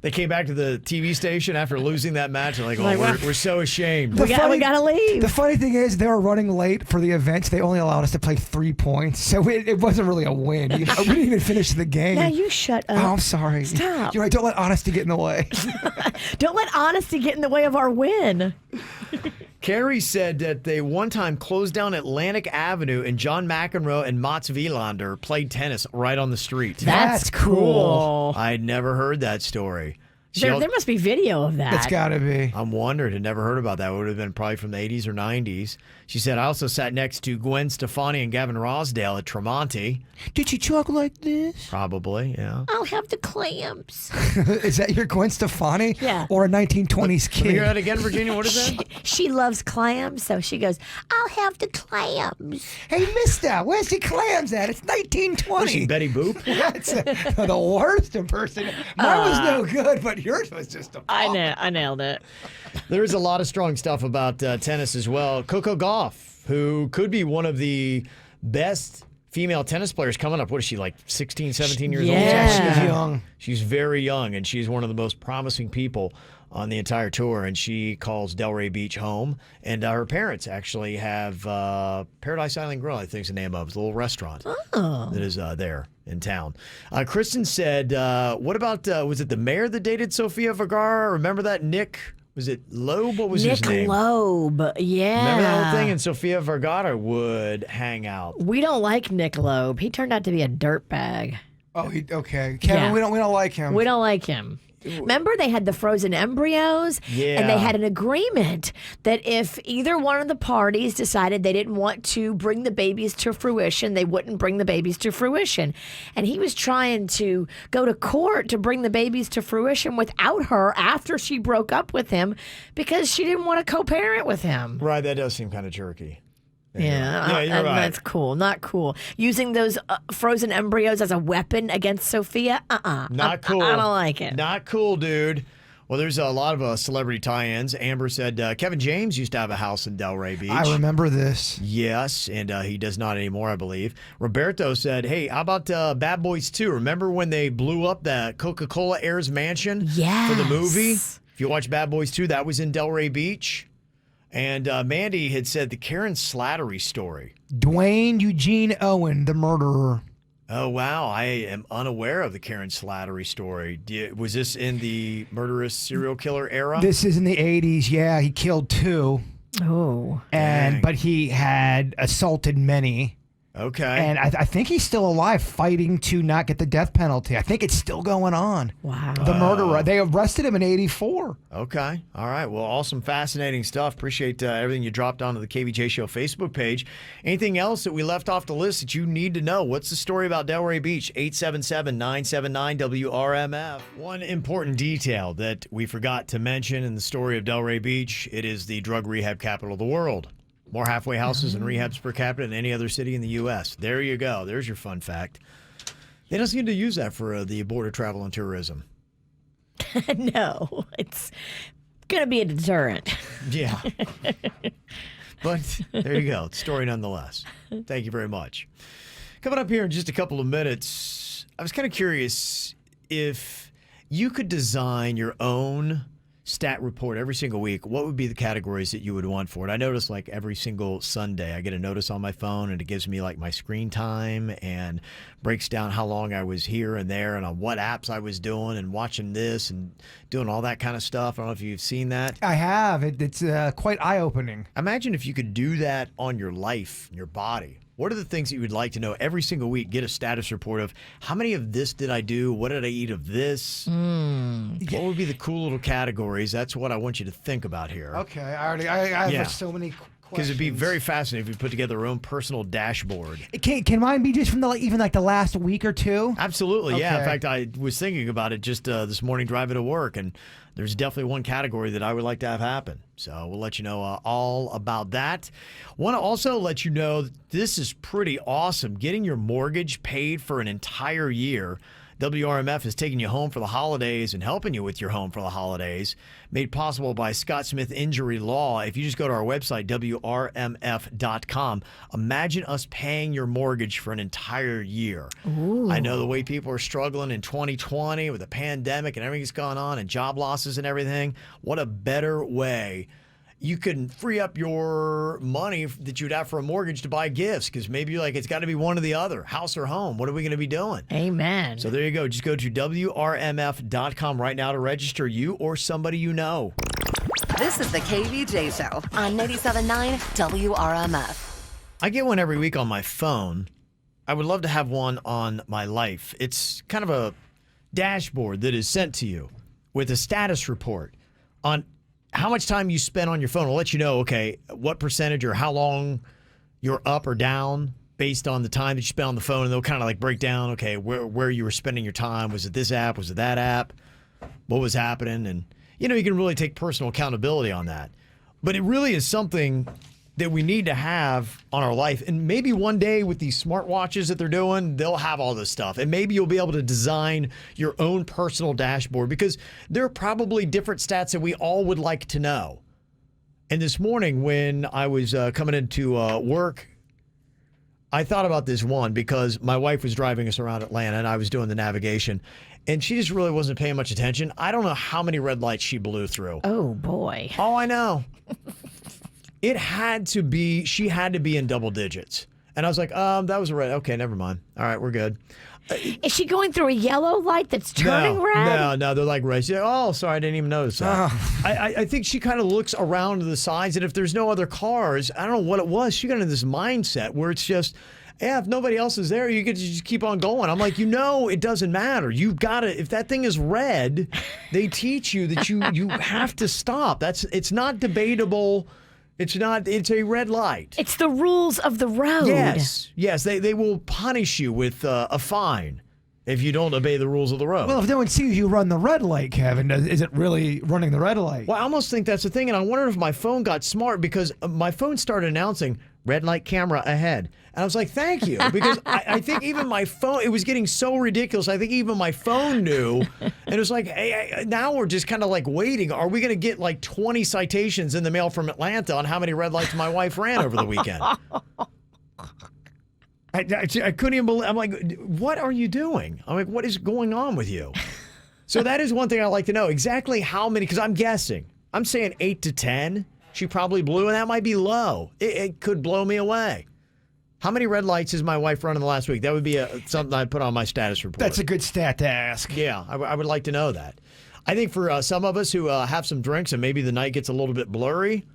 They came back to the TV station after losing that match. They're like, we're so ashamed. We got to leave. The funny thing is, they were running late for the events. They only allowed us to play 3 points, so it wasn't really a win. We didn't even finish the game. Now you shut up. Oh, I'm sorry. Stop. You're right. Don't let honesty get in the way. Don't let honesty get in the way of our win. Carrie said that they one time closed down Atlantic Avenue and John McEnroe and Mats Wilander played tennis right on the street. That's cool. I'd never heard that story. There must be video of that. It's got to be. I'm wondering. Had never heard about that. It would have been probably from the 80s or 90s. She said, I also sat next to Gwen Stefani and Gavin Rosdale at Tremonti. Did she talk like this? Probably, yeah. I'll have the clamps. Is that your Gwen Stefani? Yeah. Or a 1920s kid? Can you hear that again, Virginia? What is that? She loves clams, so she goes, I'll have the clams. Hey, mister, where's your clams at? It's 1920. Was she Betty Boop? That's the worst impersonation. Mine was no good, but yours was just a I nailed it. There's a lot of strong stuff about tennis as well. Coco Gauff, who could be one of the best female tennis players coming up. What is she, like 16, 17 years old? She's young. She's very young, and she's one of the most promising people on the entire tour, and she calls Delray Beach home. And her parents actually have Paradise Island Grill, I think is the name of it. It's a little restaurant that is there in town. Kristen said, what about, was it the mayor that dated Sofia Vergara? Remember that? Nick, was it Loeb? What was his name? Nick Loeb, yeah. Remember that whole thing? And Sofia Vergara would hang out. We don't like Nick Loeb. He turned out to be a dirtbag. Oh, okay. Kevin, we don't like him. We don't like him. Remember they had the frozen embryos? Yeah. And they had an agreement that if either one of the parties decided they didn't want to bring the babies to fruition, they wouldn't bring the babies to fruition. And he was trying to go to court to bring the babies to fruition without her after she broke up with him because she didn't want to co-parent with him. Right, that does seem kind of jerky. Yeah, you're right. That's cool. Not cool. Using those frozen embryos as a weapon against Sophia? Not cool. I don't like it. Not cool, dude. Well, there's a lot of celebrity tie-ins. Amber said Kevin James used to have a house in Delray Beach. I remember this. Yes, and he does not anymore, I believe. Roberto said, hey, how about Bad Boys 2? Remember when they blew up that Coca-Cola Airs mansion for the movie? If you watch Bad Boys 2, that was in Delray Beach. And Mandy had said the Karen Slattery story. Dwayne Eugene Owen, the murderer. Oh, wow. I am unaware of the Karen Slattery story. Was this in the murderous serial killer era? This is in the 80s, yeah. He killed 2. Oh. But he had assaulted many. Okay. And I think he's still alive fighting to not get the death penalty. I think it's still going on. Wow. The murderer. They arrested him in 84. Okay. All right. Well, awesome, fascinating stuff. Appreciate everything you dropped onto the KVJ Show Facebook page. Anything else that we left off the list that you need to know? What's the story about Delray Beach? 877-979-WRMF. One important detail that we forgot to mention in the story of Delray Beach, it is the drug rehab capital of the world. More halfway houses and rehabs per capita than any other city in the U.S. There you go. There's your fun fact. They don't seem to use that for the Board of Travel and Tourism. No, it's going to be a deterrent. Yeah. But there you go. Story nonetheless. Thank you very much. Coming up here in just a couple of minutes, I was kind of curious if you could design your own stat report every single week, what would be the categories that you would want for it? I notice like every single Sunday I get a notice on my phone and it gives me like my screen time and breaks down how long I was here and there and on what apps I was doing and watching this and doing all that kind of stuff. I don't know if you've seen that. I have. It's quite eye-opening. Imagine if you could do that on your life, your body. What are the things that you would like to know every single week? Get a status report of how many of this did I do? What did I eat of this? What would be the cool little categories? That's what I want you to think about here. Okay, I have so many questions. Because it'd be very fascinating if we put together our own personal dashboard. Can mine be just from even the last week or two? Absolutely, yeah. In Okay. fact, I was thinking about it just this morning driving to work, and there's definitely one category that I would like to have happen. So we'll let you know all about that. Want to also let you know that this is pretty awesome. Getting your mortgage paid for an entire year. WRMF is taking you home for the holidays and helping you with your home for the holidays. Made possible by Scott Smith Injury Law. If you just go to our website, WRMF.com, imagine us paying your mortgage for an entire year. Ooh. I know the way people are struggling in 2020 with the pandemic and everything that's gone on and job losses and everything. What a better way. You can free up your money that you'd have for a mortgage to buy gifts because maybe you're like, it's got to be one or the other, house or home. What are we going to be doing? Amen. So there you go. Just go to WRMF.com right now to register you or somebody you know. This is the KVJ Show on 97.9 WRMF. I get one every week on my phone. I would love to have one on my life. It's kind of a dashboard that is sent to you with a status report on how much time you spend on your phone. It'll let you know, okay, what percentage or how long you're up or down based on the time that you spend on the phone. And they'll kind of like break down, okay, where you were spending your time. Was it this app? Was it that app? What was happening? And, you know, you can really take personal accountability on that. But it really is something that we need to have on our life. And maybe one day with these smartwatches that they're doing, they'll have all this stuff. And maybe you'll be able to design your own personal dashboard because there are probably different stats that we all would like to know. And this morning when I was coming into work, I thought about this one because my wife was driving us around Atlanta and I was doing the navigation. And she just really wasn't paying much attention. I don't know how many red lights she blew through. Oh, boy. Oh, I know. It had to be, she had to be in double digits. And I was like, that was a red. Okay, never mind. All right, we're good. Is she going through a yellow light that's turning red? No, they're like red. She's like, oh, sorry, I didn't even notice that. I think she kind of looks around to the sides, and if there's no other cars, I don't know what it was. She got into this mindset where it's just, yeah, if nobody else is there, you get to just keep on going. I'm like, it doesn't matter. You've got to, if that thing is red, they teach you that you have to stop. It's not debatable. It's a red light. It's the rules of the road. Yes. They will punish you with a fine if you don't obey the rules of the road. Well, if no one sees you run the red light, Kevin, is it really running the red light? Well, I almost think that's the thing, and I wonder if my phone got smart because my phone started announcing red light camera ahead. And I was like, thank you, because I think even my phone, it was getting so ridiculous. I think even my phone knew. And it was like, hey, now we're just kind of like waiting. Are we going to get like 20 citations in the mail from Atlanta on how many red lights my wife ran over the weekend? I couldn't even believe. I'm like, what are you doing? I'm like, what is going on with you? So that is one thing I'd like to know. Exactly how many, because I'm guessing. I'm saying 8 to 10 she probably blew, and that might be low. It could blow me away. How many red lights has my wife run in the last week? That would be something I'd put on my status report. That's a good stat to ask. Yeah, I would like to know that. I think for some of us who have some drinks and maybe the night gets a little bit blurry,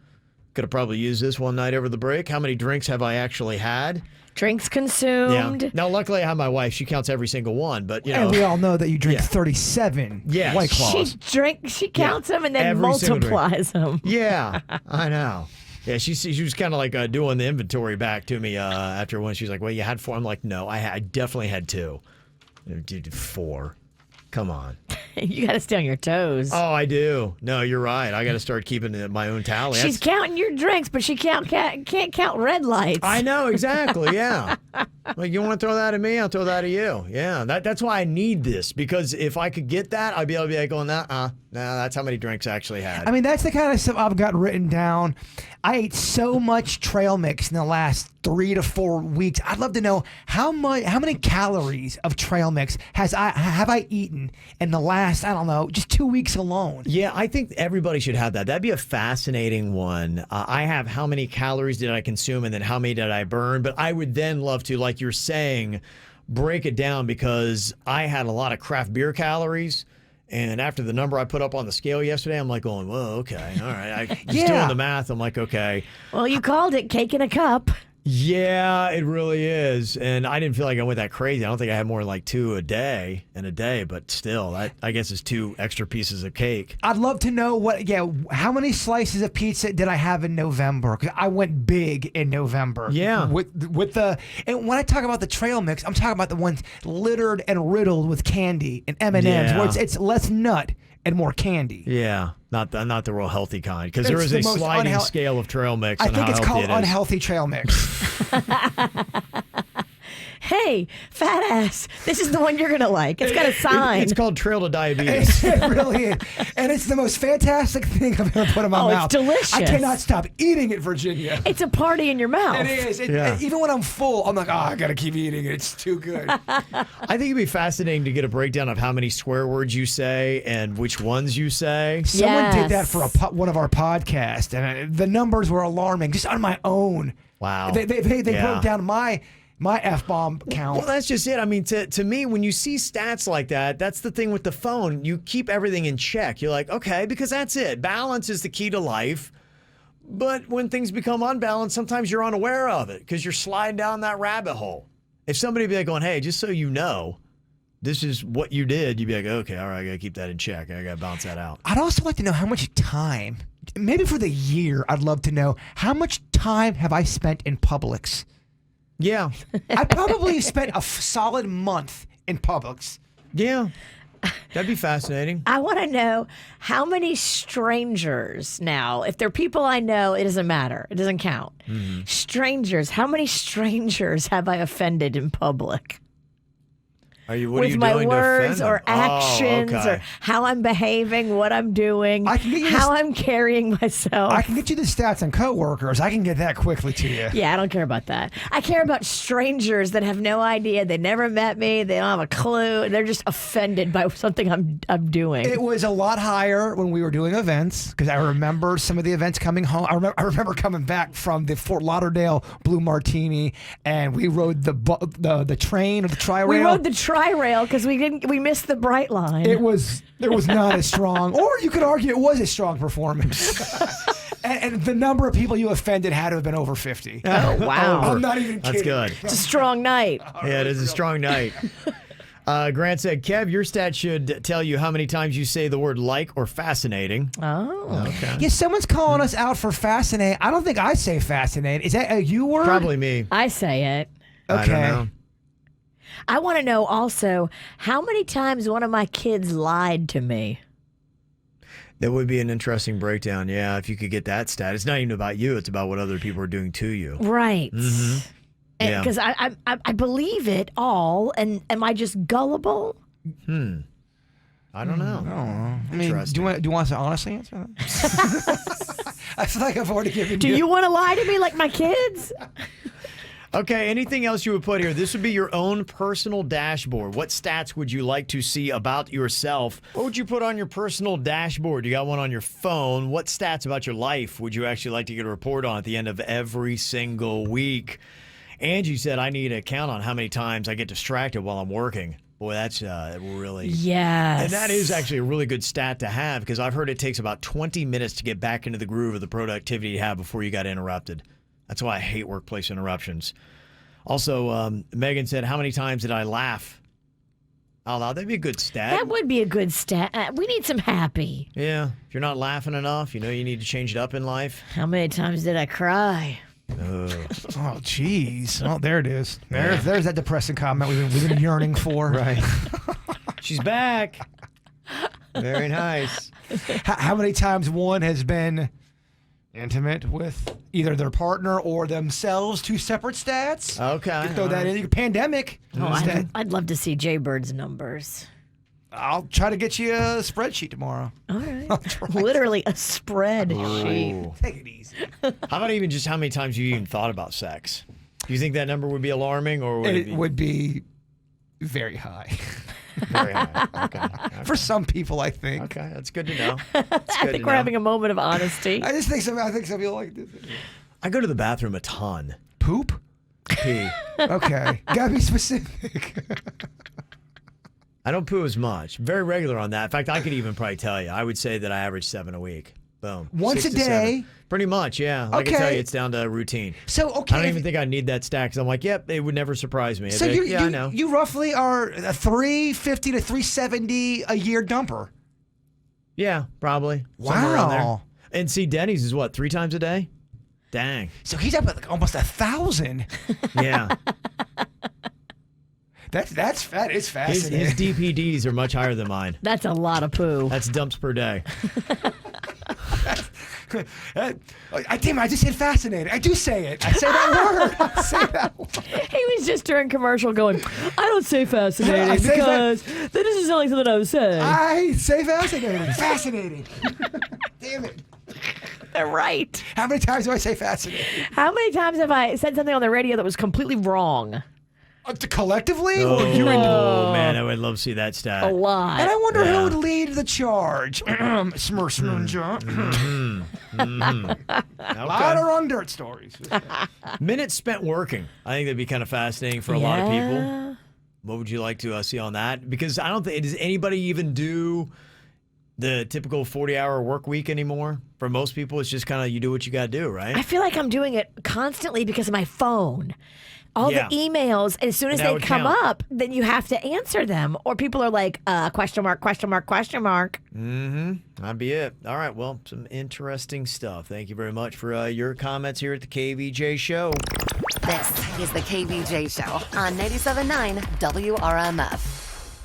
could have probably used this one night over the break. How many drinks have I actually had? Drinks consumed. Yeah. Now, luckily, I have my wife. She counts every single one, but you know. And we all know that you drink 37 White Claws. She counts them and then multiplies them. Yeah, I know. Yeah, she was kind of like doing the inventory back to me after one. She's like, well, you had 4. I'm like, no, I definitely had 2. Dude, 4. Come on. You got to stay on your toes. Oh, I do. No, you're right. I got to start keeping my own tally. She's counting your drinks, but she can't count red lights. I know, exactly, yeah. Like, you want to throw that at me? I'll throw that at you. Yeah, that's why I need this, because if I could get that, I'd be able to be like, going, nah, that's how many drinks I actually had. I mean, that's the kind of stuff I've got written down. I ate so much trail mix in the last 3 to 4 weeks. I'd love to know how many calories of trail mix have I eaten in the last, I don't know, just 2 weeks alone. Yeah, I think everybody should have that. That'd be a fascinating one. I have how many calories did I consume and then how many did I burn? But I would then love to, like you're saying, break it down because I had a lot of craft beer calories. And after the number I put up on the scale yesterday, I'm like going, whoa, okay, all right. Just doing the math, I'm like, okay. Well, you called it cake in a cup. Yeah, it really is. And I didn't feel like I went that crazy. I don't think I had more than like 2 a day, but still, I guess it's 2 extra pieces of cake. I'd love to know how many slices of pizza did I have in November? Because I went big in November. Yeah. And when I talk about the trail mix, I'm talking about the ones littered and riddled with candy and M&Ms, where it's less nut and more candy. Yeah, not the real healthy kind, because there is a sliding scale of trail mix. I think it's called unhealthy trail mix. Hey, fat ass, this is the one you're going to like. It's got a sign. It's called Trail to Diabetes. It really is. And it's the most fantastic thing I've ever put in my mouth. It's delicious. I cannot stop eating it, Virginia. It's a party in your mouth. It is. Even when I'm full, I'm like, I got to keep eating it. It's too good. I think it'd be fascinating to get a breakdown of how many swear words you say and which ones you say. Someone did that for one of our podcasts, and the numbers were alarming just on my own. Wow. They broke down my my F-bomb count. Well, that's just it. I mean, to me, when you see stats like that, that's the thing with the phone. You keep everything in check. You're like, okay, because that's it. Balance is the key to life. But when things become unbalanced, sometimes you're unaware of it because you're sliding down that rabbit hole. If somebody be like going, hey, just so you know, this is what you did, you'd be like, okay, all right, I got to keep that in check. I got to balance that out. I'd also like to know how much time, maybe for the year, I'd love to know how much time have I spent in Publix? Yeah. I probably spent a solid month in Publix. Yeah. That'd be fascinating. I want to know how many strangers now, if they're people I know, it doesn't matter. It doesn't count. Mm-hmm. Strangers, how many strangers have I offended in public? What are with you my doing words to offend or them? actions okay. or how I'm behaving, what I'm doing, how I'm carrying myself. I can get you the stats on coworkers. I can get that quickly to you. Yeah, I don't care about that. I care about strangers that have no idea. They never met me. They don't have a clue. They're just offended by something I'm doing. It was a lot higher when we were doing events because I remember some of the events coming home. I remember coming back from the Fort Lauderdale Blue Martini, and we rode the train or the tri-rail. We rode the tri-rail because we missed the Bright Line. It was not as strong, or you could argue it was a strong performance. and the number of people you offended had to have been over 50. Oh, wow. I'm not even kidding. That's good. It's a strong night. Yeah, it is a strong night. Grant said, Kev, your stat should tell you how many times you say the word like or fascinating. Oh. Okay. Yeah, someone's calling us out for fascinate. I don't think I say fascinate. Is that a you word? Probably me. I say it. Okay. I don't know. I want to know also how many times one of my kids lied to me. That would be an interesting breakdown. Yeah, if you could get that stat. It's not even about you. It's about what other people are doing to you. Right. Mm-hmm. Yeah. Because I believe it all, and am I just gullible? I don't know. I mean, do you want us to honestly answer that? I feel like I've already given Do you want to lie to me like my kids? Okay, anything else you would put here? This would be your own personal dashboard. What stats would you like to see about yourself? What would you put on your personal dashboard? You got one on your phone. What stats about your life would you actually like to get a report on at the end of every single week? Angie said, I need a count on how many times I get distracted while I'm working. Boy, that's really... Yes. And that is actually a really good stat to have because I've heard it takes about 20 minutes to get back into the groove of the productivity you have before you got interrupted. That's why I hate workplace interruptions. Also, Megan said, how many times did I laugh? Oh, that'd be a good stat. That would be a good stat. We need some happy. Yeah. If you're not laughing enough, you know you need to change it up in life. How many times did I cry? Oh, jeez. Oh, there it is. There's that depressing comment we've been yearning for. Right. She's back. Very nice. How many times one has been intimate with either their partner or themselves? Two separate stats. Okay. You can throw that in. Pandemic. Oh, I'd love to see Jaybird's numbers. I'll try to get you a spreadsheet tomorrow. All right. Literally a spreadsheet. Take it easy. How about even just how many times you even thought about sex? Do you think that number would be alarming or would It would be very high. Very high? Okay. For some people, I think. Okay, that's good to know. I think we're having a moment of honesty. I think some people like this. I go to the bathroom a ton. Poop? Pee. Okay. Gotta be specific. I don't poo as much. Very regular on that. In fact, I could even probably tell you. I would say that I average 7 a week. Boom. Once 6 a to 7. day? Pretty much, yeah. Like I tell Okay. you, it's down to routine. So, okay. I don't even think I need that stat because I'm like, yep, it would never surprise me. So I'd be like, I know. you roughly are a 350 to 370 a year dumper. Yeah, probably. Somewhere around there. Wow. And see, Denny's is what, 3 times a day? Dang. So he's up at like almost 1,000. Yeah. That is fascinating. His DPDs are much higher than mine. That's a lot of poo. That's dumps per day. I just said fascinating. I do say it. I say that word. I say that word. He was just during commercial going, I don't say fascinating I say because that doesn't sound like something I would say. I say fascinating. Fascinating. Damn it. They're right. How many times do I say fascinating? How many times have I said something on the radio that was completely wrong? Collectively? Oh, Or you and man, I would love to see that stat. A lot. And I wonder Yeah. who would lead the charge. Louder on dirt stories. Minutes spent working. I think that'd be kind of fascinating for a lot of people. What would you like to see on that? Because I don't think, does anybody even do the typical 40-hour work week anymore? For most people, it's just kind of you do what you got to do, right? I feel like I'm doing it constantly because of my phone. All the emails, as soon as they come up, then you have to answer them. Or people are like, question mark, question mark, question mark. Mm-hmm. That'd be it. All right. Well, some interesting stuff. Thank you very much for your comments here at the KVJ Show. This is the KVJ Show on 97.9 WRMF.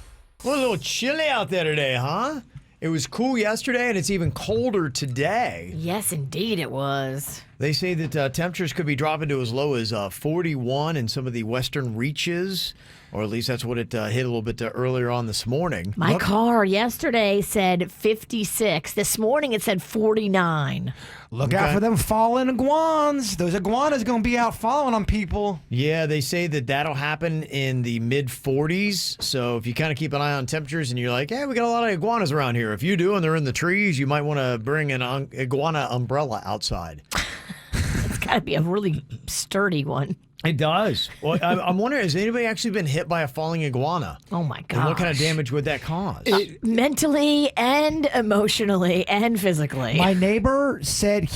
Well, a little chilly out there today, huh? It was cool yesterday, and it's even colder today. Yes, indeed it was. They say that temperatures could be dropping to as low as 41 in some of the western reaches, or at least that's what it hit a little bit earlier on this morning. My car yesterday said 56. This morning it said 49. Look out for them falling iguanas. Those iguanas going to be out following on people. Yeah, they say that that'll happen in the mid-40s. So if you kind of keep an eye on temperatures and you're like, hey, we got a lot of iguanas around here. If you do and they're in the trees, you might want to bring an iguana umbrella outside. It's got to be a really sturdy one. It does. Well, I'm wondering, has anybody actually been hit by a falling iguana? Oh, my God. And what kind of damage would that cause? Mentally and emotionally and physically. My neighbor said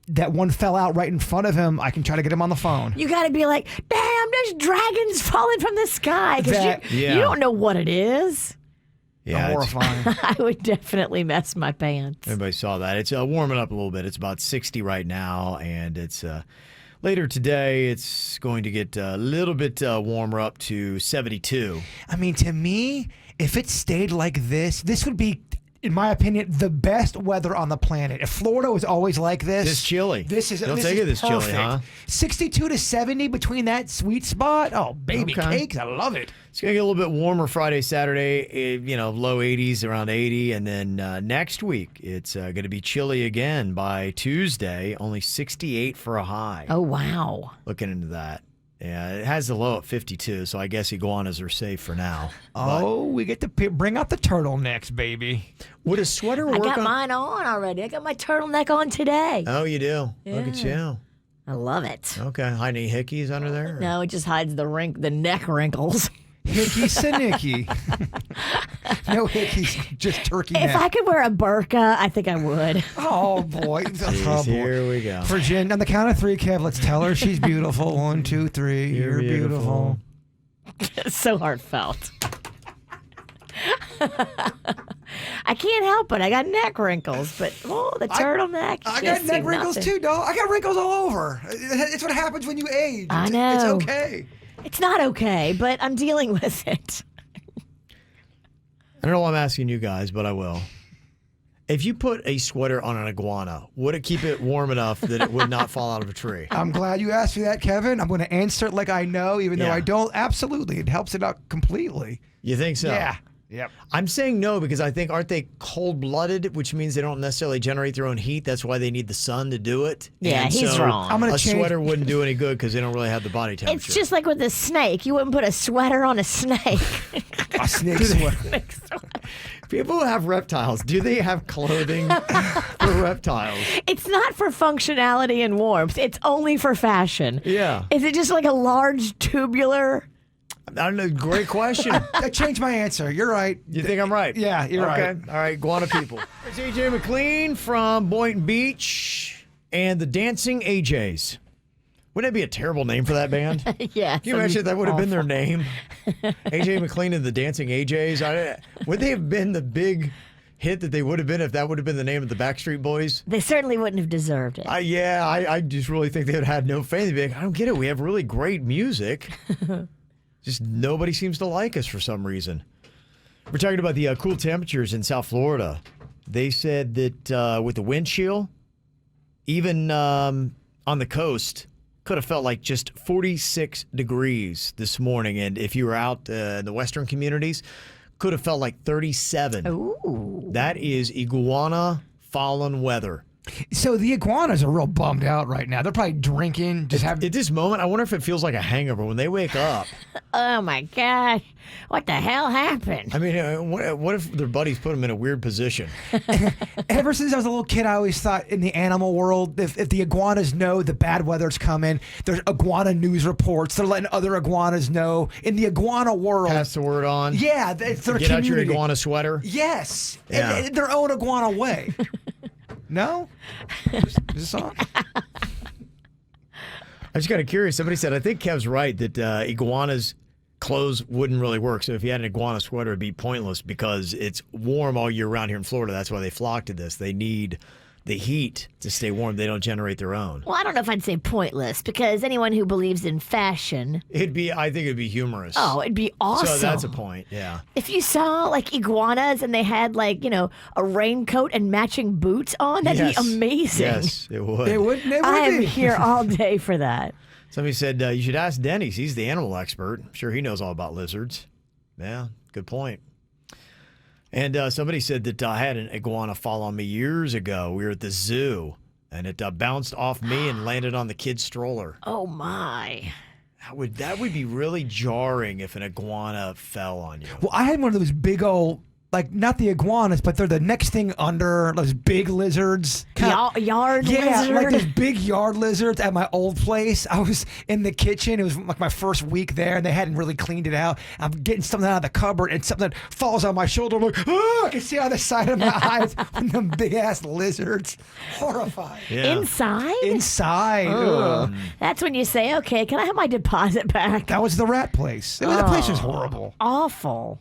that one fell out right in front of him. I can try to get him on the phone. You got to be like, damn, there's dragons falling from the sky. Because you don't know what it is. Yeah, horrifying. I would definitely mess my pants. Everybody saw that. It's warming up a little bit. It's about 60 right now, and it's later today. It's going to get a little bit warmer up to 72. I mean, to me, if it stayed like this would be, in my opinion, the best weather on the planet. If Florida was always like this chilly. This is Don't this take is it this chilly, perfect. huh? 62 to 70 between that sweet spot. Oh, baby cakes. I love it. It's going to get a little bit warmer Friday, Saturday, low 80s, around 80. And then next week, it's going to be chilly again by Tuesday, only 68 for a high. Oh, wow. Looking into that. Yeah, it has the low at 52, so I guess iguanas are safe for now. Oh, we get to bring out the turtlenecks, baby. Would a sweater work? I got mine on already. I got my turtleneck on today. Oh, you do? Yeah. Look at you. I love it. Okay. Hide any hickeys under there? No, it just hides the neck wrinkles. Hickey Sanicky. No hickeys, just turkey neck. If I could wear a burqa, I think I would. Oh, boy. Jeez, here we go. Virgin, on the count of three, Kev, let's tell her she's beautiful. 1, 2, 3. You're beautiful. It's so heartfelt. I can't help it. I got neck wrinkles, but the turtleneck. I got neck wrinkles too, dog. I got wrinkles all over. It's what happens when you age. I know. It's okay. It's not okay, but I'm dealing with it. I don't know why I'm asking you guys, but I will. If you put a sweater on an iguana, would it keep it warm enough that it would not fall out of a tree? I'm glad you asked me that, Kevin. I'm going to answer it like I know, even though I don't. Absolutely. It helps it out completely. You think so? Yeah. Yep. I'm saying no because I think, aren't they cold-blooded, which means they don't necessarily generate their own heat? That's why they need the sun to do it. Yeah, and he's so wrong. I'm gonna a change- sweater wouldn't do any good because they don't really have the body temperature. It's just like with a snake. You wouldn't put a sweater on a snake. A snake sweater. People who have reptiles, do they have clothing for reptiles? It's not for functionality and warmth. It's only for fashion. Yeah. Is it just like a large tubular? I don't know. Great question. I changed my answer. You're right. You think I'm right? Yeah, you're right. Okay. All right, iguana people. It's AJ McLean from Boynton Beach and the Dancing AJs. Wouldn't that be a terrible name for that band? Yeah. Can you imagine if that would have been their name? AJ McLean and the Dancing AJs. Would they have been the big hit that they would have been if that would have been the name of the Backstreet Boys? They certainly wouldn't have deserved it. I just really think they would have had no faith. They'd be like, I don't get it. We have really great music. Just nobody seems to like us for some reason. We're talking about the cool temperatures in South Florida. They said that with the wind chill, even on the coast, could have felt like just 46 degrees this morning. And if you were out in the western communities, could have felt like 37. Ooh. That is iguana fallen weather. So the iguanas are real bummed out right now. They're probably drinking. At this moment, I wonder if it feels like a hangover when they wake up. Oh my gosh. What the hell happened? I mean, what if their buddies put them in a weird position? Ever since I was a little kid, I always thought in the animal world, if the iguanas know the bad weather's coming, there's iguana news reports. They're letting other iguanas know. In the iguana world. Pass the word on. Yeah. It's their Get out your community. iguana sweater. Yes. Yeah. In their own iguana way. No? Is this on? I'm just kind of curious. Somebody said, I think Kev's right that iguanas' clothes wouldn't really work. So if you had an iguana sweater, it'd be pointless because it's warm all year round here in Florida. That's why they flock to this. They need the heat to stay warm. They don't generate their own. Well, I don't know if I'd say pointless because anyone who believes in fashion. I think it'd be humorous. Oh, it'd be awesome. So that's a point, yeah. If you saw like iguanas and they had like, a raincoat and matching boots on, that'd be amazing. Yes, it would. They would I am here all day for that. Somebody said, you should ask Denny's. He's the animal expert. I'm sure he knows all about lizards. Yeah, good point. And somebody said that I had an iguana fall on me years ago. We were at the zoo, and it bounced off me and landed on the kid's stroller. Oh, my. That would be really jarring if an iguana fell on you. Well, I had one of those big old, like, not the iguanas, but they're the next thing under those big lizards. Yard lizard? Yeah, like those big yard lizards at my old place. I was in the kitchen. It was like my first week there, and they hadn't really cleaned it out. I'm getting something out of the cupboard, and something falls on my shoulder. I'm like, oh, I can see on the side of my eyes one of them big-ass lizards. Horrified. Yeah. Inside? Inside. Ugh. That's when you say, okay, can I have my deposit back? That was the rat place. I mean, that place was horrible. Awful.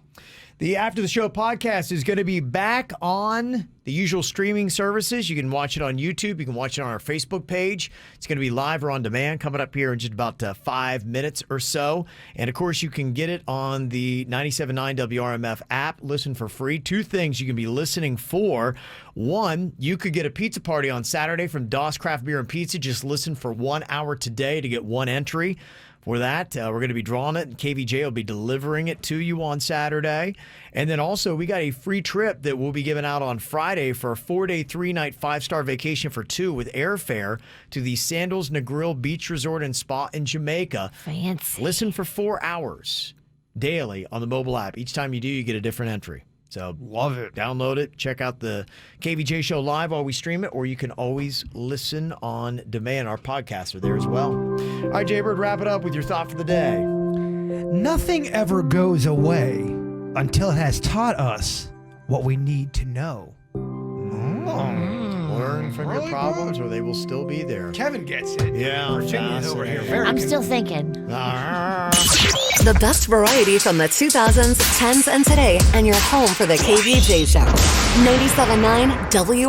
The After the Show podcast is going to be back on the usual streaming services. You can watch it on YouTube. You can watch it on our Facebook page. It's going to be live or on demand coming up here in just about 5 minutes or so. And, of course, you can get it on the 97.9 WRMF app. Listen for free. 2 things you can be listening for. 1, you could get a pizza party on Saturday from Doss Craft Beer and Pizza. Just listen for 1 hour today to get 1 entry. For that, we're going to be drawing it, and KVJ will be delivering it to you on Saturday. And then also, we got a free trip that we'll be giving out on Friday for a 4-day, 3-night, 5-star vacation for 2 with airfare to the Sandals Negril Beach Resort and Spa in Jamaica. Fancy. Listen for 4 hours daily on the mobile app. Each time you do, you get a different entry. So love it. Download it. Check out the KVJ show live while we stream it, or you can always listen on demand. Our podcasts are there as well. All right, Jaybird, wrap it up with your thought for the day. Nothing ever goes away until it has taught us what we need to know. Learn from your problems, or they will still be there. Kevin gets it. Yeah. Virginia's over here. Very I'm still thinking. The best variety from the 2000s, 10s, and today, and you're home for the KVJ Show. 97.9 W.